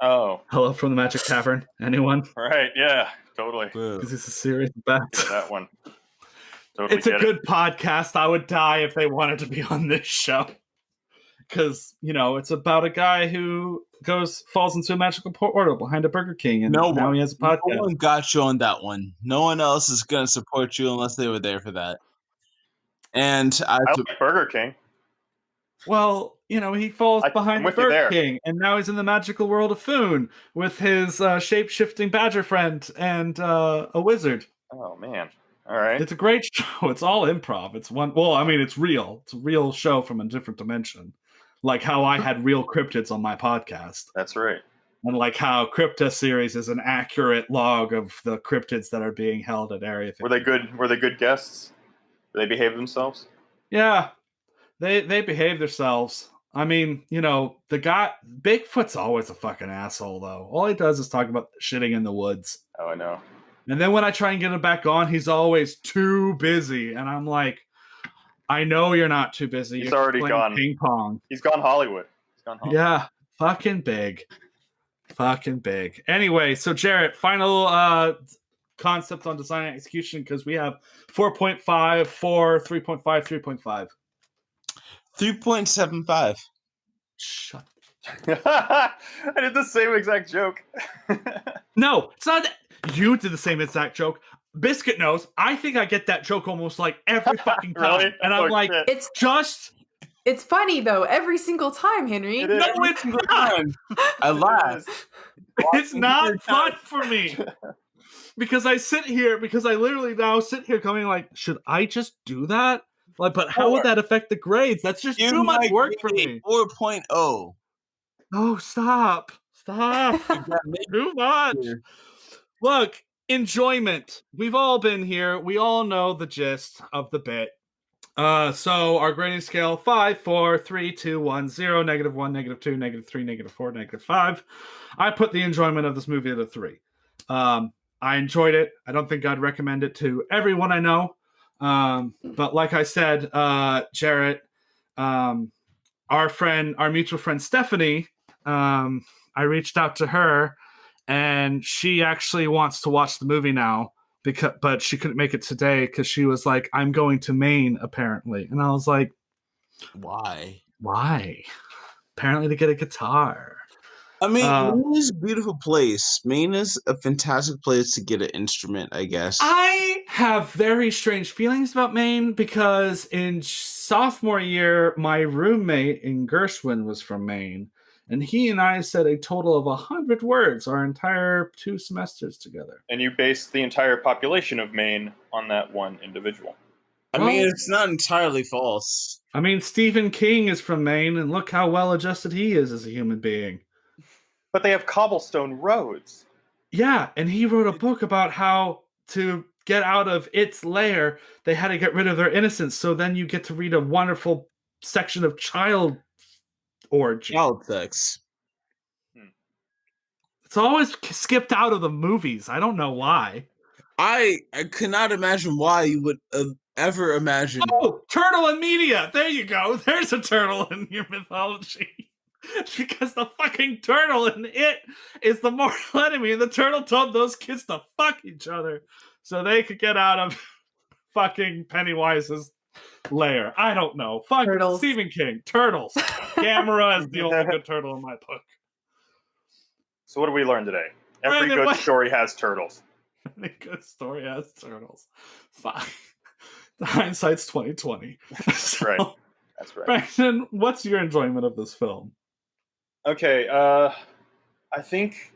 Oh. Hello from the Magic Tavern. Anyone? Right, yeah, totally. Because he's a series of bats. That one. Totally it's a good podcast. I would die if they wanted to be on this show. Because, you know, it's about a guy who falls into a magical portal behind a Burger King, and now he has a podcast. No one got you on that one. No one else is going to support you unless they were there for that. And I like Burger King. Well, you know, he falls behind the Burger King, and now he's in the magical world of Foon with his shape-shifting badger friend and a wizard. Oh, man. All right. It's a great show. It's all improv. It's it's real. It's a real show from a different dimension. Like how I had real cryptids on my podcast. That's right. And like how Crypta series is an accurate log of the cryptids that are being held at Area 50. Were they good guests? Did they behave themselves? Yeah. They behave themselves. I mean, you know, the guy Bigfoot's always a fucking asshole though. All he does is talk about shitting in the woods. Oh, I know. And then when I try and get him back on, he's always too busy. And I'm like, I know you're not too busy. He's You're already playing gone. ping pong. He's gone Hollywood. Yeah, fucking big. Fucking big. Anyway, so Jarrett, final concept on design and execution, because we have 4.5, 4, 3.5, 3.5. 3.75. Shut. I did the same exact joke. No, it's not that. You did the same exact joke. Biscuit knows. I think I get that joke almost like every fucking time. Really? And I'm Oh, like, shit. It's funny though every single time, Henry. It is. no, it's not. I lied. It's not fun for me. Because I literally now sit here going like, should I just do that? Like, but how would that affect the grades? That's just too much work for me. 4.0. Oh, stop. Too much. Look, enjoyment. We've all been here. We all know the gist of the bit. So our grading scale: 5, 4, 3, 2, 1, 0, -1, -2, -3, -4, -5. I put the enjoyment of this movie at a 3. I enjoyed it. I don't think I'd recommend it to everyone I know. But like I said, Jarrett, our mutual friend Stephanie, I reached out to her, and she actually wants to watch the movie now, but she couldn't make it today because she was like, I'm going to Maine, apparently. And I was like, Why? Apparently to get a guitar. I mean, Maine is a beautiful place. Maine is a fantastic place to get an instrument, I guess. I have very strange feelings about Maine because in sophomore year, my roommate in Gershwin was from Maine, and he and I said a total of 100 words our entire 2 semesters together. And you based the entire population of Maine on that one individual. I mean, it's not entirely false. I mean, Stephen King is from Maine, and look how well adjusted he is as a human being. But they have cobblestone roads. Yeah, and he wrote a book about how to get out of its lair, they had to get rid of their innocence. So then you get to read a wonderful section of child orgy. Child sex. It's always skipped out of the movies. I don't know why. I cannot imagine why you would ever imagine. Oh, turtle in media. There you go. There's a turtle in your mythology. Because the fucking turtle in it is the mortal enemy, and the turtle told those kids to fuck each other so they could get out of fucking Pennywise's lair. I don't know. Fuck Turtles. Stephen King. Turtles. Gamera is the only good turtle in my book. So what did we learn today? Every Brandon, good what? story has turtles. Any good story has turtles. Fine. The hindsight's 2020. That's right. That's right. Brandon, what's your enjoyment of this film? Okay, I think,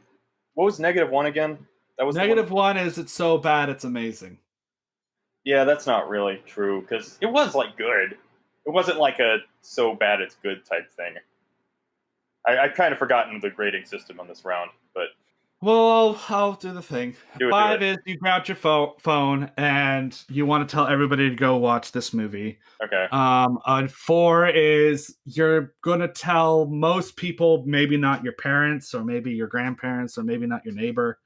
what was -1 again? That was -1 is it's so bad it's amazing. Yeah, that's not really true, because it was, like, good. It wasn't like a so bad it's good type thing. I've kind of forgotten the grading system on this round, but... Well, I'll do the thing. Do it. 5 is you grabbed your phone and you want to tell everybody to go watch this movie. Okay. And 4 is you're going to tell most people, maybe not your parents or maybe your grandparents or maybe not your neighbor.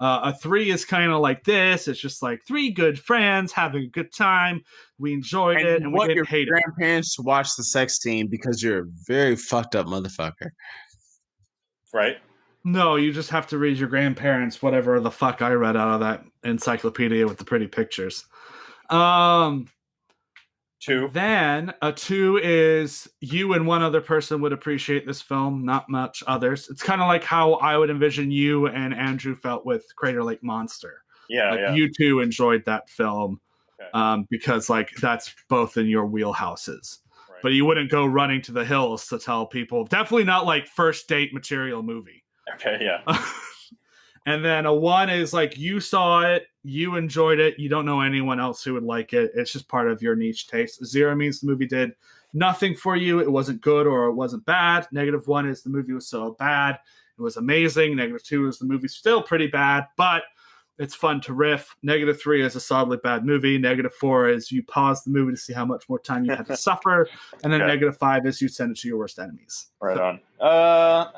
A 3 is kind of like this. It's just like 3 good friends having a good time. We enjoyed it and we didn't hate it. Grandparents to watch the sex scene because you're a very fucked up motherfucker. Right. No, you just have to read your grandparents, whatever the fuck I read out of that encyclopedia with the pretty pictures. 2. Then a 2 is you and one other person would appreciate this film, not much others. It's kind of like how I would envision you and Andrew felt with Crater Lake Monster. Yeah, like yeah. You two enjoyed that film Okay. because like that's both in your wheelhouses. Right. But you wouldn't go running to the hills to tell people. Definitely not like first date material movie. Okay, yeah. And then a 1 is like you saw it, you enjoyed it, you don't know anyone else who would like it. It's just part of your niche taste. 0 means the movie did nothing for you. It wasn't good or it wasn't bad. -1 is the movie was so bad it was amazing. -2 is the movie's still pretty bad, but it's fun to riff. -3 is a solidly bad movie. -4 is you pause the movie to see how much more time you had to suffer. And then Okay. -5 is you send it to your worst enemies. Right on.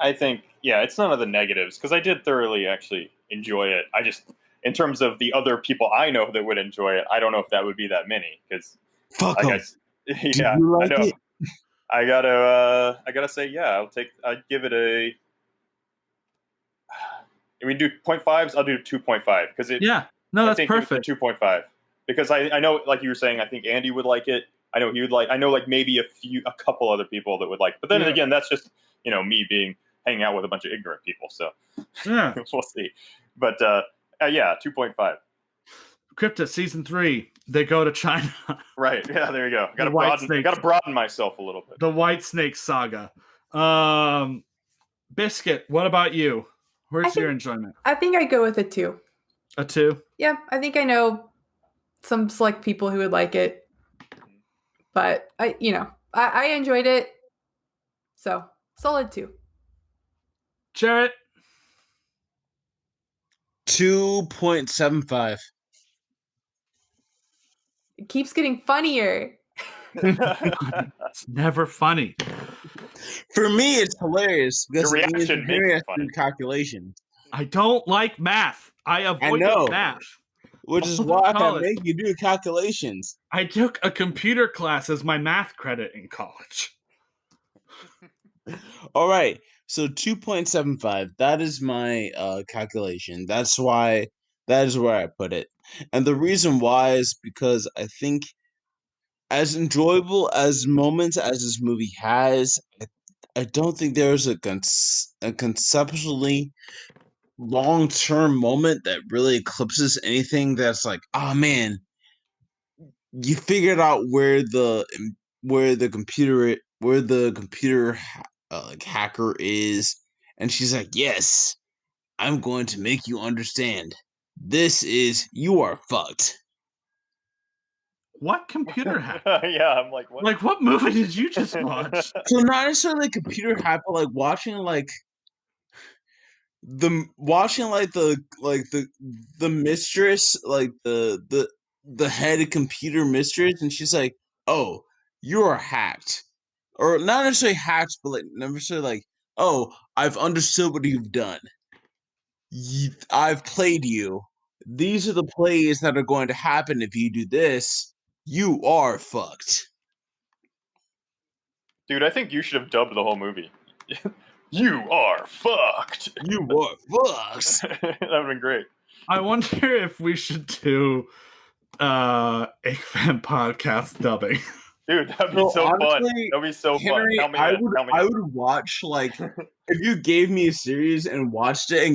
I think, yeah, it's none of the negatives, because I did thoroughly actually enjoy it. I just, in terms of the other people I know that would enjoy it, I don't know if that would be that many, because Fuck 'em. Yeah, you like I know. it? I gotta say, yeah. I'd give it a. If we do 0.5s, I'll do 2.5 because Yeah. No, I that's think perfect. Give it 2.5 because I know, like you were saying, I think Andy would like it. I know he would like. I know, like maybe a couple other people that would like. But then Yeah. again, that's just me being hanging out with a bunch of ignorant people. So Yeah. we'll see. But yeah, 2.5. Cryptid season 3. They go to China. Right. Yeah. There you go. The White Snake. Got to broaden myself a little bit. The White Snake saga. Biscuit, what about you? Where's your enjoyment? I think I'd go with a 2. A 2? Yeah, I think I know some select people who would like it. But I enjoyed it. So, solid 2. Jarrett? 2.75. It keeps getting funnier. It's never funny. For me, it's hilarious because Your it means reaction Henry makes has it to do funny. calculations. I don't like math. I avoided know. math. Which is All through why I college. make you do calculations. I took a computer class as my math credit in college. All right, so 2.75. That is my calculation. That is where I put it. And the reason why is because I think as enjoyable as moments as this movie has, I don't think there's a conceptually long-term moment that really eclipses anything that's like, oh man, you figured out where the computer like hacker is, and she's like, yes, I'm going to make you understand. You are fucked. What computer hack? Yeah, I'm like, what? Like, what movie did you just watch? So not necessarily like computer hack, but like watching like the mistress, like the head computer mistress, and she's like, oh, you are hacked. Or not necessarily hacked, but like not necessarily like, oh, I've understood what you've done. I've played you. These are the plays that are going to happen if you do this. You are fucked. Dude, I think you should have dubbed the whole movie. You are fucked. You are fucked. That would have been great. I wonder if we should do a fan podcast dubbing. Dude, that'd be so fun. That'd be so Henry, fun. I would watch, like, if you gave me a series and watched it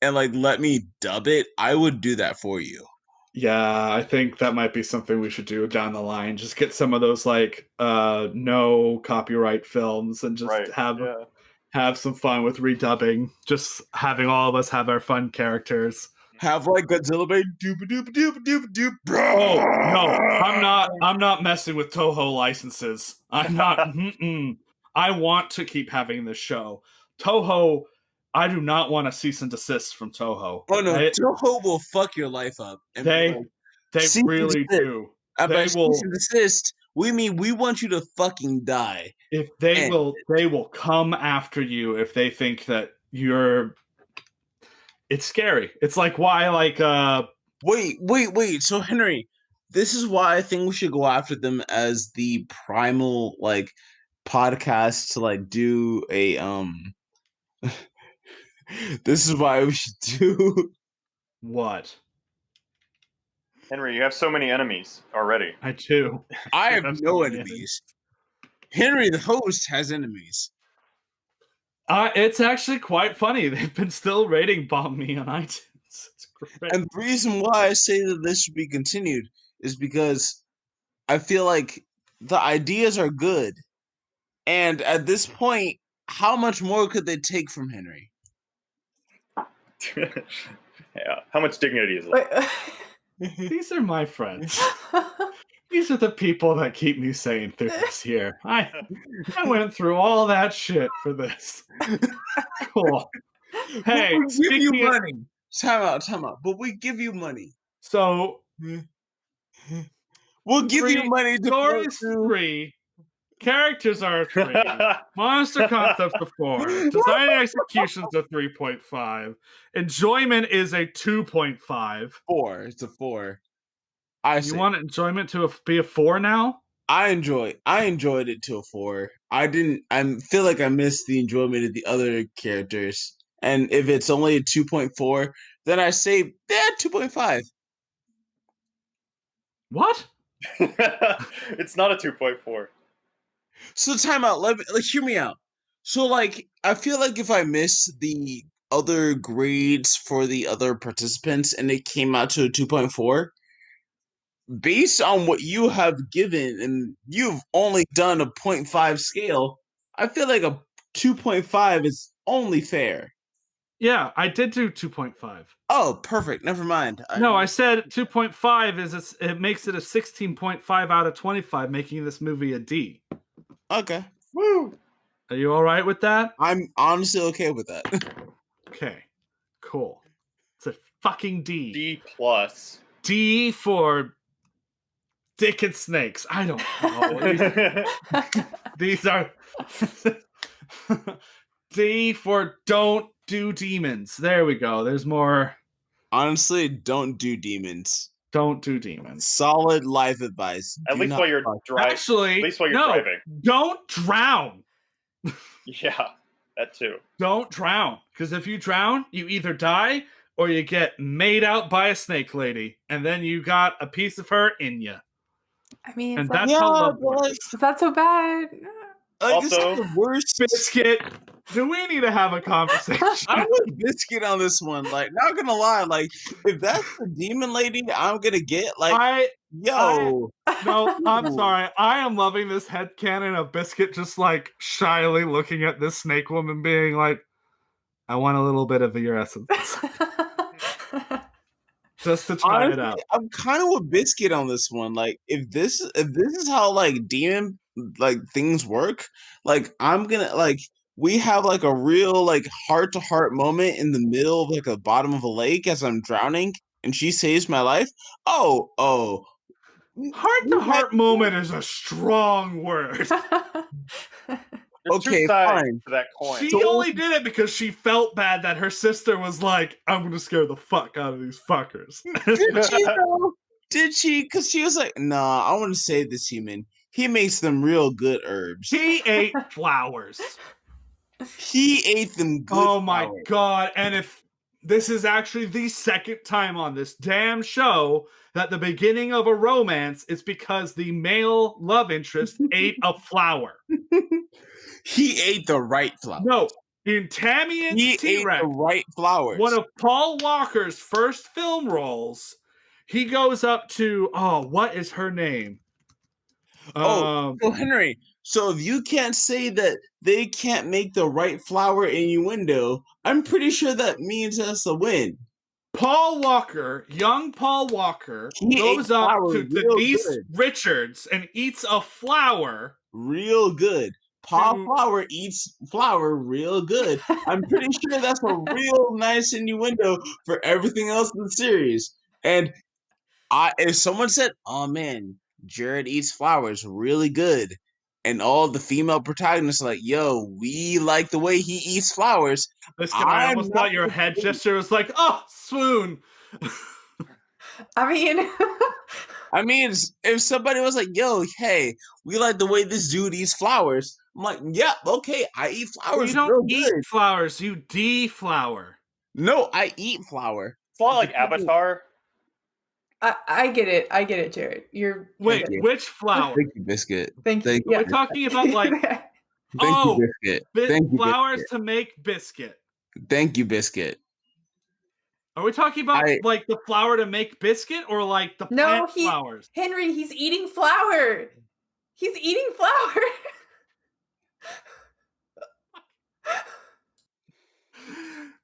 and let me dub it, I would do that for you. Yeah, I think that might be something we should do down the line. Just get some of those like no copyright films and just have some fun with redubbing. Just having all of us have our fun characters. Have like Godzilla Bay doop doop doop doop doop. Oh no, I'm not messing with Toho licenses. I'm not. I want to keep having this show. Toho, I do not want to cease and desist from Toho. Oh no, Toho will fuck your life up. And they really do. By cease and desist, we mean we want you to fucking die. If they will come after you if they think that you're. It's scary. It's like why Wait. So Henry, this is why I think we should go after them as the primal like podcast to like do a This is why we should do what? Henry, you have so many enemies already. I do. I have no enemies. Henry, the host, has enemies. It's actually quite funny. They've been still rating bomb me on iTunes. It's great. And the reason why I say that this should be continued is because I feel like the ideas are good. And at this point, how much more could they take from Henry? Yeah. How much dignity is left? These are my friends. These are the people that keep me sane through this year. I went through all that shit for this. Cool. Hey, we'll give you money. Time out. But we give you money. So we'll give you money to stories 3. Characters are 3. Monster concepts are 4. Design and executions are 3.5. Enjoyment is a 2.5. 4. It's a 4. You want enjoyment to be a 4 now? I enjoyed it to a 4. I feel like I missed the enjoyment of the other characters. And if it's only a 2.4, then I say 2.5. What? It's not a 2.4. So time out. Hear me out. So like, I feel like if I miss the other grades for the other participants and it came out to a 2.4, based on what you have given, and you've only done a 0.5 scale, I feel like a 2.5 is only fair. Yeah, I did do 2.5. Oh, perfect. Never mind. No, I said 2.5 is it makes it a 16.5 out of 25, making this movie a D. Okay. Woo! Are you all right with that? I'm honestly okay with that. Okay, cool. It's a fucking D. D plus. D for dick and snakes. I don't know. These are D for don't do demons. There we go. There's more. Honestly, don't do demons. Don't do demons. Solid life advice. At least while you're driving. Actually, At least while you're no, driving. don't drown. Yeah, that too. Don't drown. Because if you drown, you either die or you get made out by a snake lady. And then you got a piece of her in you. I mean, And that's how love works. is that so bad? Also, the worst. Biscuit, do we need to have a conversation? I'm with Biscuit on this one. Like, not gonna lie, like, if that's the demon lady I'm gonna get, like, no, I'm sorry. I am loving this headcanon of Biscuit just like shyly looking at this snake woman being like, I want a little bit of your essence. Just to try honestly, it out. I'm kind of with Biscuit on this one. Like, if this is how like demon like things work, like I'm gonna like we have like a real like heart to heart moment in the middle of like the bottom of a lake as I'm drowning, and she saves my life. Oh, Heart to heart moment is a strong word. there's okay, two sides fine. to that coin. She only did it because she felt bad that her sister was like, I'm gonna scare the fuck out of these fuckers. Did she though? Did she? Because she was like, nah, I want to save this human. He makes them real good herbs. He ate flowers. He ate them good. Oh my flowers. god. And if this is actually the second time on this damn show that the beginning of a romance is because the male love interest ate a flower. He ate the right flower. No, in Tammy and He T-Rex, ate the right flowers. one of Paul Walker's first film roles, he goes up to, what is her name? So Henry, so if you can't say that they can't make the right flower innuendo, I'm pretty sure that means that's a win. Paul Walker, young Paul Walker, He goes ate up flowers to real Denise good. Richards and eats a flower. Real good. Paul To- Flower eats flower real good. I'm pretty sure that's a real nice innuendo for everything else in the series. And if someone said, "Oh man, Jared eats flowers really good," and all the female protagonists are like, "Yo, we like the way he eats flowers," This guy, I I'm almost not thought your gonna head say- gesture was like, swoon. I mean, I mean, if somebody was like, "Yo, hey, we like the way this dude eats flowers," I'm like, "Yeah, okay, I eat flowers You real don't eat good." flowers, you deflower. No, I eat flower. It's a lot like Avatar. I get it. I get it, Jared. You're Wait, you. which flower? Thank you, Biscuit. Thank you. Thank Are we talking about like Thank Oh, you, Biscuit. Thank you, flowers Biscuit. to make biscuit? Thank you, Biscuit. Are we talking about like the flour to make biscuit or like the plant flowers? Henry, he's eating flour. He's eating flour.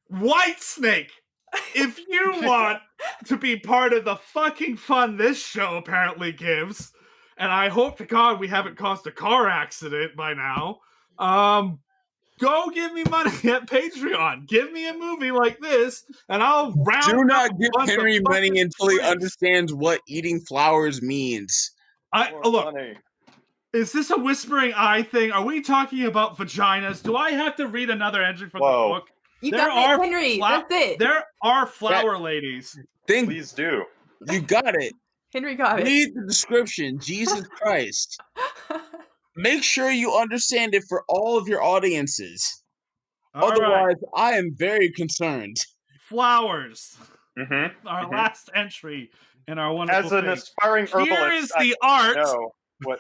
White Snake, if you want to be part of the fucking fun this show apparently gives, and I hope to God we haven't caused a car accident by now, go give me money at Patreon. Give me a movie like this, and I'll round Do not up a give bunch of Henry money fucking until he freaks. understands what eating flowers means. Look, is this a whispering eye thing? Are we talking about vaginas? Do I have to read another entry from the book? You got it, Henry. That's it. There are flower ladies. Please do. You got it. Henry got it. Read the description. Jesus Christ. Make sure you understand it for all of your audiences. All Otherwise, right. I am very concerned. Flowers. Mm-hmm. Our last entry in our wonderful As an thing. aspiring herbalist, Here is the art. know what.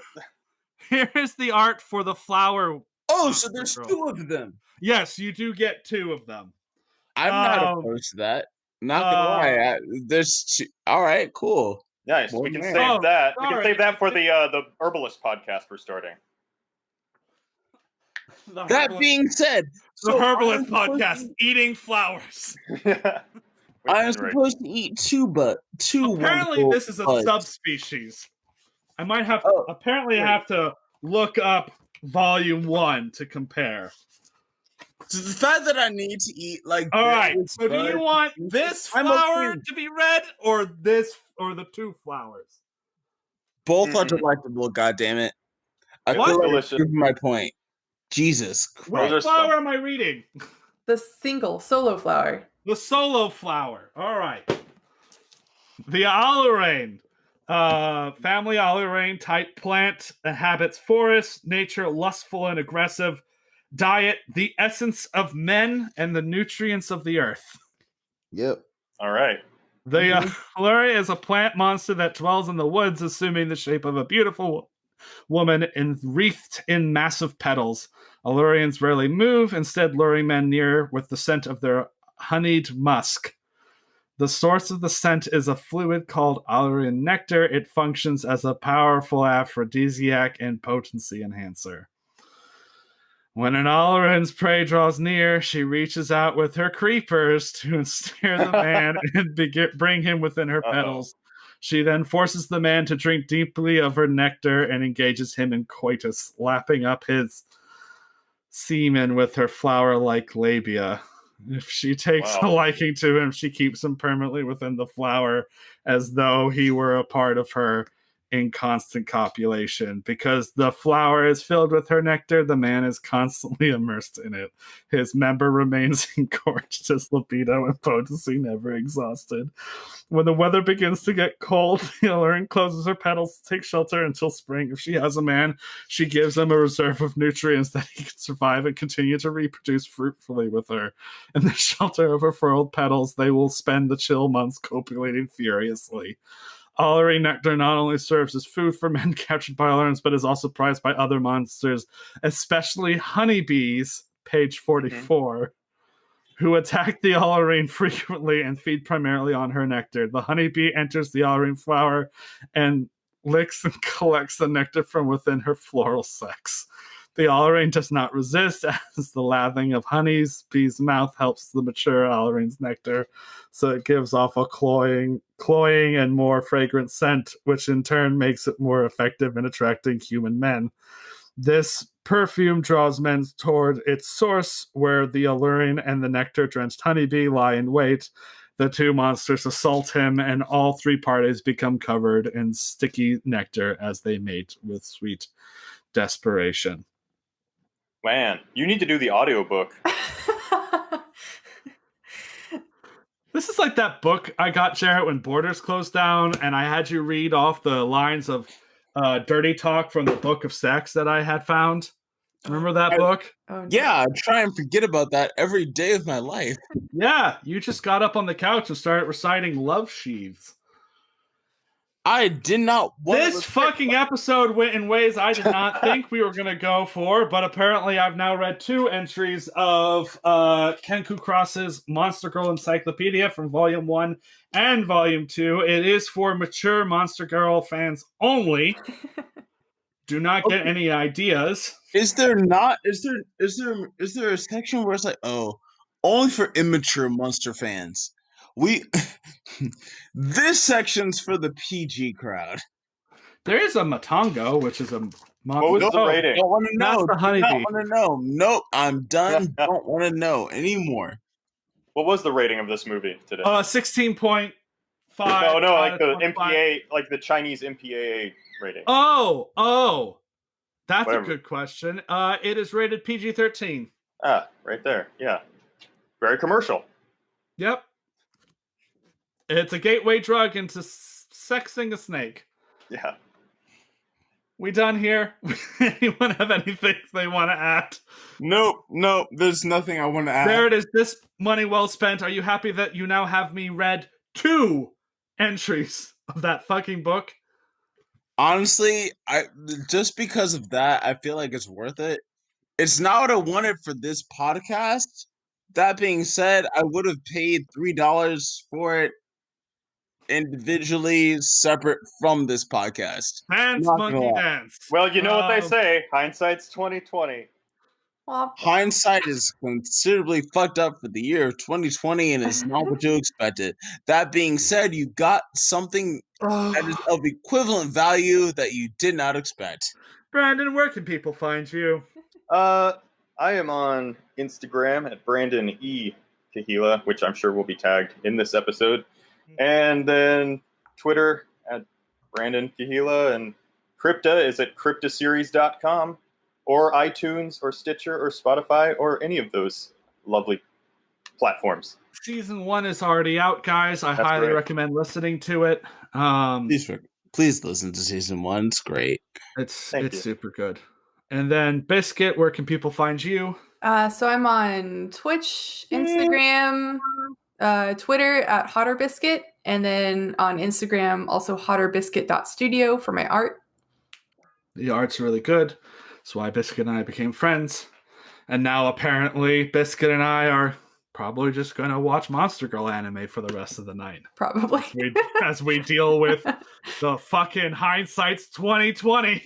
Here is the art for the flower. Oh, so monster there's girl. 2 of them. Yes, you do get 2 of them. I'm not opposed to that. Not gonna lie. There's 2. All right, cool. Nice. One We can man. save that. We can sorry. save that for the herbalist podcast we're starting. That being said, the herbalist podcast, eating flowers. I am supposed to eat 2, but 2 Apparently, wonderful this is a buds. subspecies. I might have. Oh, apparently, I right. have to look up volume 1 to compare. So the fact that I need to eat like. All right. this So, do you bud- want this I'm flower okay. to be red, or this, or the 2 flowers? Both are delectable. God damn it! I What? feel like Delicious. I'm proving my point. Jesus Which Christ! are flower some- am I reading? The single solo flower. The solo flower. All right. The Oleraine. Family Oleraine type plant, inhabits forest, nature lustful and aggressive, diet the essence of men and the nutrients of the earth. Yep. All right. The Oleraine is a plant monster that dwells in the woods, assuming the shape of a beautiful woman wreathed in massive petals. Allurians rarely move, instead luring men near with the scent of their honeyed musk. The source of the scent is a fluid called Allurian nectar. It functions as a powerful aphrodisiac and potency enhancer. When an Allurian's prey draws near, she reaches out with her creepers to ensnare the man and bring him within her petals. She then forces the man to drink deeply of her nectar and engages him in coitus, lapping up his semen with her flower-like labia. If she takes a liking to him, she keeps him permanently within the flower as though he were a part of her in constant copulation. Because the flower is filled with her nectar, the man is constantly immersed in it. His member remains engorged, his libido and potency never exhausted. When the weather begins to get cold, the Allurian closes her petals to take shelter until spring. If she has a man, she gives him a reserve of nutrients that he can survive and continue to reproduce fruitfully with her. In the shelter of her furled petals, they will spend the chill months copulating furiously. Oleraine nectar not only serves as food for men captured by Allurians, but is also prized by other monsters, especially honeybees, page 44, who attack the Oleraine frequently and feed primarily on her nectar. The honeybee enters the Oleraine flower and licks and collects the nectar from within her floral sex. The Oleraine does not resist, as the lathing of honeybee's mouth helps the mature Olerain's nectar, so it gives off a cloying and more fragrant scent, which in turn makes it more effective in attracting human men. This perfume draws men toward its source, where the Allurian and the nectar-drenched honeybee lie in wait. The 2 monsters assault him, and all 3 parties become covered in sticky nectar as they mate with sweet desperation. Man, you need to do the audiobook. This is like that book I got, Jarrett, when Borders closed down, and I had you read off the lines of dirty talk from the Book of Sex that I had found. Remember that book? Oh, no. Yeah, I try and forget about that every day of my life. Yeah, you just got up on the couch and started reciting love sheaves. I did not want This fucking episode went in ways I did not think we were going to go for, but apparently I've now read 2 entries of Kenku Cross's Monster Girl Encyclopedia from Volume 1 and Volume 2. It is for mature Monster Girl fans only. Do not get any ideas. Is there a section where it's like, oh, only for immature monster fans? This section's for the PG crowd. There is a Matango, which is a monster. What was the rating? Don't want to know. That's the honeybee. Don't want to know. Nope, I'm done. Don't want to know anymore. What was the rating of this movie today? 16.5. No, like the MPA, like the Chinese MPAA rating. Oh, that's Whatever. a good question. It is rated PG-13. Ah, right there. Yeah, very commercial. Yep. It's a gateway drug into sexing a snake. Yeah. We done here? Anyone have anything they want to add? Nope. There's nothing I want to add. There it is. This money well spent. Are you happy that you now have me read 2 entries of that fucking book? Honestly, just because of that, I feel like it's worth it. It's not what I wanted for this podcast. That being said, I would have paid $3 for it individually, separate from this podcast. Dance, Not gonna monkey, lie. dance. Well, you know what they say. Hindsight's 20/20. Hindsight is considerably fucked up for the year of 2020 and is not what you expected. That being said, you got something that is of equivalent value that you did not expect. Brandon, where can people find you? I am on Instagram at Brandon E. Kahila, which I'm sure will be tagged in this episode. And then Twitter at Brandon Kahila, and Crypta is at cryptaseries.com, or iTunes or Stitcher or Spotify or any of those lovely platforms. Season 1 is already out, guys. I That's highly great. recommend listening to it. Please listen to season 1. It's great. It's Thank you. super good. And then Biscuit, where can people find you? So I'm on Twitch, Instagram, Twitter at HotterBiscuit, and then on Instagram also HotterBiscuit.studio for my art. The art's really good. That's why Biscuit and I became friends. And now apparently Biscuit and I are probably just going to watch Monster Girl anime for the rest of the night. Probably. As we deal with the fucking hindsight's 2020.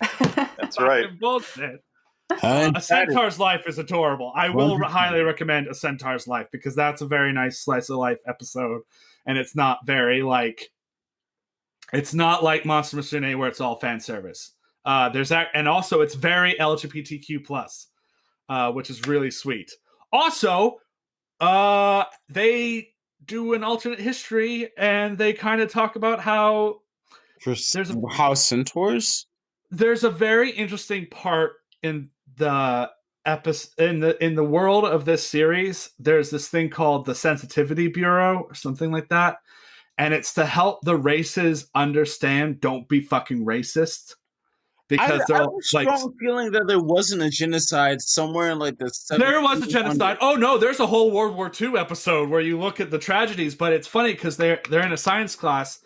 That's right. Bullshit. A Centaur's Life is adorable. I will highly recommend A Centaur's Life because that's a very nice slice of life episode, and it's not very it's not like Monster Musume where it's all fan service. And also it's very LGBTQ plus, which is really sweet. Also, they do an alternate history, and they kind of talk about how how centaurs. There's a very interesting part in the in the world of this series. There's this thing called the Sensitivity Bureau or something like that, and it's to help the races understand don't be fucking racist. Because I have a strong feeling that there wasn't a genocide somewhere in like the 1700s. There was a genocide. Oh no, there's a whole World War II episode where you look at the tragedies, but it's funny because they're in a science class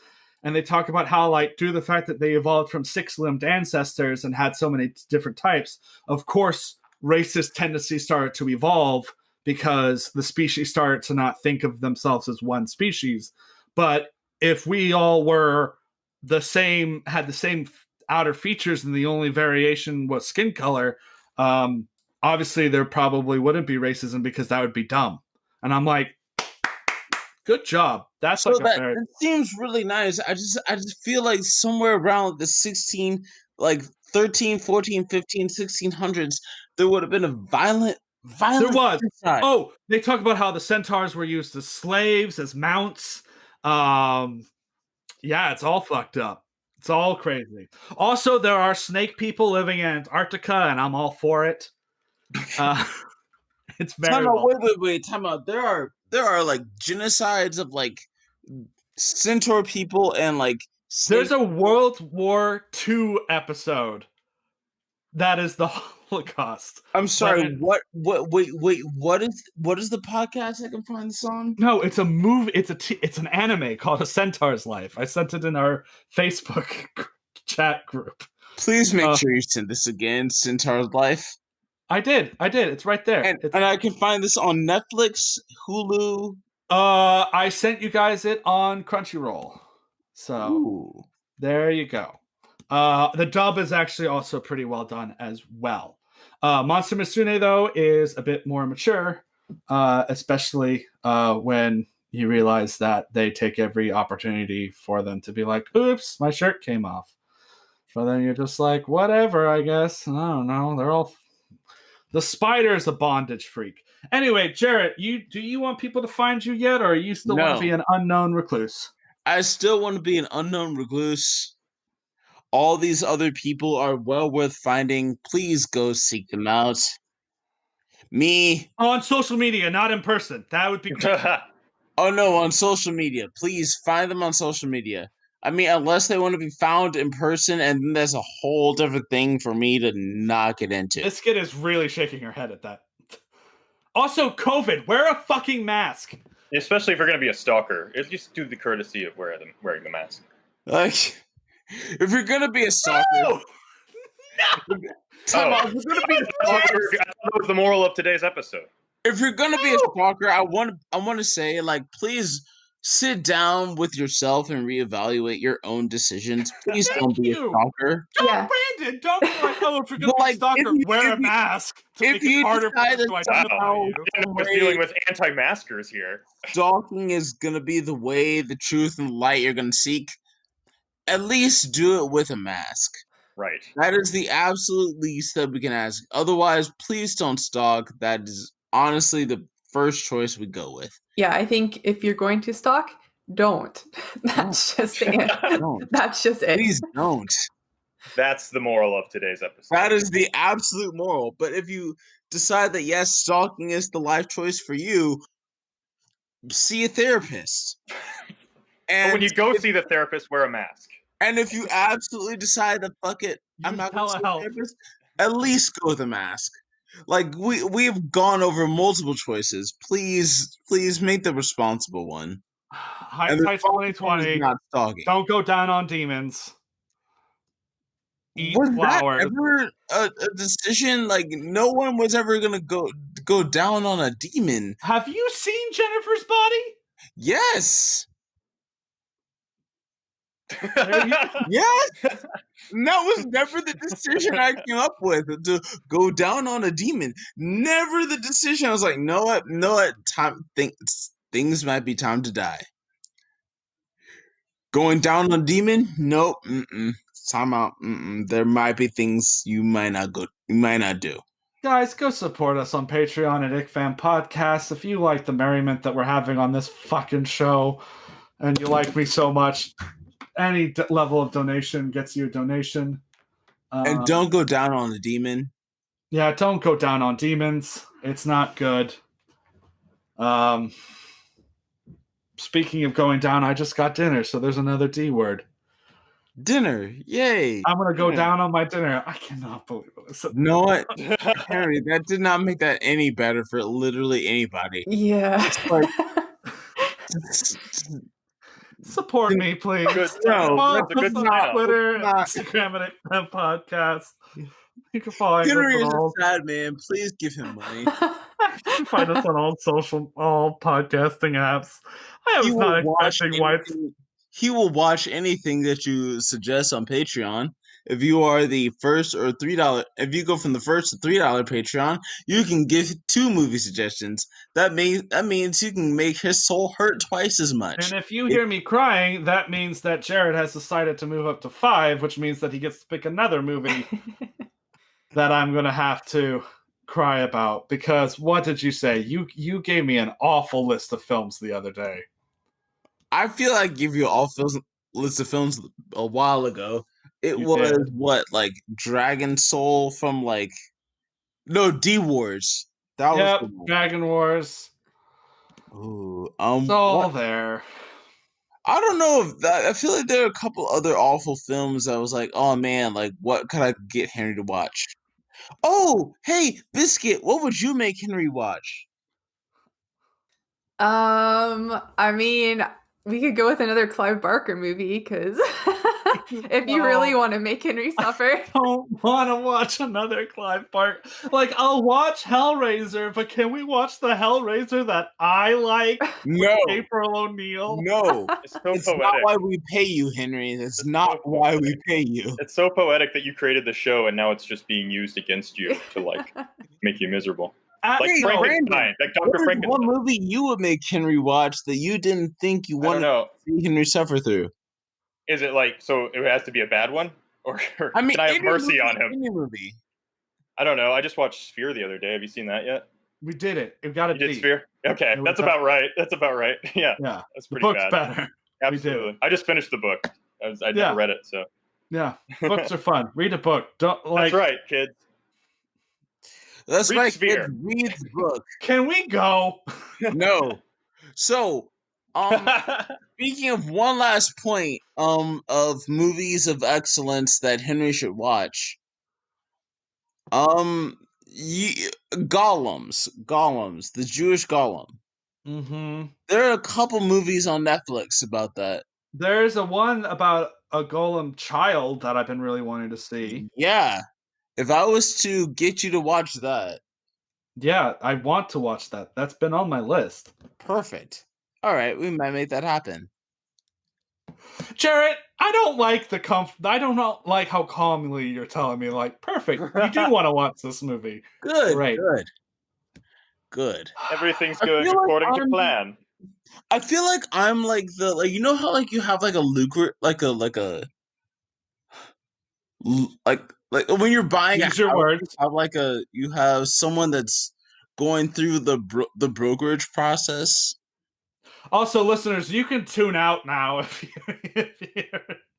and they talk about how, like, due to the fact that they evolved from 6-limbed ancestors and had so many different types, of course, racist tendencies started to evolve because the species started to not think of themselves as one species. But if we all were the same, had the same outer features and the only variation was skin color, obviously there probably wouldn't be racism because that would be dumb. And I'm like, good job. That's so that seems really nice. I just feel like somewhere around the 13, 14, 15, 1600s, there would have been a violent there was. genocide. Oh, they talk about how the centaurs were used as slaves, as mounts. Yeah, it's all fucked up. It's all crazy. Also, there are snake people living in Antarctica, and I'm all for it. It's very wait. Time out. There are like genocides of like centaur people and like there's a World War II episode that is the Holocaust. I'm sorry. Wait. What is the podcast I can find this on? No, it's a movie. It's an anime called A Centaur's Life. I sent it in our Facebook chat group. Please make sure you send this again. Centaur's Life. I did. It's right there. And I can find this on Netflix, Hulu. I sent you guys it on Crunchyroll. So Ooh. There you go. The dub is actually also pretty well done as well. Monster Musume, though, is a bit more mature, especially when you realize that they take every opportunity for them to be like, oops, my shirt came off. But then you're just like, whatever, I guess. I don't know. The spider's a bondage freak. Anyway, Jarrett, do you want people to find you yet, or you still want to be an unknown recluse? I still want to be an unknown recluse. All these other people are well worth finding. Please go seek them out. Me. On social media, not in person. That would be good. Oh, no, on social media. Please find them on social media. I mean, unless they want to be found in person, and then that's a whole different thing for me to not get into. Biscuit is really shaking her head at that. Also, COVID. Wear a fucking mask. Especially if you're going to be a stalker. Just do the courtesy of wearing the mask. Like, if you're gonna be a stalker, No! time out. If you're gonna be a stalker, I thought that was the moral of today's episode. If you're gonna be a stalker, I want to say, like, please sit down with yourself and reevaluate your own decisions. Please don't be a stalker. Yeah. Brandon, don't be like, oh, if you're gonna But, be a like, stalker, wear a mask to if make it you harder for decide us to to identify wow. you. I was dealing with anti-maskers here. Stalking is gonna be the way, the truth, and the light you're gonna seek. At least do it with a mask. Right. That is the absolute least that we can ask. Otherwise, please don't stalk. That is honestly the first choice we go with. Yeah, I think if you're going to stalk, don't. That's just it. Don't. That's just it. Please don't. That's the moral of today's episode. That is the absolute moral. But if you decide that, yes, stalking is the life choice for you, see a therapist. But when you go see the therapist, wear a mask. And if you absolutely decide that, fuck it, I'm not going to see a therapist, at least go with a mask. Like, we've gone over multiple choices. Please make the responsible one. Hindsight's 2020. Not stalking. Don't go down on demons. Eat Was flowers. that ever a decision? Like, no one was ever gonna go down on a demon. Have you seen Jennifer's body? Yes. Yes. And that was never the decision I came up with, to go down on a demon. Never the decision. I was like, no, what? Things might be time to die. Going down on a demon? Nope. Time out. There might be things you might not do. Guys, go support us on Patreon at IckFam Podcast. If you like the merriment that we're having on this fucking show, and you like me so much, any level of donation gets you a donation. And don't go down on the demon. Yeah, don't go down on demons. It's not good. Speaking of going down, I just got dinner, so there's another D word. Dinner, yay! I'm gonna go down on my dinner. I cannot believe it. You know what, Henry? That did not make that any better for literally anybody. Yeah. Like, support me, please. Good. No, That's a good sign-up. Twitter, Instagram, and IckFam Podcast. You can follow Henry us is on a all. sad man. Please give him money. You can find us on all podcasting apps. I was not expecting white. He will watch anything that you suggest on Patreon. If you are the first or $3, if you go from the first to $3 Patreon, you can give 2 movie suggestions. That means you can make his soul hurt twice as much. And if you hear me crying, that means that Jared has decided to move up to 5, which means that he gets to pick another movie that I'm gonna have to cry about. Because what did you say? You gave me an awful list of films the other day. I feel like I gave you all list of films a while ago. It You was did. what, like Dragon Soul from D Wars. That was the one. Dragon Wars. Ooh, It's all there. I don't know if that. I feel like there are a couple other awful films that I was like, oh man, like what could I get Henry to watch? Oh, hey, Biscuit, what would you make Henry watch? I mean, we could go with another Clive Barker movie, because if you really want to make Henry suffer. I don't want to watch another Clive Barker. Like, I'll watch Hellraiser, but can we watch the Hellraiser that I like? No, April O'Neil. no, It's so it's poetic. not why we pay you, Henry. That's not so why we poetic. pay you. It's so poetic that you created the show, and now it's just being used against you to make you miserable. Like Hey, Frankenstein, Brandon, like What Dr. is Frankenstein. one movie you would make Henry watch that you didn't think you I don't wanted to know. see Henry suffer through? Is it so it has to be a bad one, or I mean, can I have any mercy movie, on him? Any movie. I don't know. I just watched Sphere the other day. Have you seen that yet? We did it. It got a You did D. Sphere? Okay, It was that's about right. That's about right. Yeah, Yeah. that's The pretty book's bad. better. Absolutely. I just finished the book. I Yeah. never read it, so Yeah. Books are fun. Read a book. Don't that's right, kids. That's Read right, Sphere. kids. Read the book. Can we go? No. So, Speaking of one last point, of movies of excellence that Henry should watch. Golems, the Jewish Golem. Mm-hmm. There are a couple movies on Netflix about that. There's a one about a golem child that I've been really wanting to see. Yeah. If I was to get you to watch that. Yeah, I want to watch that. That's been on my list. Perfect. All right, we might make that happen. Jarrett, I don't like I don't like how calmly you're telling me, like, perfect. You do want to watch this movie. Good. Great. Good. Everything's I going feel like according to plan. I feel like I'm like you know how like you have like a lucre like when you're buying Use your words. you have someone that's going through the brokerage process. Also, listeners, you can tune out now if you're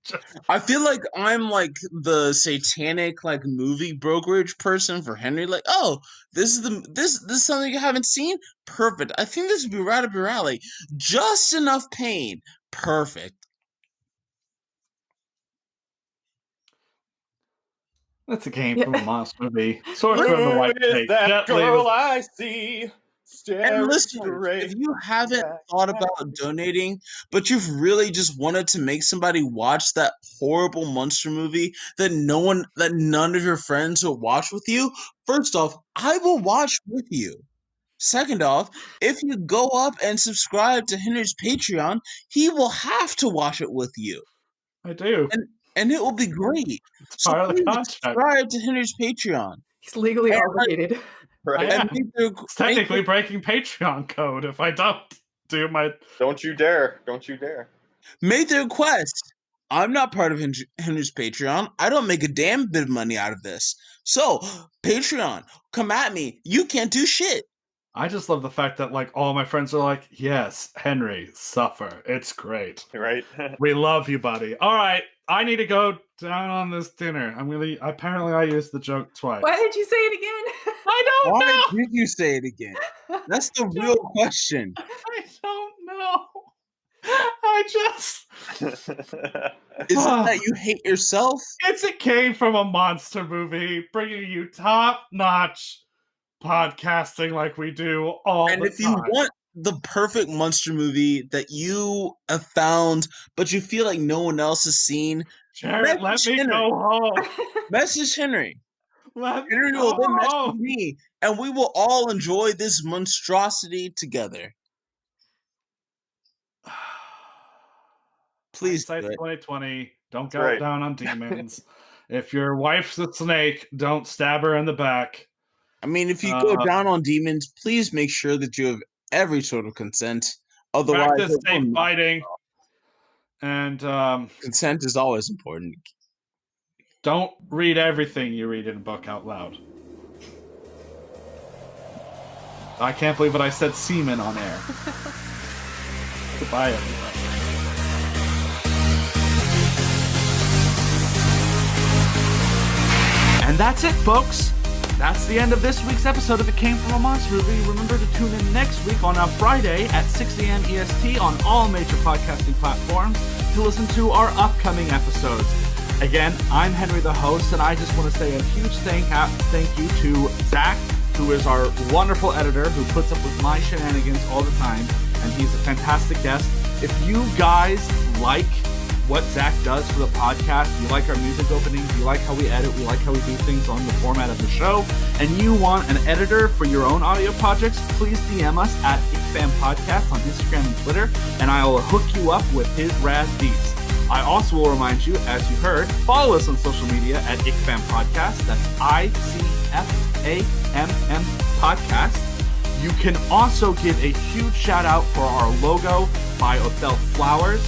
just... I feel like I'm like the satanic like movie brokerage person for Henry. Like, oh, this is something you haven't seen. Perfect. I think this would be right up your alley. Just enough pain. Perfect. That's a game from a monster movie. Sorcerer Who in the White is Snake. that Jet Li girl was- I see? And listeners, if you haven't thought about donating, but you've really just wanted to make somebody watch that horrible monster movie that none of your friends will watch with you, first off, I will watch with you. Second off, if you go up and subscribe to Henry's Patreon, he will have to watch it with you. I do. And it will be great. It's part of the please contract. subscribe to Henry's Patreon. He's legally obligated. I am. And It's technically breaking Patreon code if I don't do my... Don't you dare. Don't you dare. Make the request. I'm not part of Henry's Patreon. I don't make a damn bit of money out of this. So, Patreon, come at me. You can't do shit. I just love the fact that like all my friends are like, yes, Henry, suffer. It's great. Right? We love you, buddy. All right, I need to go down on this dinner. Apparently I used the joke twice. Why did you say it again? I don't know. Why did you say it again? That's the real question. I don't know. I just... Is it that you hate yourself? It came from a monster movie, bringing you top-notch podcasting like we do all the time. And if you want the perfect monster movie that you have found, but you feel like no one else has seen, Jared, let me go home. Message Henry. Henry will then message me, and we will all enjoy this monstrosity together. Please, 2020. Don't go down on demons. If your wife's a snake, don't stab her in the back. I mean, if you go down on demons, please make sure that you have every sort of consent. Otherwise, practice safe fighting. And consent is always important. Don't read everything you read in a book out loud. I can't believe what I said semen on air. Goodbye, everybody. And that's it, folks. That's the end of this week's episode of It Came From a Monster Movie. Remember to tune in next week on a Friday at 6 a.m. EST on all major podcasting platforms to listen to our upcoming episodes. Again, I'm Henry, the host, and I just want to say a huge thank you to Zach, who is our wonderful editor who puts up with my shenanigans all the time, and he's a fantastic guest. If you guys like what Zach does for the podcast, you like our music openings, you like how we edit, we like how we do things on the format of the show, and you want an editor for your own audio projects, please DM us at IckFam Podcast on Instagram and Twitter, and I will hook you up with his rad beats. I also will remind you, as you heard, follow us on social media at IckFam Podcast. That's ICFAMM Podcast. You can also give a huge shout out for our logo by Othel Flowers.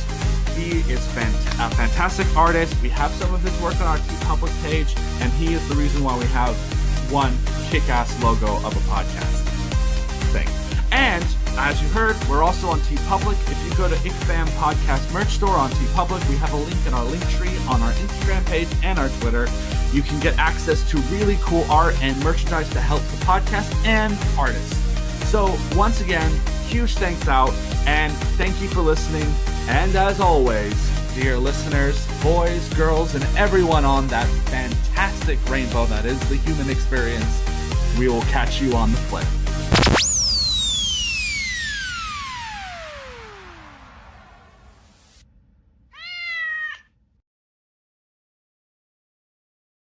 He is a fantastic artist. We have some of his work on our TeePublic page, and he is the reason why we have one kick-ass logo of a podcast thing. And as you heard, we're also on TeePublic. If you go to IckFam Podcast merch store on TeePublic, we have a link in our link tree on our Instagram page and our Twitter. You can get access to really cool art and merchandise that helps the podcast and artists. So once again, huge thanks out, and thank you for listening. And as always, dear listeners, boys, girls, and everyone on that fantastic rainbow that is the human experience, we will catch you on the flip.